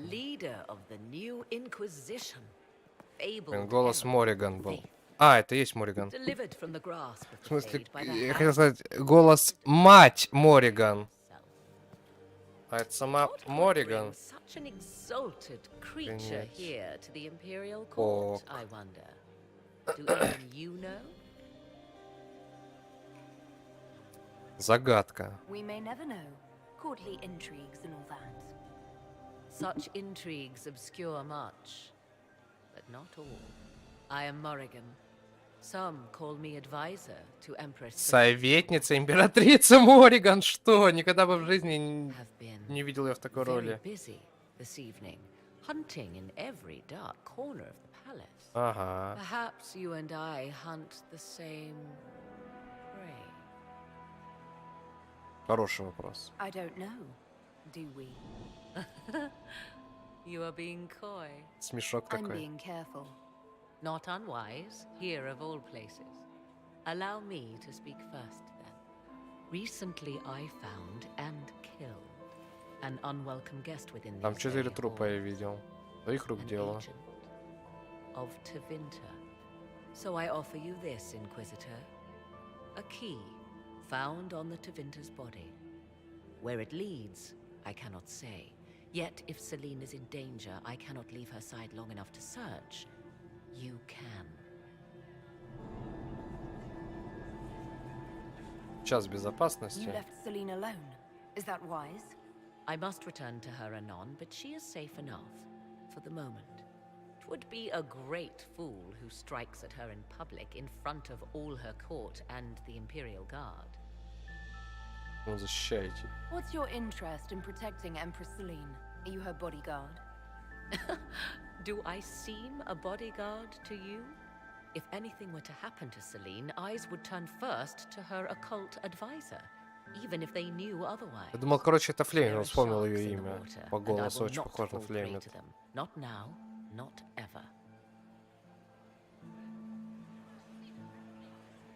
Блин, голос Морриган был. А, это и есть Морриган. В смысле, я хотел сказать, голос мать Морриган. А это сама Морриган. Ок. Загадка. We may never know. Courtly intrigues and all that. Such intrigues obscure much, but not all. I am Morrigan. Some call me advisor to Empress. Советница императрицы Морриган, что? Никогда бы в жизни не видел я в такой роли. Hunting in every dark corner of the palace. Ага. Perhaps you and I hunt the same prey. Хороший вопрос. I don't know. Do we? You are being coy. Смешок I'm такой. being careful. Not unwise, here of all places. Allow me to speak first, then. Recently I found and killed an unwelcome guest within Там these 4 very трупа я halls. видел. Твоих рук An дело. agent of Tevinter. So I offer you this, Inquisitor. A key found on the Tevinter's body. Where it leads, I cannot say. Yet, if Celine is in danger, I cannot leave her side long enough to search. You can. Час безопасности. You left Celine alone. Is that wise? I must return to her anon, but she is safe enough for the moment. It would be a great fool who strikes at her in public in front of all her court and the Imperial Guard. Ну, защищайте. What's your interest in protecting Empress Celine? Are you her bodyguard? Do I seem a bodyguard to you? If anything were to happen to Celine, eyes would turn first to her occult advisor, even if they knew otherwise. Я думал, короче, это Флеймит. There Он are вспомнил sharks ее in the имя. water, По and I голосу will очень not похож на fall prey Флеймит. to them. Not now, not ever.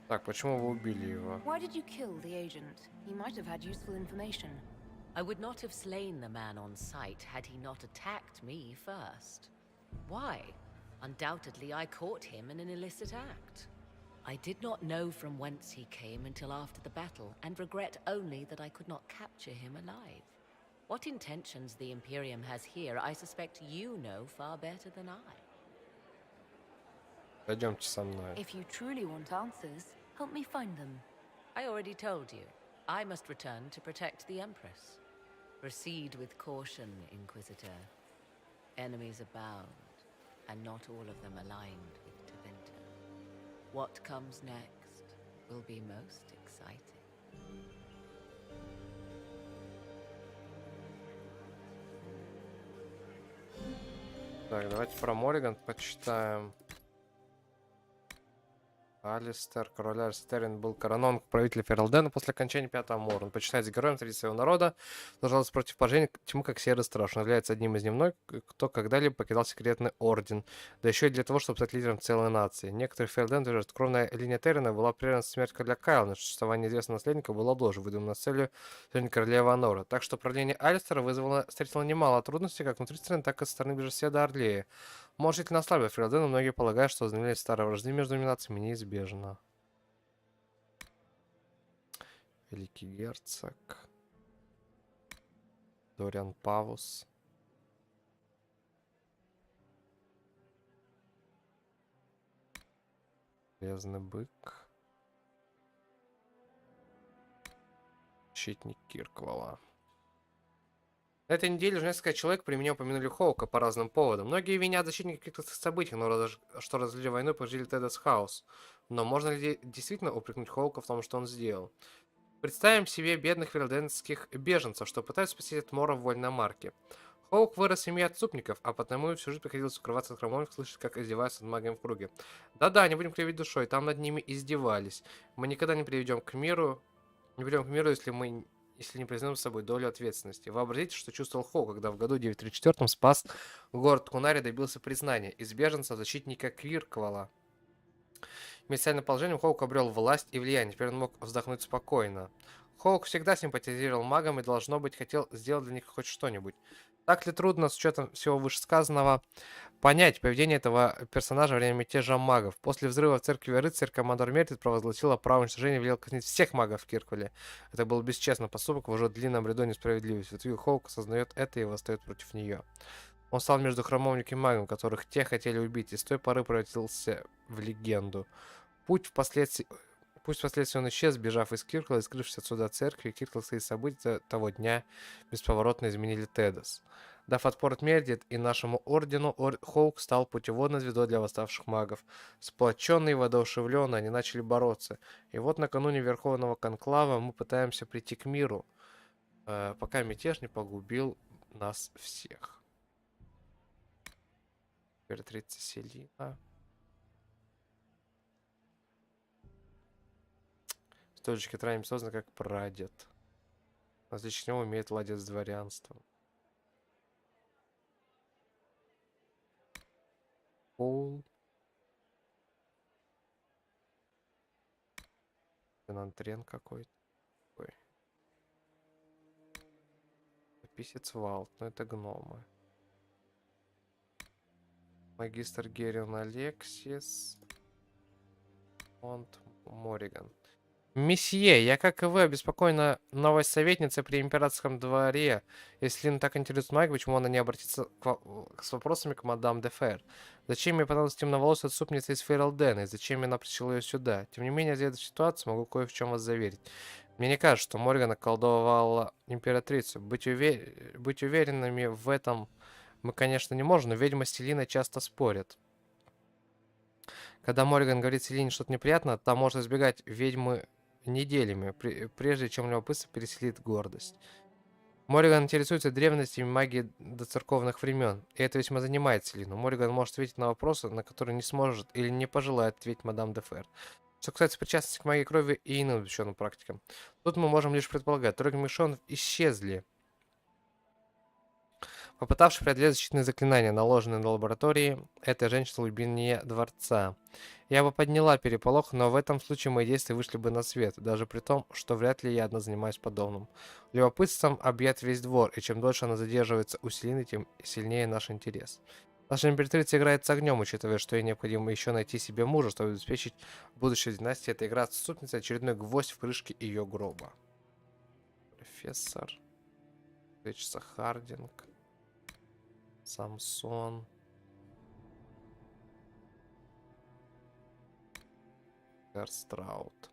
Так, почему вы убили его? Why did you kill the agent? He might have had useful information. I would not have slain the man on sight had he not attacked me first. Why? Undoubtedly, I caught him in an illicit act. I did not know from whence he came until after the battle, and regret only that I could not capture him alive. What intentions the Imperium has here, I suspect you know far better than I. Пойдемте со мной. If you truly want answers, help me find them. I already told you. I must return to protect the Empress. Proceed with caution, Inquisitor. Enemies abound, and not all of them aligned with Tevinter. What comes next will be most exciting. Так, давайте про Морриган почитаем. Алистер, король Алистерин, был коронован как правитель Ферлдена после окончания Пятого Мора. Он почитается героем среди своего народа, сражался против поражения тьмы как серый страж. Он является одним из немногих, кто когда-либо покидал секретный орден, да еще и для того, чтобы стать лидером целой нации. Некоторые Ферлден утверждают, что кровная линия Террина была прервана смерть короля Кайла, но существование известного наследника было ложью, выдуманной с целью королевы Анора. Так что правление Алистера встретило немало трудностей как внутри страны, так и со стороны бежеседа Орлея. Может, наслабив Ферлдена, многие полагают, что возобновление старой вражды между нациями неизбежно. Великий герцог. Дориан Павус. Железный бык. Щитник Кирквала. На этой неделе уже несколько человек при мне упомянули Хоука по разным поводам. Многие винят защитников каких-то событий, что разлили войну и пожили Тедас Хаус. Но можно ли действительно упрекнуть Хоука в том, что он сделал? Представим себе бедных ферлденских беженцев, что пытаются спасти от мора в вольной марке. Хоук вырос в семье отступников, а потому всю жизнь приходилось укрываться от храмовников, слышать, как издеваются над магами в круге. Да-да, не будем кривить душой, там над ними издевались. Мы никогда не придем к миру, если не признаем с собой долю ответственности. Вообразите, что чувствовал Хоук, когда в году 934 спас город Кунари, добился признания из беженца защитника Кирквала. Специальным положением Хоук обрел власть и влияние, теперь он мог вздохнуть спокойно. Хоук всегда симпатизировал магам и, должно быть, хотел сделать для них хоть что-нибудь. Так ли трудно, с учетом всего вышесказанного, понять поведение этого персонажа во время мятежа магов? После взрыва в церкви рыцарь командор Мердит провозгласил право уничтожения и велел казнить всех магов в Кирквале. Это был бесчестный поступок в уже длинном ряду несправедливости. Вот Хоук осознает это и восстает против нее. Он стал между храмовниками и магом, которых те хотели убить, и с той поры превратился в легенду. Пусть впоследствии он исчез, бежав из Кирквала и скрывшись отсюда от церкви, кирквалские события того дня бесповоротно изменили Тедас. Дав отпор от Мердит и нашему ордену, Хоук стал путеводной звездой для восставших магов. Сплоченные и воодушевленные, они начали бороться. И вот накануне Верховного Конклава мы пытаемся прийти к миру, пока мятеж не погубил нас всех. Императрица Селина. Столь же хитрая создана, как прадед. Различие него умеет ладить с дворянством. Пол. Финантрен какой-то. Писец Валт, но это гномы. Магистр Герион Алексис. Монт Морриган. Месье, я, как и вы, обеспокоена новой советницы при императорском дворе. Если Лина так интересует магию, почему она не обратится с вопросами к мадам де Фер? Зачем ей понадобилась темноволосая отступница из Ферлдена, и зачем она притащила ее сюда? Тем не менее, за эту ситуацию могу кое в чем вас заверить. Мне не кажется, что Морриган околдовала императрицу. Быть уверенными в этом мы, конечно, не можем, но ведьмы с Селиной часто спорят. Когда Морриган говорит Селине что-то неприятно, та может избегать ведьмы неделями, прежде чем любопытство переселит гордость. Морриган интересуется древностями магии до церковных времен, и это весьма занимает Селину. Морриган может ответить на вопросы, на которые не сможет или не пожелает ответить мадам де Фер. Что касается причастности к магии крови и иным запрещенным практикам, тут мы можем лишь предполагать. Трое мишонов исчезли, попытавшись преодолеть защитные заклинания, наложенные на лаборатории этой женщины в глубине дворца. Я бы подняла переполох, но в этом случае мои действия вышли бы на свет, даже при том, что вряд ли я одна занимаюсь подобным. Любопытством объят весь двор, и чем дольше она задерживается у Селины, тем сильнее наш интерес. Наша императрица играет с огнем, учитывая, что ей необходимо еще найти себе мужа, чтобы обеспечить будущее династии. Эта игра отступница, очередной гвоздь в крышке ее гроба. Профессор. Встреча Хардинг. Самсон. Эрстраут.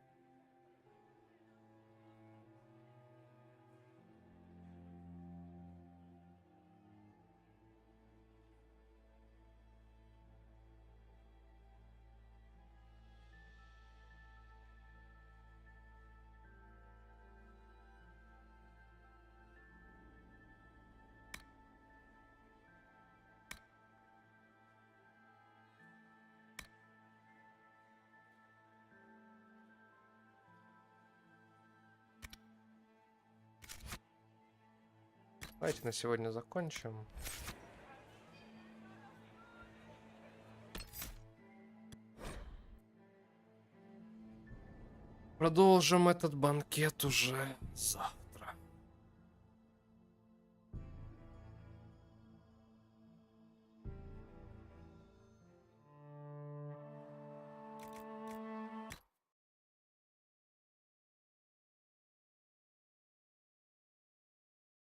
Давайте на сегодня закончим. Продолжим этот банкет уже завтра.